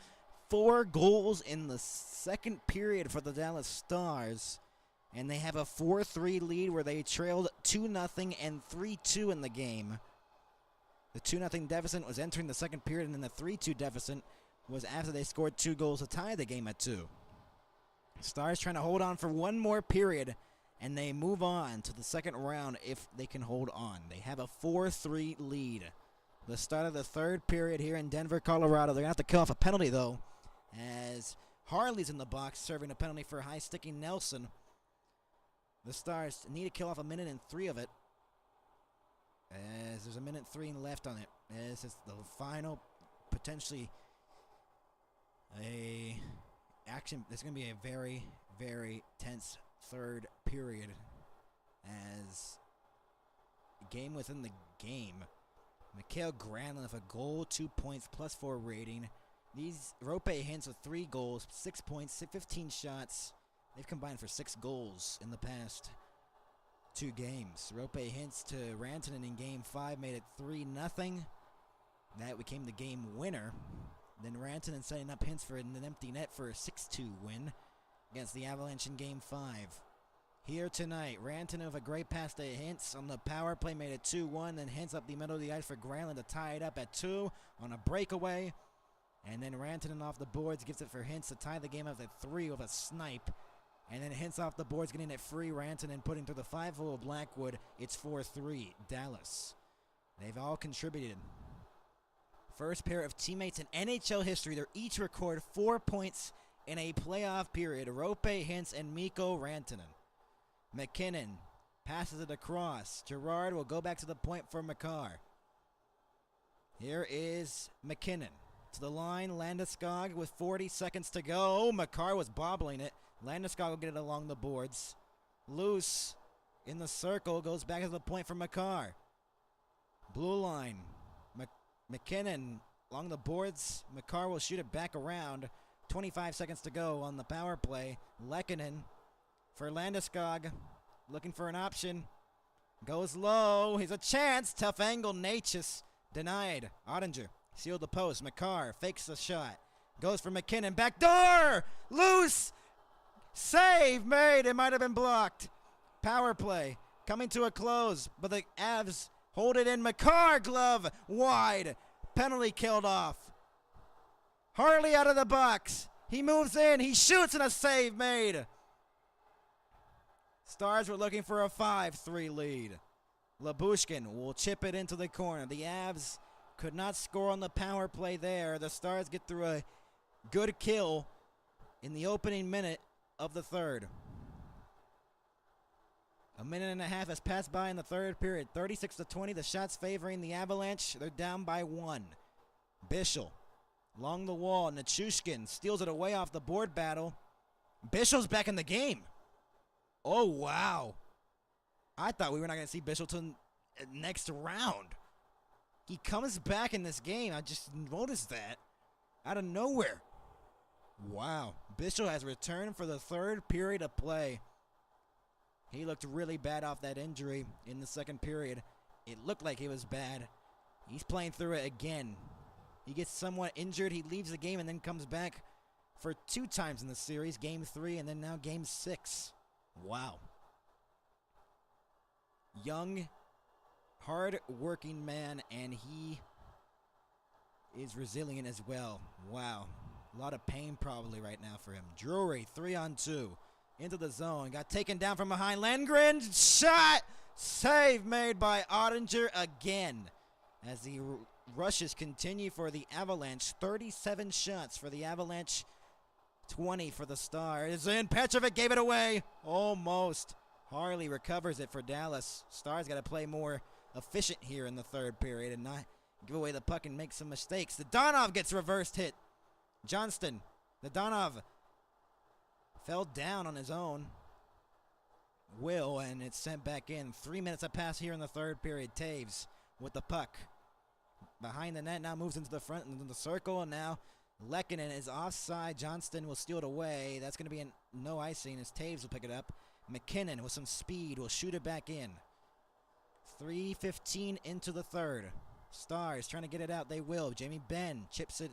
4 goals in the second period for the Dallas Stars. And they have a 4-3 lead where they trailed 2-0 and 3-2 in the game. The 2-0 deficit was entering the second period, and then the 3-2 deficit was after they scored 2 goals to tie the game at 2. Stars trying to hold on for one more period, and they move on to the second round if they can hold on. They have a 4-3 lead. The start of the third period here in Denver, Colorado. They're going to have to kill off a penalty, though, as Harley's in the box serving a penalty for high-sticking Nelson. The Stars need to kill off 1:03 of it, as there's 1:03 left on it. As it's the final, potentially, action. It's going to be a very, very tense third period, as game within the game. Mikael Granlund with a goal, 2 points, +4 rating. These Rope Hintz with 3 goals, 6 points, 15 shots. They've combined for 6 goals in the past 2 games. Rope Hintz to Rantanen in Game 5 made it 3-0. That became the game winner. Then Rantanen setting up Hintz for an empty net for a 6-2 win against the Avalanche in Game 5. Here tonight, Rantanen with a great pass to Hintz on the power play made it 2-1. Then Hintz up the middle of the ice for Granlund to tie it up at 2 on a breakaway. And then Rantanen off the boards gives it for Hintz to tie the game up at 3 with a snipe. And then Hintz off the boards getting it free. Rantanen putting through the 5-hole of Blackwood. It's 4-3 Dallas. They've all contributed. First pair of teammates in NHL history. They're each record 4 points in a playoff period. Rope Hintz and Mikko Rantanen. McKinnon passes it across. Gerard will go back to the point for Makar. Here is McKinnon. To the line, Landeskog with 40 seconds to go. Makar was bobbling it. Landeskog will get it along the boards. Loose in the circle, goes back to the point for Makar. Blue line. McKinnon along the boards. Makar will shoot it back around. 25 seconds to go on the power play. Lehkonen for Landeskog. Looking for an option. Goes low. He's a chance. Tough angle. Natchez denied. Ottinger sealed the post. Makar fakes the shot. Goes for McKinnon. Back door. Loose. Save made. It might have been blocked. Power play coming to a close, but the Avs hold it in. Makar glove wide. Penalty killed off. Harley out of the box. He moves in. He shoots and a save made. Stars were looking for a 5-3 lead. Labushkin will chip it into the corner. The Avs could not score on the power play there. The Stars get through a good kill in the opening minute of the third. A minute and a half has passed by in the third period. 36-20, the shots favoring the Avalanche. They're down by 1. Bischel along the wall. Nichushkin steals it away off the board battle. Bischel's back in the game. Oh, wow. I thought we were not going to see Bischel till next round. He comes back in this game. I just noticed that out of nowhere. Wow. Bischel has returned for the third period of play. He looked really bad off that injury in the second period. It looked like he was bad. He's playing through it again. He gets somewhat injured. He leaves the game and then comes back for 2 times in the series. Game 3 and then now Game 6. Wow. Young, hard-working man, and he is resilient as well. Wow. A lot of pain probably right now for him. Drury, 3-on-2. Into the zone. Got taken down from behind. Lindgren shot. Save made by Ottinger again. As the rushes continue for the Avalanche. 37 shots for the Avalanche. 20 for the Stars. And Petrovic gave it away. Almost. Harley recovers it for Dallas. Stars got to play more efficient here in the third period and not give away the puck and make some mistakes. The Donov gets reversed hit. Johnston. The Donov fell down on his own will, and it's sent back in. 3 minutes have passed here in the third period. Taves with the puck. Behind the net, now moves into the front, into the circle, and now Lehkonen is offside. Johnston will steal it away. That's going to be no icing as Taves will pick it up. McKinnon with some speed will shoot it back in. 3:15 into the third. Stars trying to get it out. They will. Jamie Benn chips it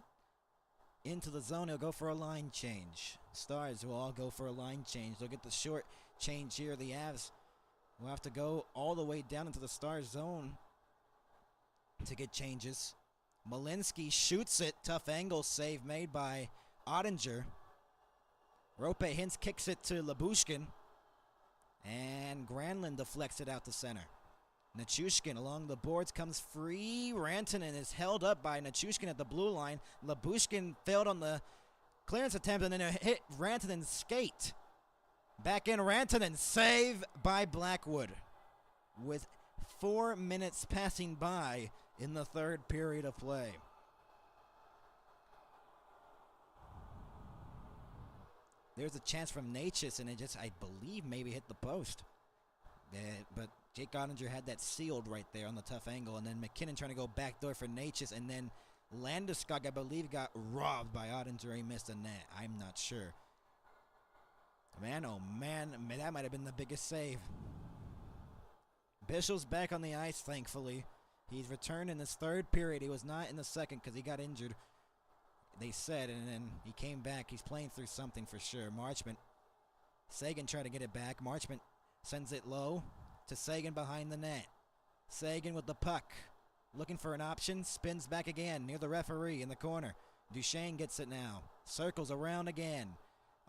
into the zone. He'll go for a line change. Stars will all go for a line change. They'll get the short change here. The Avs will have to go all the way down into the Stars zone to get changes. Malinsky shoots it. Tough angle save made by Ottinger. Rope Hintz kicks it to Labushkin. And Granlund deflects it out to center. Nichushkin along the boards comes free. Rantanen is held up by Nichushkin at the blue line. Labushkin failed on the clearance attempt and then it hit Rantanen's skate. Back in Rantanen. Save by Blackwood. With 4 minutes passing by in the third period of play. There's a chance from Natchez, and it just, I believe, maybe hit the post. But Jake Ottinger had that sealed right there on the tough angle, and then McKinnon trying to go backdoor for Natchez, and then Landeskog, I believe, got robbed by Ottinger. He missed a net. I'm not sure. Man, oh man, that might have been the biggest save. Bischel's back on the ice, thankfully. He's returned in this third period. He was not in the second because he got injured, they said, and then he came back. He's playing through something for sure. Marchment. Sagan tried to get it back. Marchment sends it low to Sagan behind the net. Sagan with the puck. Looking for an option. Spins back again near the referee in the corner. Duchesne gets it now. Circles around again.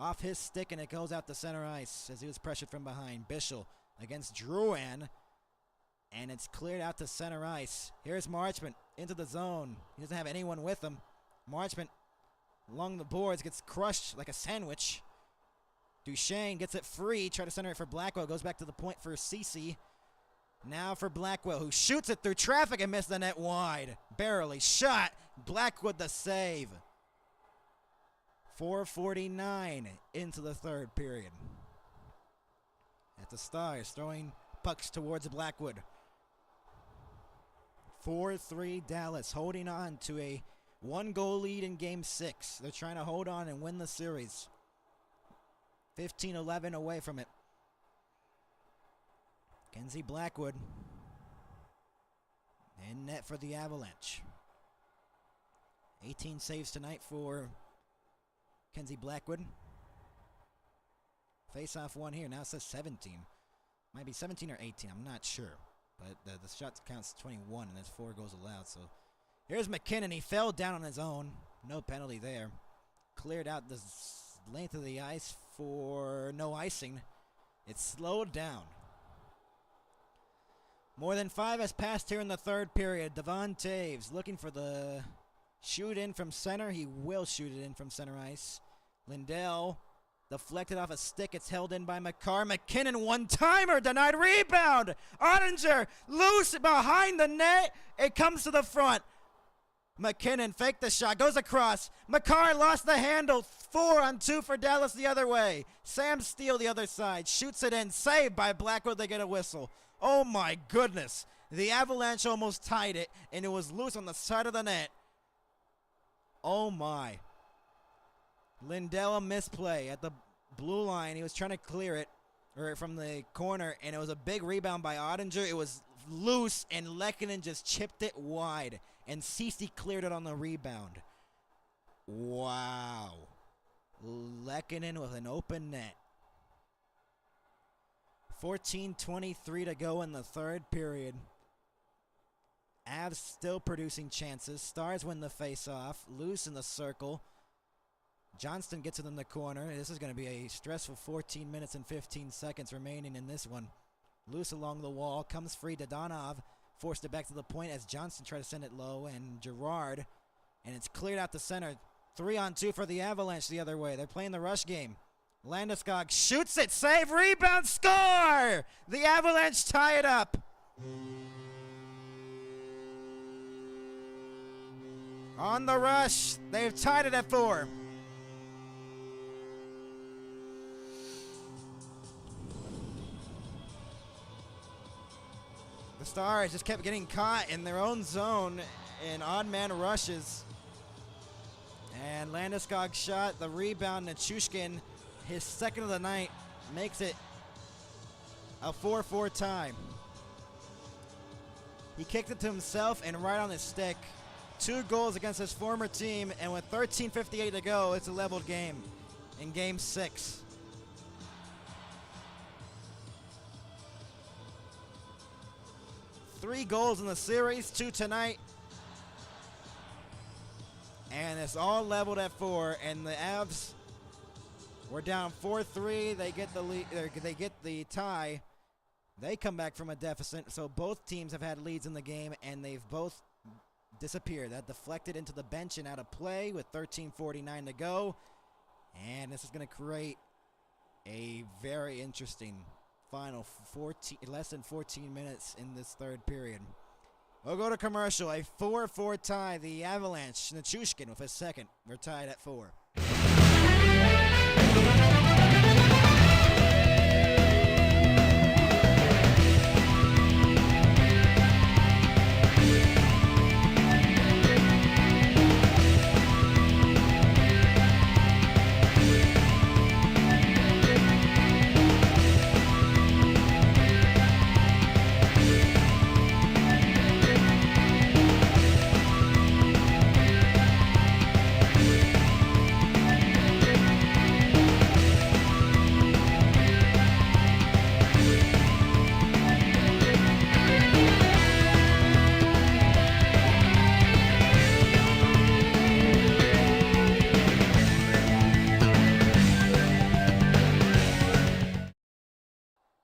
Off his stick, and it goes out to center ice as he was pressured from behind. Bischel against Drouin. And it's cleared out to center ice. Here's Marchment into the zone. He doesn't have anyone with him. Marchment along the boards gets crushed like a sandwich. Duchesne gets it free. Try to center it for Blackwell. Goes back to the point for Ceci. Now for Blackwell, who shoots it through traffic and missed the net wide. Barely shot. Blackwood the save. 4:49 into the third period. At the Stars throwing pucks towards Blackwood. 4-3 Dallas holding on to a 1-goal lead in Game 6. They're trying to hold on and win the series. 15-11 away from it. Kenzie Blackwood in net for the Avalanche. 18 saves tonight for Kenzie Blackwood. Face-off one here. Now it says 17. Might be 17 or 18. I'm not sure. But the shot counts 21, and there's 4 goals allowed. So here's McKinnon. He fell down on his own. No penalty there. Cleared out the length of the ice for no icing. It's slowed down. More than 5 has passed here in the third period. Devon Taves looking for the shoot in from center. He will shoot it in from center ice. Lindell deflected off a stick. It's held in by McCarr. McKinnon, one-timer, denied rebound. Ottinger loose behind the net. It comes to the front. McKinnon faked the shot, goes across. McCarr lost the handle. 4-on-2 for Dallas the other way. Sam Steele the other side. Shoots it in. Saved by Blackwood. They get a whistle. Oh, my goodness. The Avalanche almost tied it, and it was loose on the side of the net. Oh, my. Lindell, a misplay at the blue line. He was trying to clear it from the corner, and it was a big rebound by Ottinger. It was loose, and Lehkonen just chipped it wide, and Ceci cleared it on the rebound. Wow. Lehkonen with an open net. 14:23 to go in the third period. Avs still producing chances. Stars win the face-off. Loose in the circle. Johnston gets it in the corner. This is going to be a stressful 14 minutes and 15 seconds remaining in this one. Loose along the wall. Comes free. Dadonov forced it back to the point as Johnston tried to send it low. And Girard. And it's cleared out the center. 3-on-2 for the Avalanche the other way. They're playing the rush game. Landeskog shoots it. Save. Rebound. Score! The Avalanche tie it up. On the rush. They've tied it at 4. The Stars just kept getting caught in their own zone in odd man rushes. And Landeskog shot the rebound. Nichushkin, his second of the night, makes it a 4-4 tie. He kicked it to himself and right on his stick. 2 goals against his former team, and with 13:58 to go, it's a leveled game in Game 6. Three goals in the series, 2 tonight. And it's all leveled at 4, and the Avs were down 4-3. They get the lead, they get the tie. They come back from a deficit, so both teams have had leads in the game, and they've both disappeared. That deflected into the bench and out of play with 13:49 to go. And this is going to create a very interesting final less than 14 minutes in this third period. We'll go to commercial. A 4-4 tie. The Avalanche, Nichushkin with his second. We're tied at 4.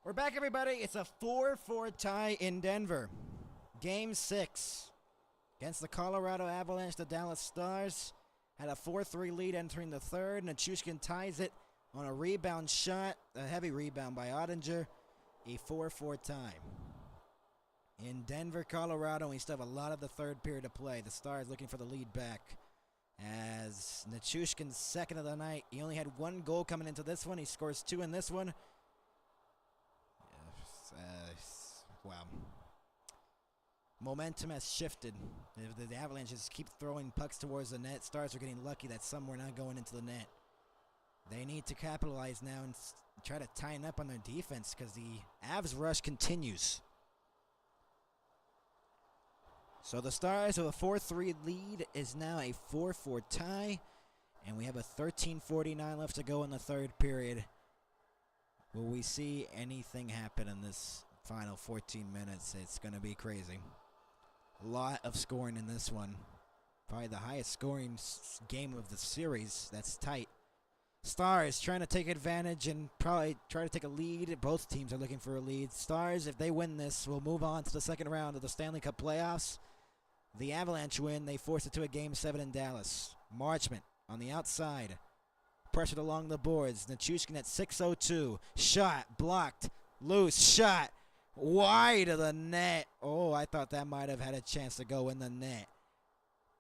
We're back, everybody. It's a 4-4 tie in Denver. Game 6 against the Colorado Avalanche. The Dallas Stars had a 4-3 lead entering the third. Nichushkin ties it on a rebound shot, a heavy rebound by Ottinger. A 4-4 tie. In Denver, Colorado, we still have a lot of the third period to play. The Stars looking for the lead back. As Nichushkin's second of the night, he only had 1 goal coming into this one. He scores 2 in this one. Wow. Momentum has shifted. The Avalanche just keep throwing pucks towards the net. Stars are getting lucky that some were not going into the net. They need to capitalize now and try to tighten up on their defense because the Avs rush continues. So the Stars with a 4-3 lead is now a 4-4 tie. And we have a 13:49 left to go in the third period. Will we see anything happen in this final 14 minutes? It's going to be crazy. A lot of scoring in this one. Probably the highest scoring game of the series. That's tight. Stars trying to take advantage and probably try to take a lead. Both teams are looking for a lead. Stars, if they win this, will move on to the second round of the Stanley Cup playoffs. The Avalanche win. They force it to a Game 7 in Dallas. Marchment on the outside. Pressured along the boards. Nichushkin at 6:02. Shot. Blocked. Loose. Shot. Wide of the net. Oh, I thought that might have had a chance to go in the net.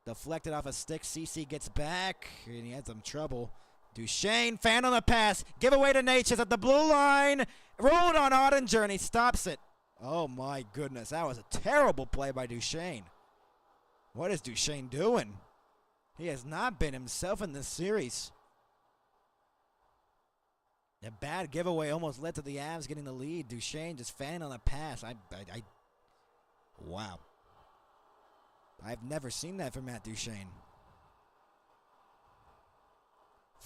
Deflected off a stick. CC gets back. And he had some trouble. Duchesne. Fan on the pass. Give away to Natchez at the blue line. Rolled on Ottinger and he stops it. Oh, my goodness. That was a terrible play by Duchesne. What is Duchesne doing? He has not been himself in this series. A bad giveaway almost led to the Avs getting the lead. Duchesne just fanning on a pass. Wow. I've never seen that from Matt Duchesne.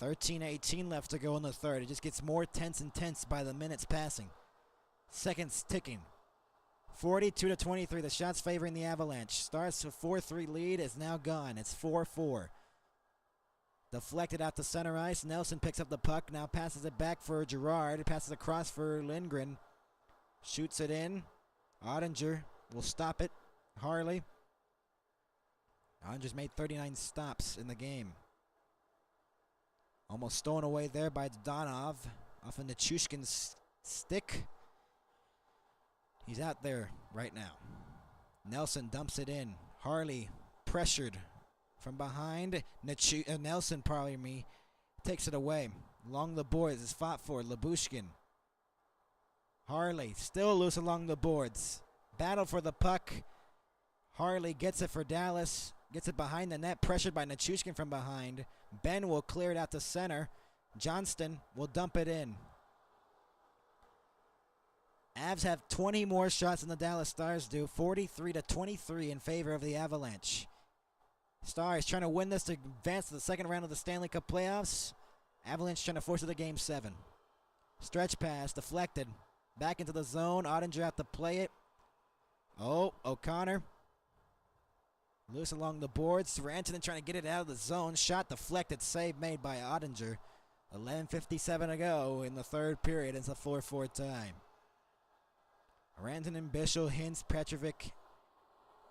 13:18 left to go in the third. It just gets more tense and tense by the minutes passing. Seconds ticking. 42-23. The shots favoring the Avalanche. Starts with 4-3 lead. Is now gone. It's 4-4. Deflected out to center ice. Nelson picks up the puck. Now passes it back for Girard. It passes across for Lindgren. Shoots it in. Ottinger will stop it. Harley. Ottinger's made 39 stops in the game. Almost stolen away there by Donov. Off of Nichushkin's stick. He's out there right now. Nelson dumps it in. Harley pressured from behind. Nelson, takes it away. Along the boards is fought for. Lyubushkin. Harley still loose along the boards. Battle for the puck. Harley gets it for Dallas. Gets it behind the net. Pressured by Nichushkin from behind. Ben will clear it out to center. Johnston will dump it in. Avs have 20 more shots than the Dallas Stars do, 43-23 in favor of the Avalanche. Stars trying to win this to advance to the second round of the Stanley Cup playoffs. Avalanche trying to force it to Game 7. Stretch pass, deflected. Back into the zone. Ottinger out to play it. Oh, O'Connor. Loose along the boards. Rantanen trying to get it out of the zone. Shot deflected. Save made by Ottinger. 11:57 to go in the third period. It's a 4-4 tie. Rantanen, Bischel, Hintz, Petrovic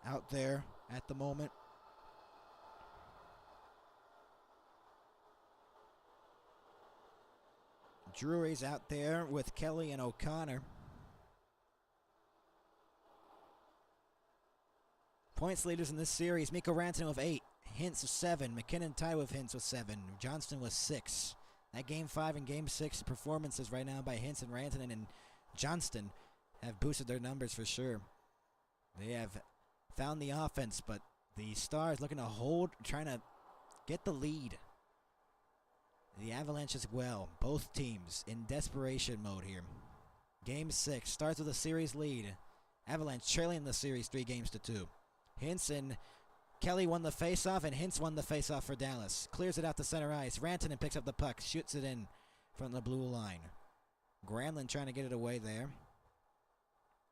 out there at the moment. Drury's out there with Kelly and O'Connor. Points leaders in this series, Mikko Rantanen with 8, Hintz with 7, McKinnon tied with Hintz with 7, Johnston with 6. That Game 5 and Game 6 performances right now by Hintz and Rantanen and Johnston have boosted their numbers for sure. They have found the offense, but the Stars looking to hold, trying to get the lead. The Avalanche as well, both teams in desperation mode here. Game 6 starts with a series lead. Avalanche trailing the series 3-2. Hintz and Kelly won the faceoff, and Hintz won the faceoff for Dallas. Clears it out to center ice. Rantanen picks up the puck, shoots it in from the blue line. Granlund trying to get it away there.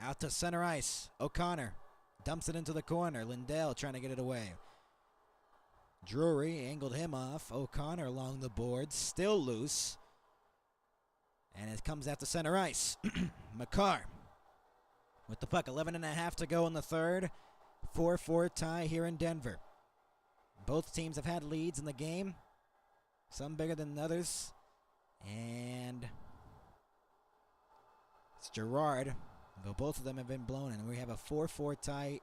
Out to center ice. O'Connor dumps it into the corner. Lindell trying to get it away. Drury angled him off. O'Connor along the boards, still loose. And it comes out to center ice. Makar with the puck, 11.5 to go in the third. 4-4 tie here in Denver. Both teams have had leads in the game, some bigger than others. And it's Gerard, though both of them have been blown in. We have a 4-4 tie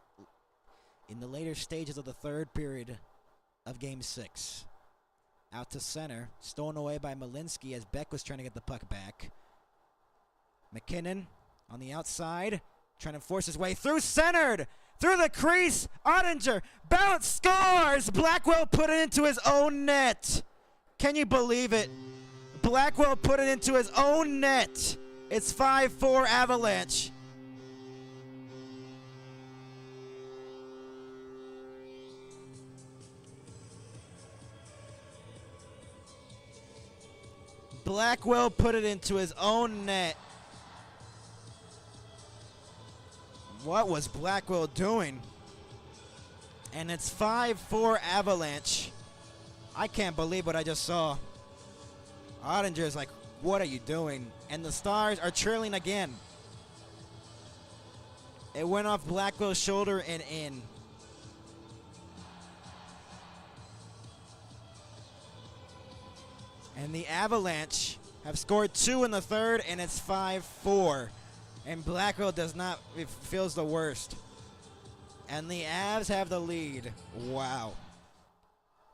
in the later stages of the third period of Game 6. Out to center, stolen away by Malinsky as Beck was trying to get the puck back. McKinnon on the outside, trying to force his way through, centered, through the crease, Ottinger, bounce, scores! Blackwell put it into his own net. Can you believe it? Blackwell put it into his own net. It's 5-4 Avalanche. Blackwell put it into his own net. What was Blackwell doing? And it's 5-4 Avalanche. I can't believe what I just saw. Ottinger is like, what are you doing? And the Stars are trailing again. It went off Blackwell's shoulder and in. And the Avalanche have scored 2 in the third, and it's 5-4. And Blackwell does not, it feels the worst. And the Avs have the lead. Wow.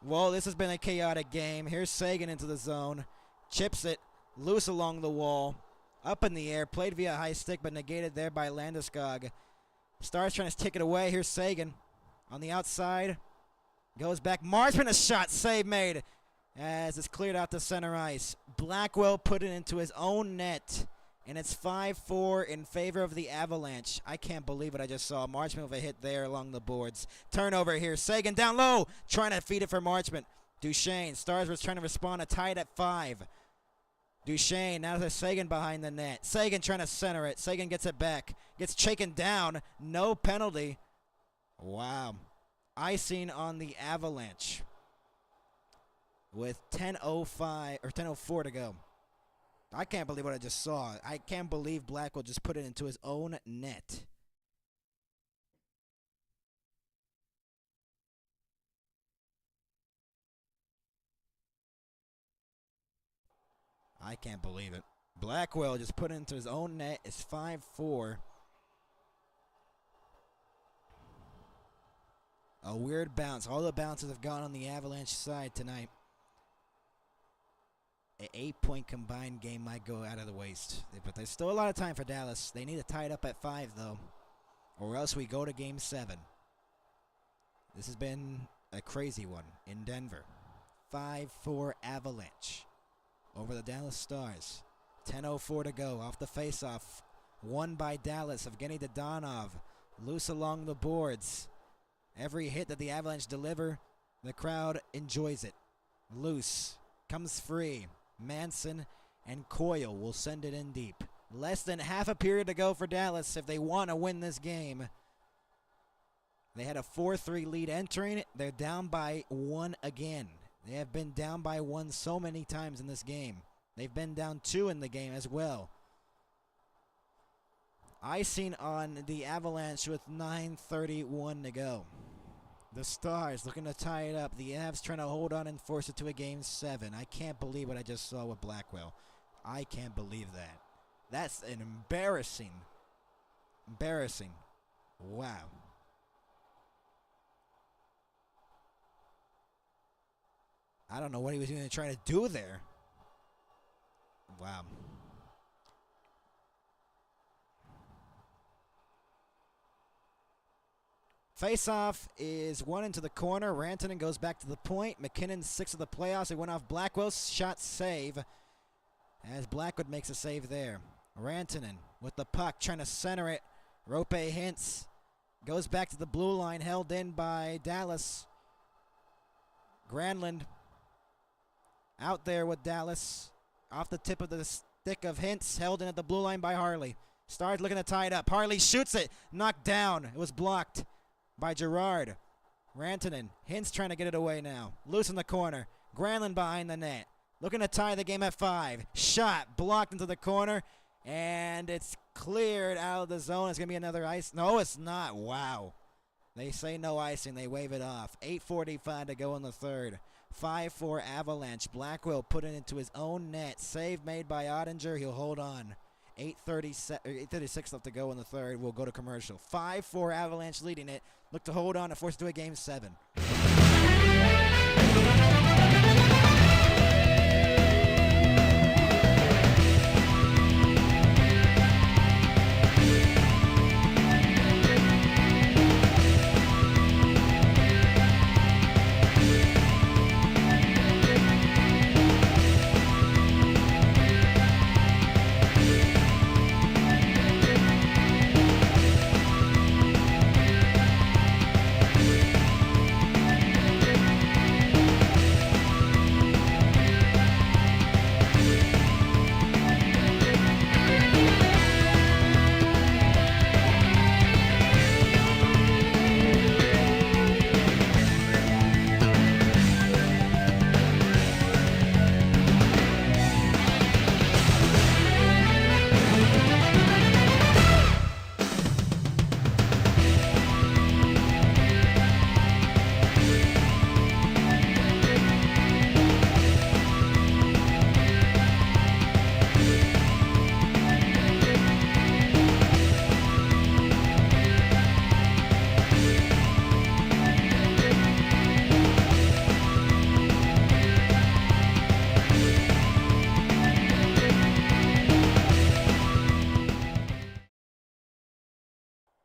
Well, this has been a chaotic game. Here's Sagan into the zone. Chips it loose along the wall. Up in the air. Played via high stick, but negated there by Landeskog. Stars trying to take it away. Here's Sagan on the outside. Goes back. Marchman, a shot. Save made as it's cleared out to center ice. Blackwell put it into his own net. And it's 5-4 in favor of the Avalanche. I can't believe what I just saw. Marchman with a hit there along the boards. Turnover here. Sagan down low. Trying to feed it for Marchman. Duchesne. Stars was trying to respond. A tied at 5. Duchesne. Now there's Sagan behind the net. Sagan trying to center it. Sagan gets it back. Gets shaken down. No penalty. Wow. Icing on the Avalanche. With 10:05 or 10:04 to go. I can't believe what I just saw. I can't believe Blackwell just put it into his own net. I can't believe it. Blackwell just put it into his own net. It's 5-4. A weird bounce. All the bounces have gone on the Avalanche side tonight. An 8-point combined game might go out of the waste. But there's still a lot of time for Dallas. They need to tie it up at 5, though, or else we go to Game 7. This has been a crazy one in Denver. 5-4 Avalanche over the Dallas Stars. 10:04 to go off the faceoff. Won by Dallas. Evgeny Dodonov. Loose along the boards. Every hit that the Avalanche deliver, the crowd enjoys it. Loose. Comes free. Manson and Coyle will send it in deep. Less than half a period to go for Dallas if they want to win this game. They had a 4-3 lead entering it. They're down by 1 again. They have been down by 1 so many times in this game. They've been down 2 in the game as well. Icing on the Avalanche with 9:31 to go. The Stars looking to tie it up. The Avs trying to hold on and force it to a Game 7. I can't believe what I just saw with Blackwell. I can't believe that. That's an embarrassing. Wow. I don't know what he was even trying to do there. Wow. Face-off is one into the corner. Rantanen goes back to the point. McKinnon 6 of the playoffs. It went off Blackwell's shot save as Blackwood makes a save there. Rantanen with the puck trying to center it. Rope Hintz goes back to the blue line, held in by Dallas. Granlund out there with Dallas. Off the tip of the stick of Hintz, held in at the blue line by Harley. Stars looking to tie it up. Harley shoots it. Knocked down. It was blocked by Gerard. Rantanen. Hintz trying to get it away now. Loose in the corner. Granlund behind the net. Looking to tie the game at 5. Shot blocked into the corner. And it's cleared out of the zone. It's going to be another ice. No, it's not. Wow. They say no icing. They wave it off. 8:45 to go in the third. 5-4 Avalanche. Blackwell put it into his own net. Save made by Ottinger. He'll hold on. 8:36 left to go in the third. We'll go to commercial. 5-4 Avalanche leading it. Look to hold on and force it to a Game 7.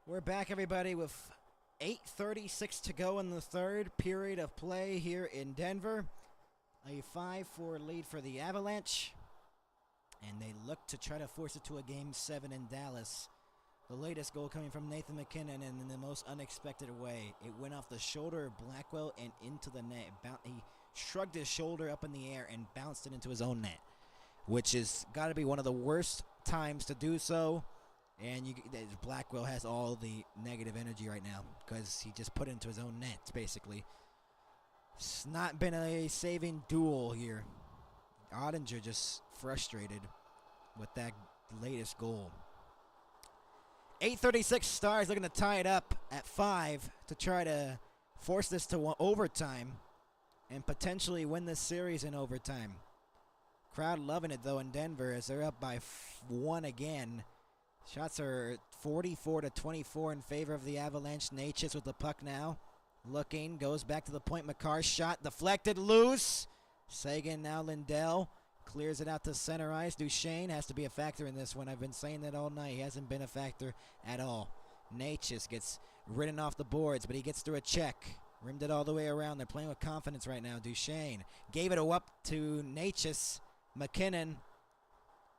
We're back, everybody, with 8:36 to go in the third period of play here in Denver. A 5-4 lead for the Avalanche. And they look to try to force it to a Game 7 in Dallas. The latest goal coming from Nathan McKinnon, and in the most unexpected way. It went off the shoulder of Blackwell and into the net. He shrugged his shoulder up in the air and bounced it into his own net, which is got to be one of the worst times to do so. And Blackwell has all the negative energy right now because he just put it into his own net, basically. It's not been a saving duel here. Ottinger just frustrated with that latest goal. 8:36 Stars looking to tie it up at 5 to try to force this to overtime and potentially win this series in overtime. Crowd loving it, though, in Denver as they're up by 1 again. Shots are 44-24 in favor of the Avalanche. Natchez with the puck now. Looking, goes back to the point. McCarr's shot deflected, loose. Sagan now Lindell. Clears it out to center ice. Duchesne has to be a factor in this one. I've been saying that all night. He hasn't been a factor at all. Natchez gets ridden off the boards, but he gets through a check. Rimmed it all the way around. They're playing with confidence right now. Duchesne gave it up to Natchez. McKinnon.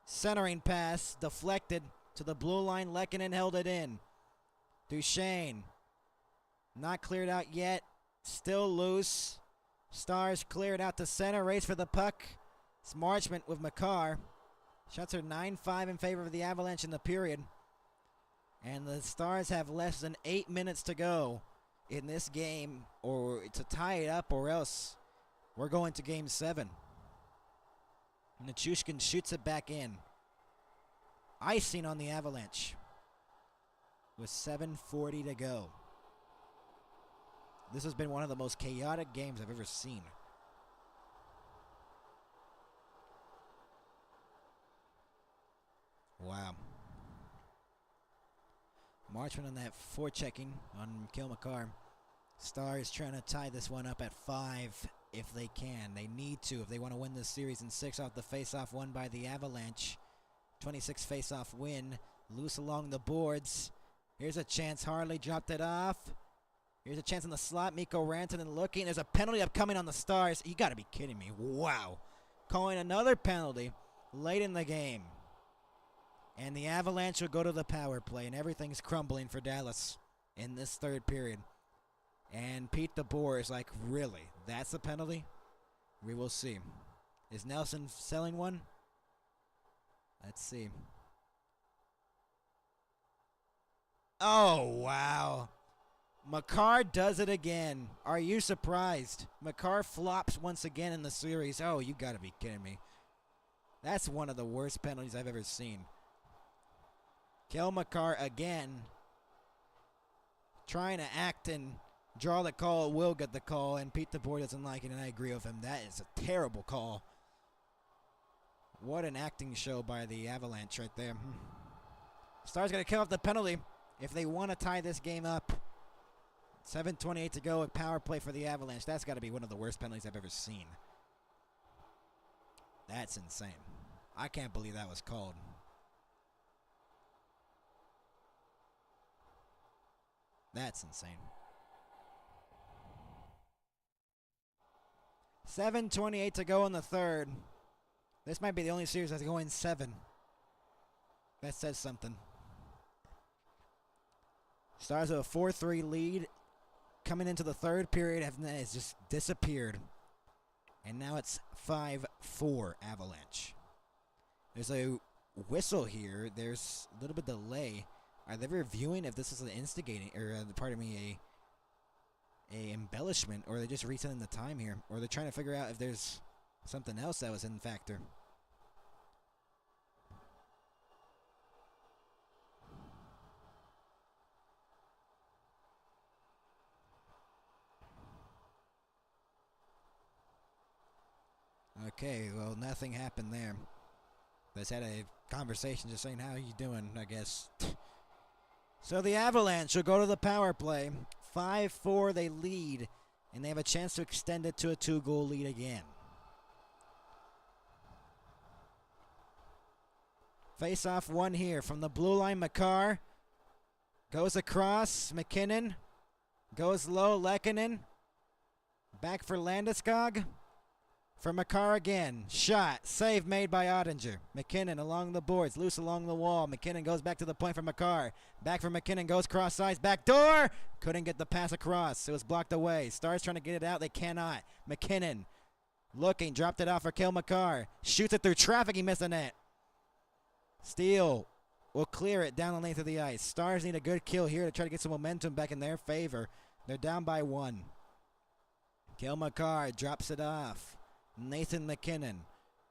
Centering pass deflected. to the blue line. Lehkonen held it in. Duchesne. Not cleared out yet. Still loose. Stars cleared out to center. Race for the puck. It's Marchment with Makar. Shots are 9-5 in favor of the Avalanche in the period. And the Stars have less than 8 minutes to go in this game or to tie it up, or else we're going to game 7. Nichushkin shoots it back in. Icing on the Avalanche with 7:40 to go. This has been one of the most chaotic games I've ever seen. Wow. Marchman on that forechecking on Mikhail Makar. Stars trying to tie this one up at 5 if they can. They need to if they want to win this series in 6 off the face-off won by the Avalanche. 26 face-off win. Loose along the boards. Here's a chance. Harley dropped it off. Here's a chance in the slot. Mikko Rantanen looking. There's a penalty upcoming on the Stars. You got to be kidding me. Wow. Calling another penalty late in the game. And the Avalanche will go to the power play, and everything's crumbling for Dallas in this third period. And Pete DeBoer is like, really? That's a penalty? We will see. Is Nelson selling one? Let's see. Oh, wow. Makar does it again. Are you surprised? Makar flops once again in the series. Oh, you got to be kidding me. That's one of the worst penalties I've ever seen. Kel Makar again. Trying to act and draw the call, will get the call, and Pete DeBoer doesn't like it, and I agree with him. That is a terrible call. What an acting show by the Avalanche right there. Stars got to kill off the penalty if they want to tie this game up. 7:28 to go at power play for the Avalanche. That's got to be one of the worst penalties I've ever seen. That's insane. I can't believe that was called. That's insane. 7:28 to go in the third. This might be the only series that's going 7. That says something. Stars have a 4-3 lead. Coming into the third period has just disappeared. And now it's 5-4 Avalanche. There's a whistle here. There's a little bit of delay. Are they reviewing if this is an instigating, or pardon me, a embellishment, or are they just resetting the time here, or they're trying to figure out if there's something else that was in factor? Okay, well, nothing happened there. Let's had a conversation just saying, how you doing, I guess. So the Avalanche will go to the power play. 5-4 they lead, and they have a chance to extend it to a 2-goal lead again. Face-off one here from the blue line. Makar goes across. McKinnon goes low. Lehkonen back for Landeskog. For Makar again. Shot. Save made by Ottinger. McKinnon along the boards. Loose along the wall. McKinnon goes back to the point for Makar. Back for McKinnon. Goes cross sides. Back door. Couldn't get the pass across. It was blocked away. Stars trying to get it out. They cannot. McKinnon looking. Dropped it off for Kel Makar. Shoots it through traffic. He missed the net. Steele will clear it down the length of the ice. Stars need a good kill here to try to get some momentum back in their favor. They're down by 1. Kel Makar drops it off. Nathan McKinnon.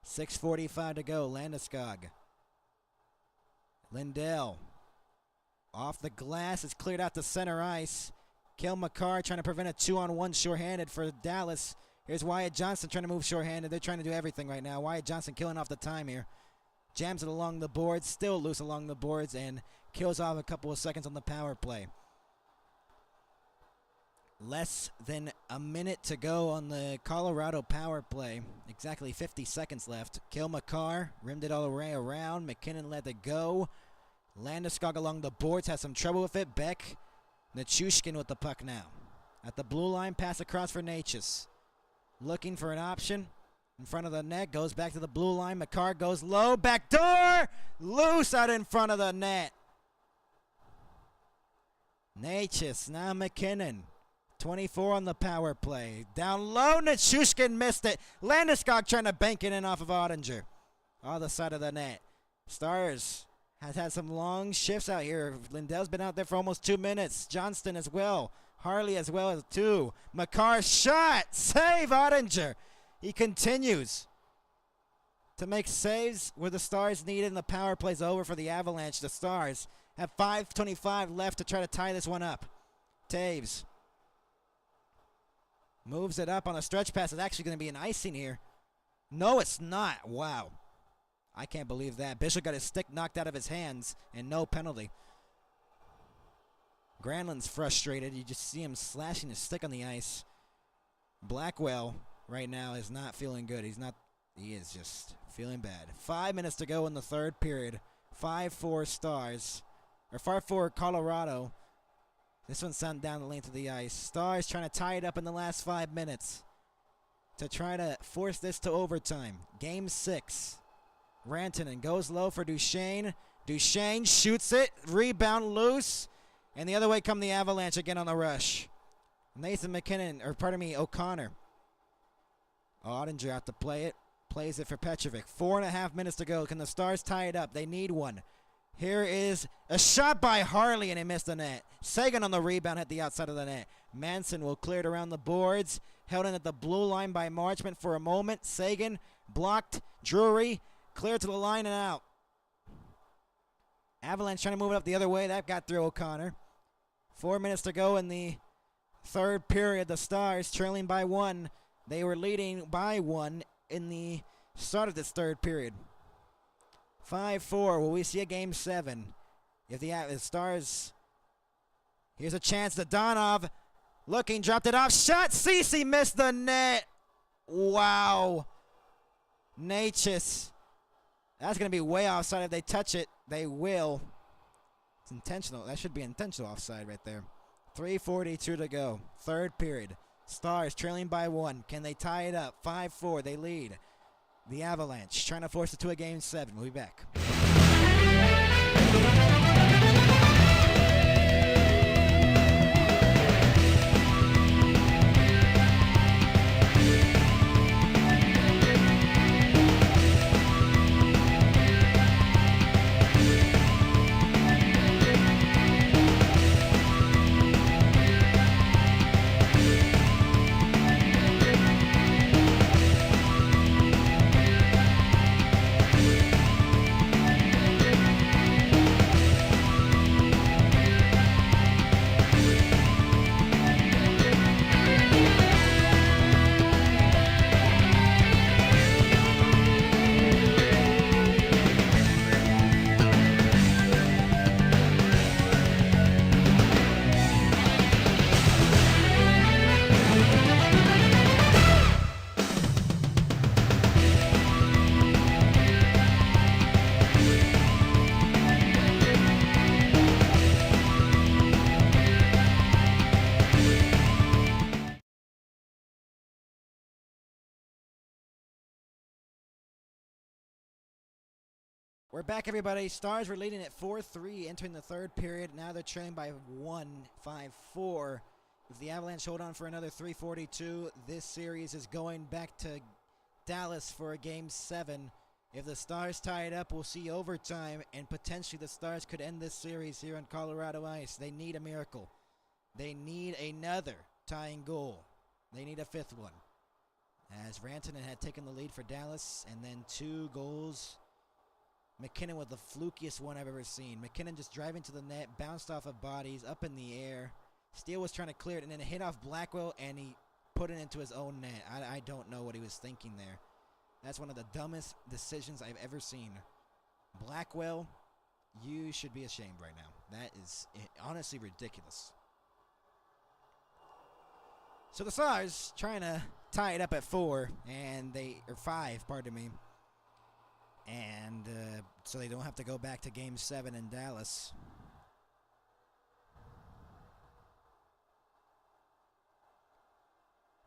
6:45 to go. Landeskog. Lindell. Off the glass. It's cleared out to center ice. Kel Makar trying to prevent a 2-on-1 shorthanded for Dallas. Here's Wyatt Johnson trying to move shorthanded. They're trying to do everything right now. Wyatt Johnson killing off the time here. Jams it along the boards. Still loose along the boards and kills off a couple of seconds on the power play. Less than a minute to go on the Colorado power play. Exactly 50 seconds left. Kel Makar rimmed it all the way around. McKinnon let it go. Landeskog along the boards has some trouble with it. Beck. Nichushkin with the puck now. At the blue line, pass across for Natchez. Looking for an option. in front of the net, goes back to the blue line. Makar goes low, back door, loose out in front of the net. Natchez, now McKinnon. 24 on the power play. Down low, Nichushkin missed it. Landeskog trying to bank it in off of Ottinger. Other side of the net. Stars has had some long shifts out here. Lindell's been out there for almost 2 minutes. Johnston as well. Harley as well as 2. Makar shot. Save Ottinger. He continues to make saves where the Stars need it, and the power play's over for the Avalanche. The Stars have 5:25 left to try to tie this one up. Taves moves it up on a stretch pass. It's actually going to be an icing here. No, it's not. Wow. I can't believe that. Bishop got his stick knocked out of his hands and no penalty. Granlund's frustrated. You just see him slashing his stick on the ice. Blackwell right now is not feeling good. He is just feeling bad. 5 minutes to go in the third period. 5-4 Stars. Or 5-4 Colorado. This one's sent down the length of the ice. Stars trying to tie it up in the last 5 minutes to try to force this to overtime. Game 6. Rantanen goes low for Duchesne. Duchesne shoots it. Rebound loose. And the other way come the Avalanche again on the rush. O'Connor. Ottinger out to play it. Plays it for Petrovic. 4.5 minutes to go. Can the Stars tie it up? They need one. Here is a shot by Harley, and he missed the net. Sagan on the rebound, hit the outside of the net. Manson will clear it around the boards. Held in at the blue line by Marchment for a moment. Sagan blocked. Drury cleared to the line and out. Avalanche trying to move it up the other way. That got through O'Connor. 4 minutes to go in the third period. The Stars trailing by 1. They were leading by 1 in the start of this third period. 5-4. Will we see a game 7? If the Stars... Here's a chance to Donov. Looking, dropped it off. Shot. Ceci missed the net. Wow. Natchez. That's going to be way offside. If they touch it, they will. It's intentional. That should be intentional offside right there. 3:42 to go. Third period. Stars trailing by 1. Can they tie it up? 5-4. They lead. The Avalanche trying to force it to a game 7. We'll be back. We're back, everybody. Stars were leading at 4-3 entering the third period. Now they're trailing by 1, 5-4. If the Avalanche hold on for another 3:42, this series is going back to Dallas for a game 7. If the Stars tie it up, we'll see overtime, and potentially the Stars could end this series here on Colorado ice. They need a miracle. They need another tying goal. They need a 5th one. As Rantanen had taken the lead for Dallas, and then 2 goals. McKinnon with the flukiest one I've ever seen. McKinnon just driving to the net, bounced off of bodies, up in the air. Steele was trying to clear it, and then it hit off Blackwell, and he put it into his own net. I don't know what he was thinking there. That's one of the dumbest decisions I've ever seen. Blackwell, you should be ashamed right now. That is honestly ridiculous. So the Stars trying to tie it up at 4, or 5, pardon me. And so they don't have to go back to game 7 in Dallas.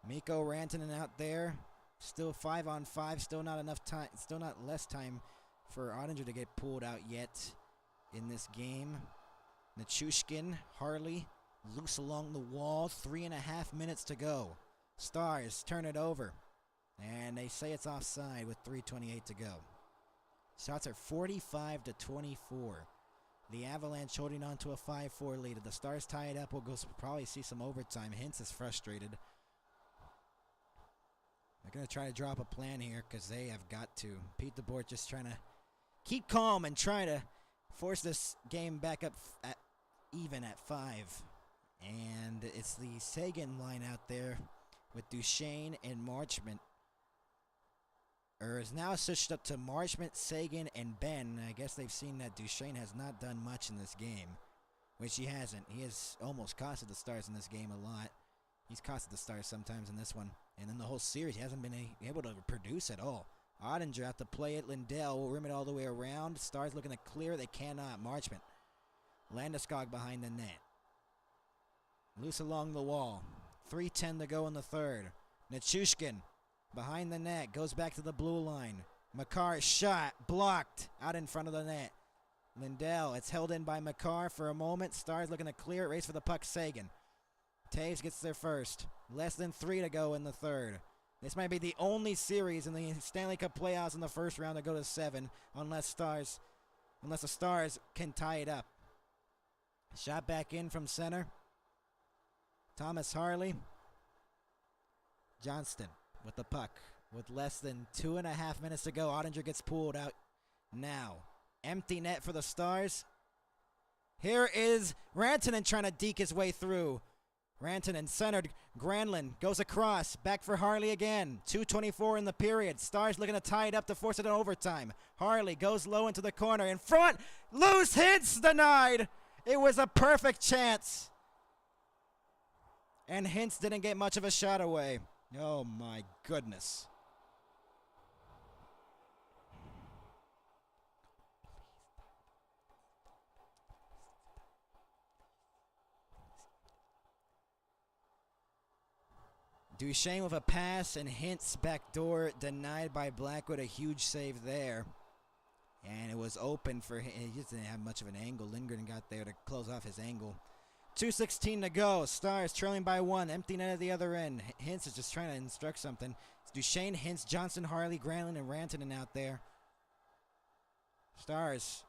Mikko Rantanen out there. Still 5-on-5. Still not enough time. Still not less time for Ottinger to get pulled out yet in this game. Nichushkin, Harley, loose along the wall. 3.5 minutes to go. Stars turn it over. And they say it's offside with 3:28 to go. Shots are 45-24. The Avalanche holding on to a 5-4 lead. If the Stars tie it up, we'll probably see some overtime. Hintz is frustrated. They're going to try to drop a plan here because they have got to. Pete DeBoer just trying to keep calm and try to force this game back up even at 5. And it's the Sagan line out there with Duchesne and Marchment. Or is now switched up to Marchment, Sagan, and Ben. I guess they've seen that Duchesne has not done much in this game, which he hasn't. He has almost costed the Stars in this game a lot. He's costed the Stars sometimes in this one. And in the whole series, he hasn't been able to produce at all. Ottinger out to play it. Lindell will rim it all the way around. Stars looking to clear. They cannot. Marchment. Landeskog behind the net. Loose along the wall. 3:10 to go in the third. Nichushkin behind the net. Goes back to the blue line. Makar shot. Blocked. Out in front of the net. Lindell. It's held in by Makar for a moment. Stars looking to clear it. Race for the puck. Sagan. Taves gets there first. Less than 3 to go in the third. This might be the only series in the Stanley Cup playoffs in the first round to go to 7 unless the Stars can tie it up. Shot back in from center. Thomas Harley. Johnston with the puck. With less than 2.5 minutes to go, Ottinger gets pulled out now. Empty net for the Stars. Here is Rantanen trying to deke his way through. Rantanen centered. Granlund goes across. Back for Harley again. 2:24 in the period. Stars looking to tie it up to force it in overtime. Harley goes low into the corner. In front. Loose hits denied. It was a perfect chance. And Hintz didn't get much of a shot away. Oh my goodness. Duchesne with a pass and Hintz backdoor denied by Blackwood. A huge save there. And it was open for him. He just didn't have much of an angle. Lindgren got there to close off his angle. 2:16 to go. Stars trailing by 1. Empty net at the other end. Hintz is just trying to instruct something. It's Duchesne, Hintz, Johnson, Harley, Granlund, and Rantanen out there. Stars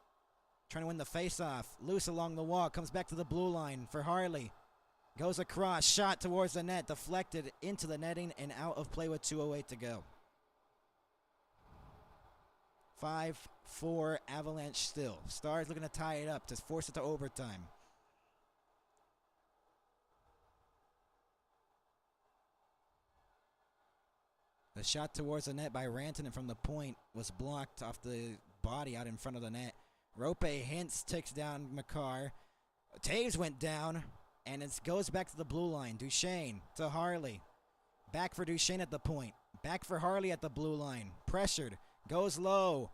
trying to win the face-off. Loose along the wall. Comes back to the blue line for Harley. Goes across, shot towards the net, deflected into the netting and out of play with 2:08 to go. 5-4 Avalanche still. Stars looking to tie it up to force it to overtime. The shot towards the net by Rantanen from the point was blocked off the body out in front of the net. Rope Hintz takes down Makar. Taves went down. And it goes back to the blue line. Duchesne to Harley. Back for Duchesne at the point. Back for Harley at the blue line. Pressured. Goes low.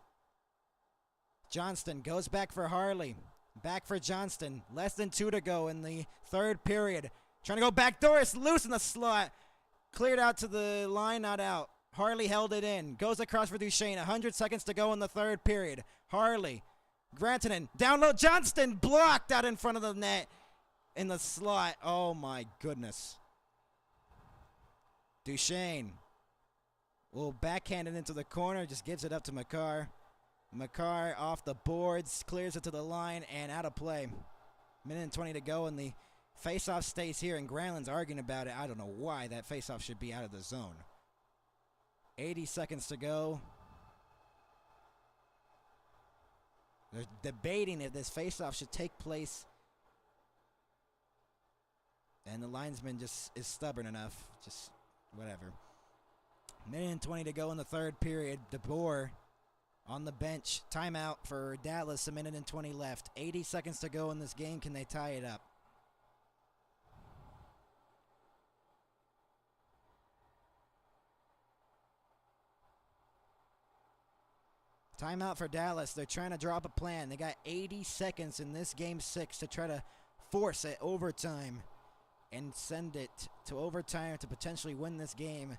Johnston goes back for Harley. Back for Johnston. Less than 2 to go in the third period. Trying to go backdoor. It's loose in the slot. Cleared out to the line, not out. Harley held it in. Goes across for Duchesne. 100 seconds to go in the third period. Harley. Rantanen. Down low. Johnston blocked out in front of the net. In the slot. Oh my goodness. Duchesne will backhand it into the corner. Just gives it up to Makar. Makar off the boards. Clears it to the line and out of play. Minute and 20 to go and the faceoff stays here and Granlund's arguing about it. I don't know why that faceoff should be out of the zone. 80 seconds to go. They're debating if this faceoff should take place. And the linesman just is stubborn enough. Just whatever. Minute and 20 to go in the third period. DeBoer on the bench. Timeout for Dallas. A minute and 20 left. 80 seconds to go in this game. Can they tie it up? Timeout for Dallas. They're trying to drop a plan. They got 80 seconds in this game 6 to try to force it overtime and send it to overtime to potentially win this game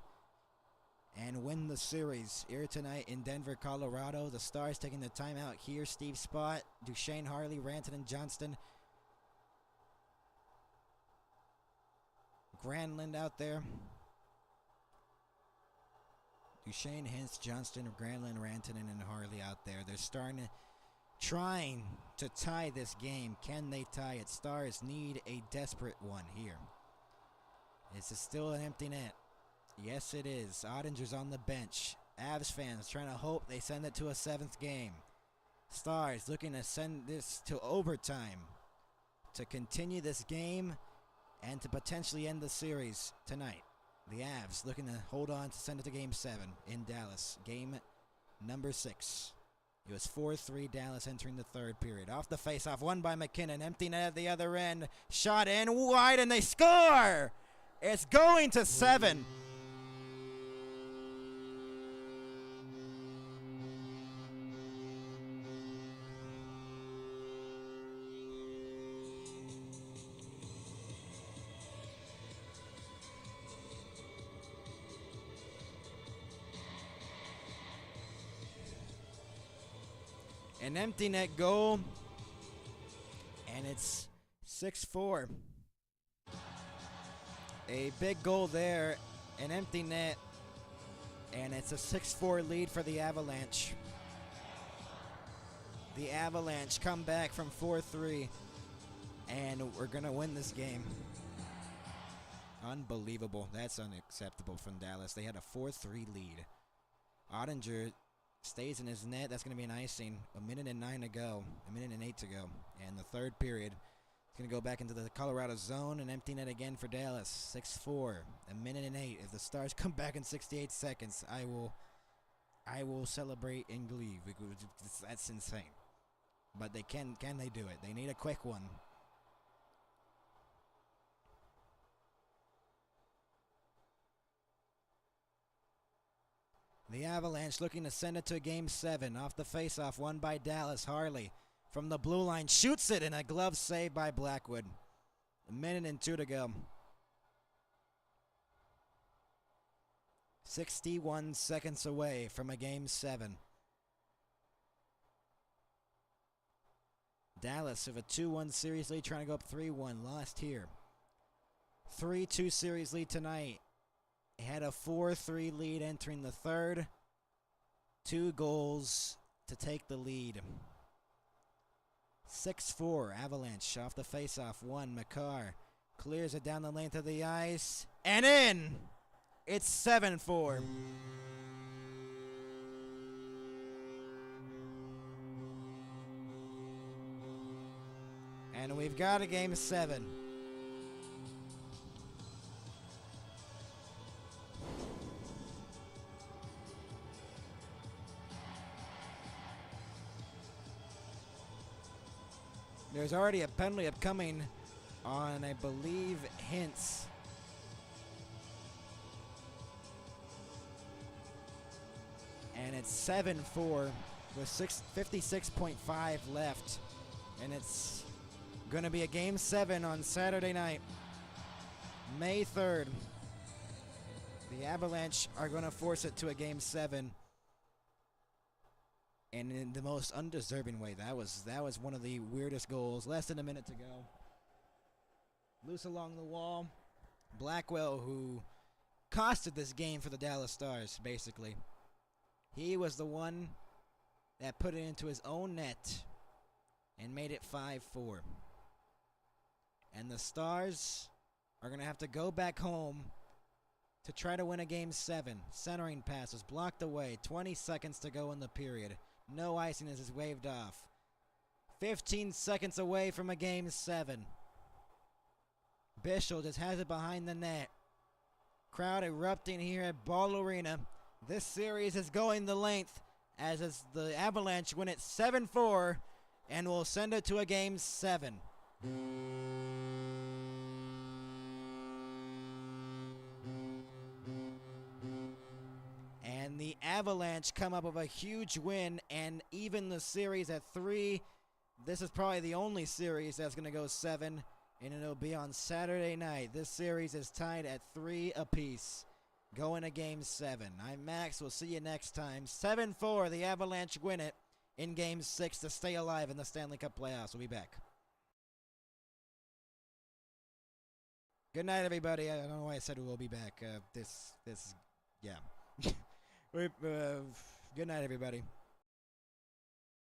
and win the series here tonight in Denver, Colorado. The Stars taking the timeout here. Steve Spott, Duchesne, Harley, Rantanen, Johnston, Granlund out there. Duchesne, Hintz, Johnston, Granlund, Rantanen, and Harley out there. They're trying to tie this game. Can they tie it? Stars need a desperate one here. Is it still an empty net? Yes, it is. Ottinger's on the bench. Avs fans trying to hope they send it to a 7th game. Stars looking to send this to overtime to continue this game and to potentially end the series tonight. The Avs looking to hold on to send it to Game 7 in Dallas. Game number 6. It was 4-3 Dallas entering the third period. Off the faceoff, won by McKinnon. Empty net at the other end. Shot in wide, and they score! It's going to 7. An empty net goal, and it's 6-4. A big goal there, an empty net, and it's a 6-4 lead for the Avalanche. The Avalanche come back from 4-3, and we're going to win this game. Unbelievable. That's unacceptable from Dallas. They had a 4-3 lead. Ottinger stays in his net. That's going to be an icing. 1:09 to go. 1:08 to go. And the third period is going to go back into the Colorado zone. An empty net again for Dallas. 6-4. 1:08. If the Stars come back in 68 seconds, I will celebrate in glee. That's insane. But they can they do it? They need a quick one. The Avalanche looking to send it to Game 7. Off the faceoff, won by Dallas. Harley from the blue line shoots it, and a glove save by Blackwood. 1:02 to go. 61 seconds away from a Game 7. Dallas with a 2-1 series lead, trying to go up 3-1. Lost here. 3-2 series lead tonight. Had a 4-3 lead entering the third. 2 goals to take the lead. 6-4 Avalanche off the faceoff. 1 Makar clears it down the length of the ice and in. It's 7-4. And we've got a Game 7. There's already a penalty upcoming on, I believe, Hintz. And it's 7-4 with 56.5 left. And it's going to be a Game 7 on Saturday night, May 3rd. The Avalanche are going to force it to a Game 7. And in the most undeserving way. That was one of the weirdest goals. Less than a minute to go. Loose along the wall. Blackwell, who costed this game for the Dallas Stars, basically. He was the one that put it into his own net and made it 5-4. And the Stars are going to have to go back home to try to win a Game 7. Centering pass was blocked away. 20 seconds to go in the period. No icing as is waved off. 15 seconds away from a Game 7. Bischel just has it behind the net. Crowd erupting here at Ball Arena. This series is going the length as the Avalanche win it 7-4 and will send it to a Game 7. And the Avalanche come up with a huge win and even the series at 3. This is probably the only series that's going to go 7, and it'll be on Saturday night. This series is tied at 3 apiece. going to Game 7. I'm Max. We'll see you next time. 7-4. The Avalanche win it in Game 6 to stay alive in the Stanley Cup playoffs. We'll be back. Good night, everybody. I don't know why I said we'll be back. Yeah. Good night, everybody.